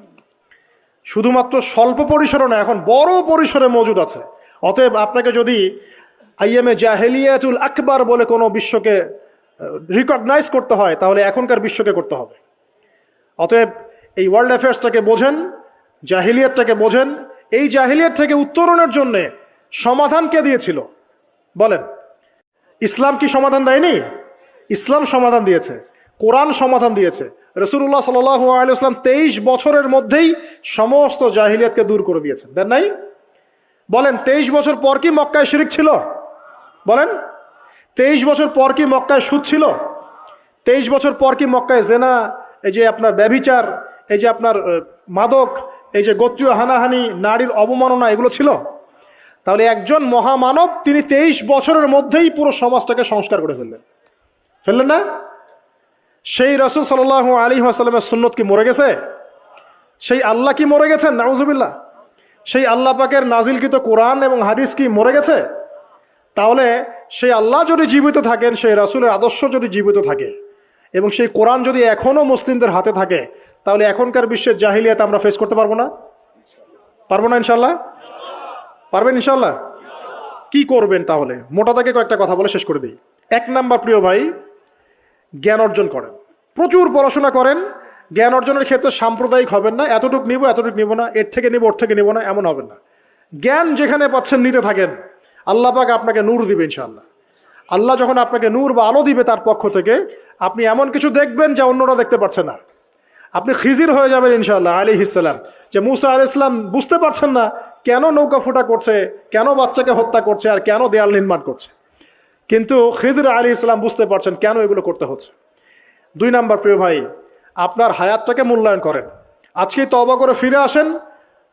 শুধুমাত্র স্বল্প পরিসরে না, এখন বড় পরিসরে মজুদ আছে। অতএব আপনাকে যদি আইয়ামে জাহেলিয়াতুল আকবার বলে কোনো বিশ্বকে রিকগনাইজ করতে হয়, তাহলে এখনকার বিশ্বকে করতে হবে। অতএব এই ওয়ার্ল্ড অ্যাফেয়ার্সটাকে বোঝেন, জাহিলিয়াতটাকে বোঝেন। এই জাহিলিয়াত থেকে উত্তরণের জন্যে সমাধান কে দিয়েছিল বলেন? ইসলাম কি সমাধান দেয়নি? ইসলাম সমাধান দিয়েছে, কোরআন সমাধান দিয়েছে। রাসূলুল্লাহ সাল্লাল্লাহু আলাইহি ওয়াসাল্লাম 23 বছরের মধ্যেই সমস্ত জাহিলিয়াতকে দূর করে দিয়েছেন, দেন নাই? বলেন, 23 বছর পর কি মক্কায় শিরক ছিল? বলেন, 23 বছর পর কি মক্কায় সুদ ছিল? 23 বছর পর কি মক্কায় জেনা, এই যে আপনার ব্যভিচার, এই যে আপনার মাদক, এই যে গোত্রীয় হানাহানি, নারীর অবমাননা, এগুলো ছিল? তাহলে একজন মহামানব তিনি 23 বছরের মধ্যেই পুরো সমাজটাকে সংস্কার করে ফেললেন না? সেই রাসূল সাল্লাল্লাহু আলাইহি ওয়াসাল্লামের সুন্নত কি মরে গেছে? সেই আল্লাহ কি মরে গেছেন? নাউজুবিল্লাহ। সেই আল্লাহ পাকের নাজিলকৃত কোরআন এবং হাদিস কি মরে গেছে? তাহলে সেই আল্লাহ যদি জীবিত থাকেন, সেই রাসূলের আদর্শ যদি জীবিত থাকে এবং সেই কোরআন যদি এখনও মুসলিমদের হাতে থাকে, তাহলে এখনকার বিশ্বের জাহিলিয়াত আমরা ফেস করতে পারবো না? পারবো না ইনশাল্লাহ? পারবেন ইনশাল্লাহ? কি করবেন তাহলে? মোটা দাগে কয়েকটা কথা বলে শেষ করে দিই। 1 নাম্বার, প্রিয় ভাই, জ্ঞান অর্জন করেন, প্রচুর পড়াশোনা করেন। জ্ঞান অর্জনের ক্ষেত্রে সাম্প্রদায়িক হবেন না, এতটুকু নিব এতটুকু নিব না, এর থেকে নিব ওর থেকে নিব না, এমন হবেন না। জ্ঞান যেখানে পাচ্ছেন নিতে থাকেন, আল্লাহ পাক আপনাকে নূর দিবে ইনশাআল্লাহ। আল্লাহ যখন আপনাকে নূর বা আলো দিবে তার পক্ষ থেকে, আপনি এমন কিছু দেখবেন যা অন্যরা দেখতে পারছে না। আপনি খিজির হয়ে যাবেন ইনশাআল্লাহ আলাইহিস সালাম। যে মুসা আলাইহিস সালাম বুঝতে পারছেন না কেন নৌকা ফুটা করছে, কেন বাচ্চাকে হত্যা করছে, আর কেন দেয়াল নির্মাণ করছে, কিন্তু খিজির আলাইহিস সালাম বুঝতে পারছেন কেন এগুলো করতে হচ্ছে। 2 নাম্বার, প্রিয় ভাই, আপনার হায়াতটাকে মূল্যায়ন করেন। আজকেই তওবা করে ফিরে আসেন,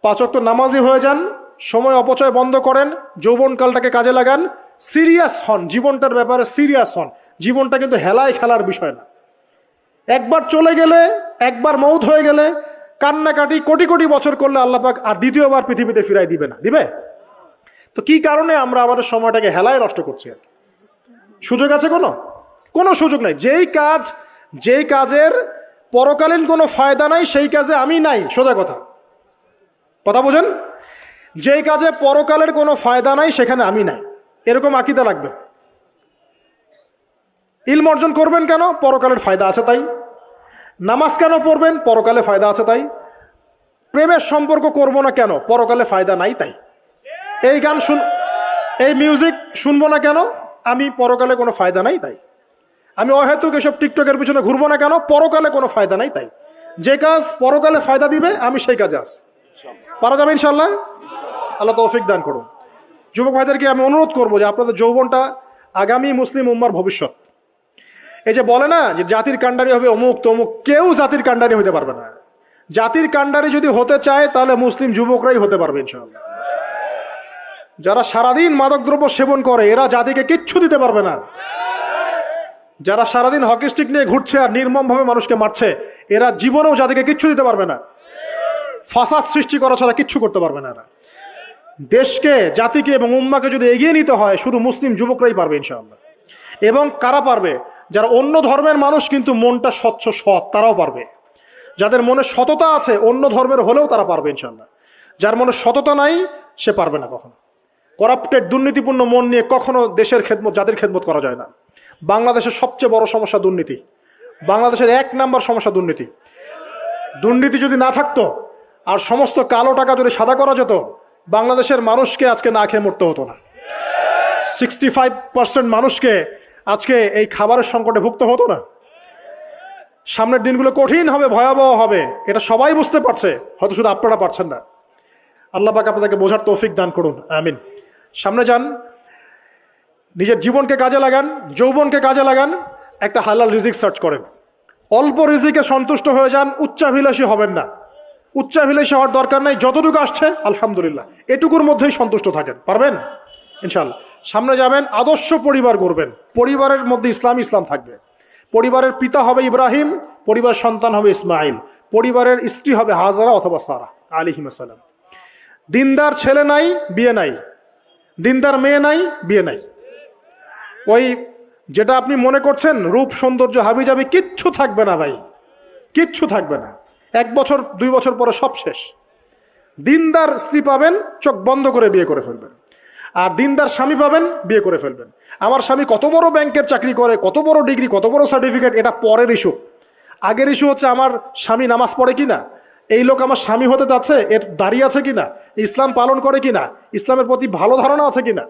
5 ওয়াক্ত নামাজি হয়ে যান, সময় অপচয় বন্ধ করেন, যৌবনকালটাকে কাজে লাগান, সিরিয়াস হন, জীবনটার ব্যাপারে সিরিয়াস হন। জীবনটা কিন্তু হেলায় খেলার বিষয় না। একবার চলে গেলে, একবার মৌত হয়ে গেলে কান্নাকাটি কোটি কোটি বছর করলে আল্লাহ পাক আর দ্বিতীয়বার পৃথিবীতে ফিরাই দিবে না, দিবে? তো কি কারণে আমরা আমাদের সময়টাকে হেলায় নষ্ট করছি? সুযোগ আছে কোনো সুযোগ নাই। যেই কাজের পরকালীন কোনো ফায়দা নাই সেই কাজে আমি নাই, সোজা কথা বোঝেন? যেই কাজে পরকালের কোনো ফায়দা নাই সেখানে আমি নাই, এরকম আকীদা লাগবে। ইলম অর্জন করবেন কেন? পরকালের ফায়দা আছে তাই। নামাজ কেন পড়বেন? পরকালে ফায়দা আছে তাই। প্রেমের সম্পর্ক করব না কেন? পরকালে ফায়দা নাই তাই। এই মিউজিক শুনবো না কেন? আমি পরকালে কোনো ফায়দা নাই তাই। আমি অহেতুক এসব টিকটকের পিছনে ঘুরবো না কেন? পরকালে কোনো ফায়দা নাই তাই। যে কাজ পরকালে ফায়দা দিবে আমি সেই কাজে আছি। পারা যাবে ইনশাল্লাহ? আল্লাহ তৌফিক দান করুন। যুবক ভাইদেরকে আমি অনুরোধ করবো যে আপনাদের যৌবনটা আগামী মুসলিম উম্মার ভবিষ্যৎ। এই যে বলে না যে জাতির কাণ্ডারি হবে অমুক তমুক, কেউ জাতির কাণ্ডারি হতে পারবে না। জাতির কাণ্ডারি যদি হতে চায় তাহলে মুসলিম যুবকরাই হতে পারবে ইনশাআল্লাহ। যারা সারাদিন মাদকদ্রব্য সেবন করে এরা জাতিকে কিচ্ছু দিতে পারবে না। যারা সারাদিন হকি স্টিক নিয়ে ঘুরছে আর নির্মমভাবে মানুষকে মারছে এরা জীবনেও জাতিকে কিচ্ছু দিতে পারবে না। ফাসাদ সৃষ্টি করা ছাড়া কিচ্ছু করতে পারবে না এরা। দেশকে, জাতিকে এবং উম্মাকে যদি এগিয়ে নিতে হয় শুধু মুসলিম যুবকরাই পারবে ইনশাআল্লাহ। এবং কারা পারবে? যারা অন্য ধর্মের মানুষ কিন্তু মনটা স্বচ্ছ সৎ, তারাও পারবে। যাদের মনে সততা আছে অন্য ধর্মের হলেও তারা পারবে ইনশাআল্লাহ। যার মনে সততা নাই সে পারবে না কখনো। করাপ্টেড, দুর্নীতিপূর্ণ মন নিয়ে কখনো দেশের খেদমত, জাতির খেদমত করা যায় না। বাংলাদেশের সবচেয়ে বড় সমস্যা দুর্নীতি। বাংলাদেশের 1 নাম্বার সমস্যা দুর্নীতি। দুর্নীতি যদি না থাকতো আর সমস্ত কালো টাকা যদি সাদা করা যেত বাংলাদেশের মানুষকে আজকে না খেয়ে মরতে হতো না। 65% মানুষকে আজকে এই খাবারের সংকটে ভুগতে হতো না। সামনের দিনগুলো কঠিন হবে, ভয়াবহ হবে, এটা সবাই বুঝতে পারছে, হয়তো শুধু আপনারা পারছেন না। আল্লাহ পাক আপনাদেরকে বোঝার তৌফিক দান করুন, আমিন। সামনে যান, নিজের জীবনকে কাজে লাগান, যৌবনকে কাজে লাগান, একটা হালাল রিজিক সার্চ করেন। অল্প রিজিকে সন্তুষ্ট হয়ে যান, উচ্চাভিলাষী হবেন না। উচ্চাভিলাষী হওয়ার দরকার নাই, যতটুকু আসছে আলহামদুলিল্লাহ, এটুকুর মধ্যেই সন্তুষ্ট থাকেন, পারবেন ইনশাআল্লাহ। সামনে যাবেন, আদর্শ পরিবার গড়বেন, পরিবারের মধ্যে ইসলাম থাকবে। পরিবারের পিতা হবে ইব্রাহিম, পরিবার সন্তান হবে ইসমাইল, পরিবারের স্ত্রী হবে হাজারা অথবা সারা আলাইহিস সালাম। দিনদার ছেলে নাই, বিয়ে নাই। দিনদার মেয়ে নাই, বিয়ে নাই। ওই যেটা আপনি মনে করছেন রূপ সৌন্দর্য হাবিজাবি, কিচ্ছু থাকবে না ভাই, কিচ্ছু থাকবে না। 1 বছর 2 বছর পরে সব শেষ। দিনদার স্ত্রী পাবেন, চোখ বন্ধ করে বিয়ে করে ফেলবেন। আর দিনদার স্বামী পাবেন, বিয়ে করে ফেলবেন। আমার স্বামী কত বড় ব্যাংকের চাকরি করে, কত বড় ডিগ্রি, কত বড় সার্টিফিকেট, এটা পরের ইস্যু। আগের ইস্যু হচ্ছে আমার স্বামী নামাজ পড়ে কিনা, এই লোক আমার স্বামী হতে যাচ্ছে, এর দাঁড়িয়ে আছে কিনা, ইসলাম পালন করে কিনা, ইসলামের প্রতি ভালো ধারণা আছে কিনা,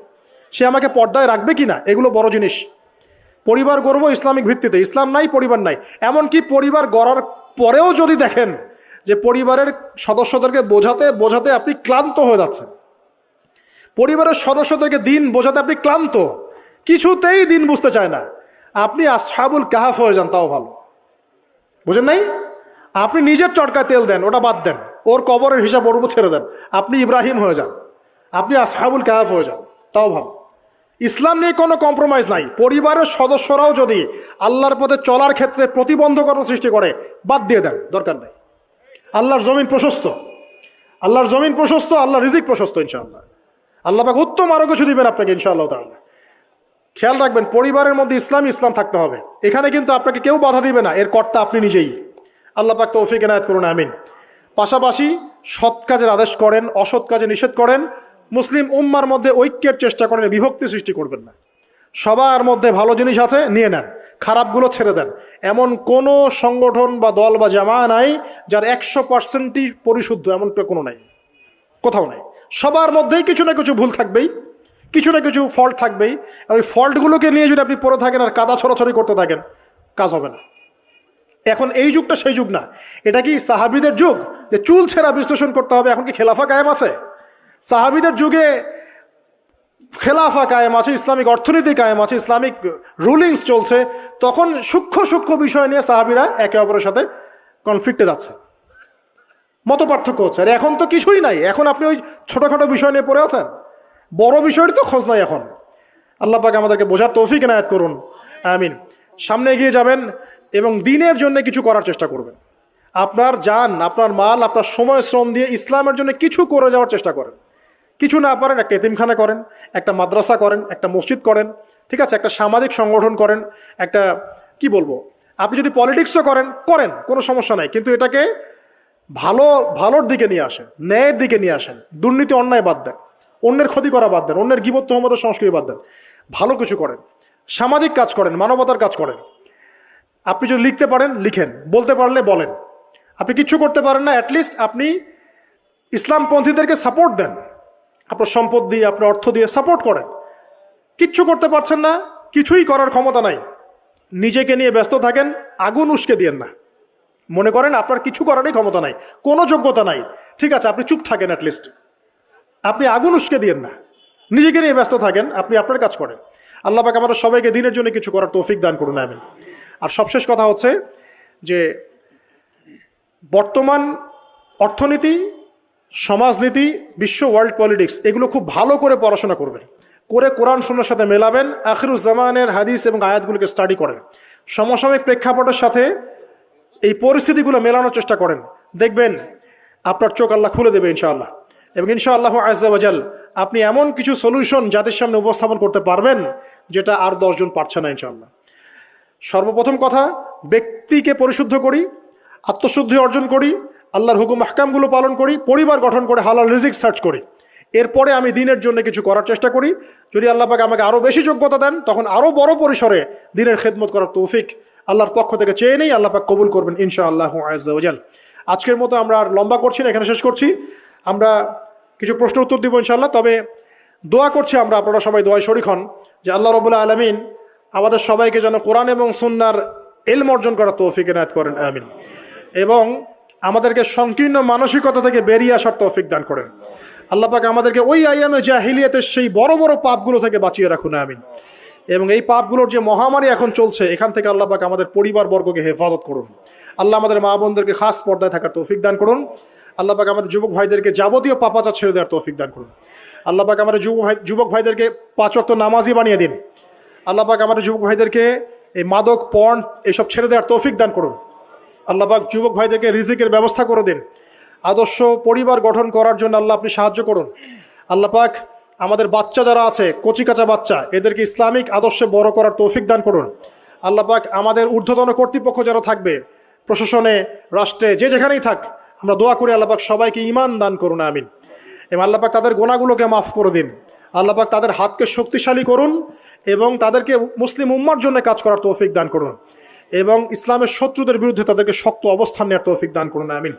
সে আমাকে পর্দায় রাখবে কিনা, এগুলো বড় জিনিস। পরিবার গড়ব ইসলামিক ভিত্তিতে, ইসলাম নাই, পরিবার নাই। এমনকি পরিবার গড়ার পরেও যদি দেখেন যে পরিবারের সদস্যদেরকে বোঝাতে বোঝাতে আপনি ক্লান্ত হয়ে যাচ্ছেন, পরিবারের সদস্যদেরকে দিন বোঝাতে আপনি ক্লান্ত, কিছুতেই দিন বুঝতে চায় না, আপনি আসহাবুল কাহাফ হয়ে যান, তাও ভালো। বুঝেন নাই? আপনি নিজের চটকায় তেল দেন, ওটা বাদ দেন, ওর কবরের হিসাব ওর উপর ছেড়ে দেন, আপনি ইব্রাহিম হয়ে যান, আপনি আসহাবুল কাহাফ হয়ে যান, তাও ভালো। ইসলাম নিয়ে কোনো কম্প্রোমাইজ নাই। পরিবারের সদস্যরাও যদি আল্লাহর পথে চলার ক্ষেত্রে প্রতিবন্ধকতা সৃষ্টি করে, বাদ দিয়ে দেন, দরকার নাই। আল্লাহর জমিন প্রশস্ত, আল্লাহর জমিন প্রশস্ত, আল্লাহর রিজিক প্রশস্ত ইনশাআল্লাহ। আল্লাহ পাক উত্তম আরো কিছু দিবেন আপনাকে ইনশাআল্লাহ তাআলা। খেয়াল রাখবেন, পরিবারের মধ্যে ইসলাম থাকতে হবে। এখানে কিন্তু আপনাকে কেউ বাধা দিবে না, এর কর্তা আপনি নিজেই। আল্লাহ পাক তৌফিক এনায়েত করুন, আমিন। পাশাপাশি সৎ কাজের আদেশ করেন, অসৎ কাজে নিষেধ করেন। মুসলিম উম্মার মধ্যে ঐক্যের চেষ্টা করেন, বিভক্তি সৃষ্টি করবেন না। সবার মধ্যে ভালো জিনিস আছে, নিয়ে নেন, খারাপগুলো ছেড়ে দেন। এমন কোনো সংগঠন বা দল বা জামা নাই যার 100%ই পরিশুদ্ধ, এমনটা কোনো নাই, কোথাও নাই। সবার মধ্যেই কিছু না কিছু ভুল থাকবেই, কিছু না কিছু ফল্ট থাকবেই। ওই ফল্টগুলোকে নিয়ে যদি আপনি পড়ে থাকেন আর কাদা ছড়াছড়ি করতে থাকেন, কাজ হবে না। এখন এই যুগটা সেই যুগ না। এটা কি সাহাবীদের যুগ যে চুল ছেঁড়া বিশ্লেষণ করতে হবে? এখন কি খেলাফা কায়েম আছে? সাহাবীদের যুগে খেলাফা কায়েম আছে, ইসলামিক অর্থনীতি কায়েম আছে, ইসলামিক রুলিংস চলছে। তখন সূক্ষ্ম বিষয় নিয়ে সাহাবীরা একে অপরের সাথে কনফ্লিক্টে যাচ্ছে, মত পার্থক্য হচ্ছে। আর এখন তো কিছুই নাই, এখন আপনি ওই ছোটোখাটো বিষয় নিয়ে পড়ে আছেন, বড় বিষয়ের তো খোঁজ নাই এখন। আল্লাহ পাক আমাদেরকে বোঝার তৌফিক এনায়েত করুন, আমিন। সামনে এগিয়ে যাবেন এবং দ্বীনের জন্য কিছু করার চেষ্টা করবেন। আপনার জান, আপনার মাল, আপনার সময় শ্রম দিয়ে ইসলামের জন্য কিছু করে যাওয়ার চেষ্টা করেন। কিছু না পারেন একটা এতিমখানা করেন, একটা মাদ্রাসা করেন, একটা মসজিদ করেন, ঠিক আছে, একটা সামাজিক সংগঠন করেন, একটা কি বলবো, আপনি যদি পলিটিক্সও করেন করেন, কোনো সমস্যা নাই, কিন্তু এটাকে ভালোর দিকে নিয়ে আসেন, ন্যায়ের দিকে নিয়ে আসেন। দুর্নীতি অন্যায় বাদ দেন, অন্যের ক্ষতি করা বাদ দেন, অন্যের গীবত তোহমত সংস্কৃতি বাদ দেন, ভালো কিছু করেন, সামাজিক কাজ করেন, মানবতার কাজ করেন। আপনি যদি লিখতে পারেন লিখেন, বলতে পারলে বলেন। আপনি কিচ্ছু করতে পারেন না, অ্যাটলিস্ট আপনি ইসলামপন্থীদেরকে সাপোর্ট দেন, আপনার সম্পদ দিয়ে, আপনার অর্থ দিয়ে সাপোর্ট করেন। কিচ্ছু করতে পারছেন না, কিছুই করার ক্ষমতা নাই, নিজেকে নিয়ে ব্যস্ত থাকেন, আগুন উস্কে দিয়েন না। মনে করেন আপনার কিছু করারই ক্ষমতা নাই, কোনো যোগ্যতা নাই, ঠিক আছে, আপনি চুপ থাকেন, অ্যাটলিস্ট আপনি আগুন উস্কে দিয়েন না, নিজেকে নিয়ে ব্যস্ত থাকেন, আপনি আপনার কাজ করেন। আল্লাহ পাক আমাদের সবাইকে দিনের জন্য কিছু করার তৌফিক দান করুন, আমিন। আর সবশেষ কথা হচ্ছে যে বর্তমান অর্থনীতি, সমাজনীতি, বিশ্ব ওয়ার্ল্ড পলিটিক্স, এগুলো খুব ভালো করে পড়াশোনা করবেন, করে কোরআন সুন্নাহর সাথে মেলাবেন, আখিরুজ্জামানের হাদিস এবং আয়াতগুলোকে স্টাডি করেন, সমসাময়িক প্রেক্ষাপটের সাথে এই পরিস্থিতিগুলো মেলানোর চেষ্টা করেন। দেখবেন আপনার চোখ আল্লাহ খুলে দেবে ইনশাআল্লাহ। এবং ইনশাআল্লাহ আজ্জা ওয়াজাল আপনি এমন কিছু সলিউশন জাতির সামনে উপস্থাপন করতে পারবেন যেটা আর 10 জন পারছে না ইনশাআল্লাহ। সর্বপ্রথম কথা, ব্যক্তিকে পরিশুদ্ধ করি, আত্মশুদ্ধি অর্জন করি, আল্লাহর হুকুম আহকামগুলো পালন করি, পরিবার গঠন করে হালাল রিজিক সার্চ করি, এরপরে আমি দিনের জন্য কিছু করার চেষ্টা করি। যদি আল্লাহ পাক আমাকে আরও বেশি যোগ্যতা দেন, তখন আরও বড় পরিসরে দিনের খেদমত করার তৌফিক আল্লাহর পক্ষ থেকে চেয়ে নেই, আল্লাহ পাক কবুল করবেন ইনশাআল্লাহু আজ্জা ওয়াজাল। আজকের মতো আমরা আর লম্বা করছি না, এখানে শেষ করছি। আমরা কিছু প্রশ্ন উত্তর দিব ইনশাআল্লাহ, তবে দোয়া করছি আমরা, আপনারা সবাই দোয়ায় শরীক হন যে আল্লাহ রাব্বুল আলামিন আমাদের সবাইকে যেন কোরআন এবং সুন্নাহর ইলম অর্জন করার তৌফিক এনায়েত করেন, আমিন। এবং আমাদেরকে সংকীর্ণ মানসিকতা থেকে বেরিয়ে আসার তৌফিক দান করেন। আল্লাহ পাক আমাদেরকে ওই আইয়ামে জাহিলিয়াতের সেই বড় বড় পাপগুলো থেকে বাঁচিয়ে রাখুন, আমিন। এবং এই পাপগুলোর যে মহামারী এখন চলছে, এখান থেকে আল্লাহ পাক আমাদের পরিবারবর্গকে হেফাজত করুন। আল্লাহ আমাদের মা বোনদেরকে খাস পর্দায় থাকার তৌফিক দান করুন। আল্লাহ পাক আমাদের যুবক ভাইদেরকে যাবতীয় পাপাচার ছেড়ে দেওয়ার তৌফিক দান করুন। আল্লাহ পাক আমাদের যুবক ভাইদেরকে 5 ওয়াক্ত নামাজি বানিয়ে দিন। আল্লাহ পাক আমাদের যুবক ভাইদেরকে এই মাদক, পর্ন এইসব ছেড়ে দেওয়ার তৌফিক দান করুন। আল্লাহ পাক যুবক ভাইদেরকে রিজিকের ব্যবস্থা করে দিন। আদর্শ পরিবার গঠন করার জন্য আল্লাহ আপনি সাহায্য করুন। আল্লাহ পাক আমাদের বাচ্চা যারা আছে, কচিকাচা বাচ্চা, এদেরকে ইসলামিক আদর্শে বড় করার তৌফিক দান করুন। আল্লাহ পাক আমাদের ঊর্ধ্বতন কর্তৃপক্ষ যারা থাকবে, প্রশাসনে, রাষ্ট্রে, যে যেখানেই থাক, আমরা দোয়া করি আল্লাহ পাক সবাইকে ঈমান দান করুন, আমিন। এবং আল্লাহ পাক তাদের গুনাহগুলোকে মাফ করে দিন। আল্লাহ পাক তাদের হাতকে শক্তিশালী করুন এবং তাদেরকে মুসলিম উম্মার জন্য কাজ করার তৌফিক দান করুন এবং ইসলামের শত্রুদের বিরুদ্ধে তাদেরকে শক্ত অবস্থান নেওয়ার তৌফিক দান করুন, আমিন।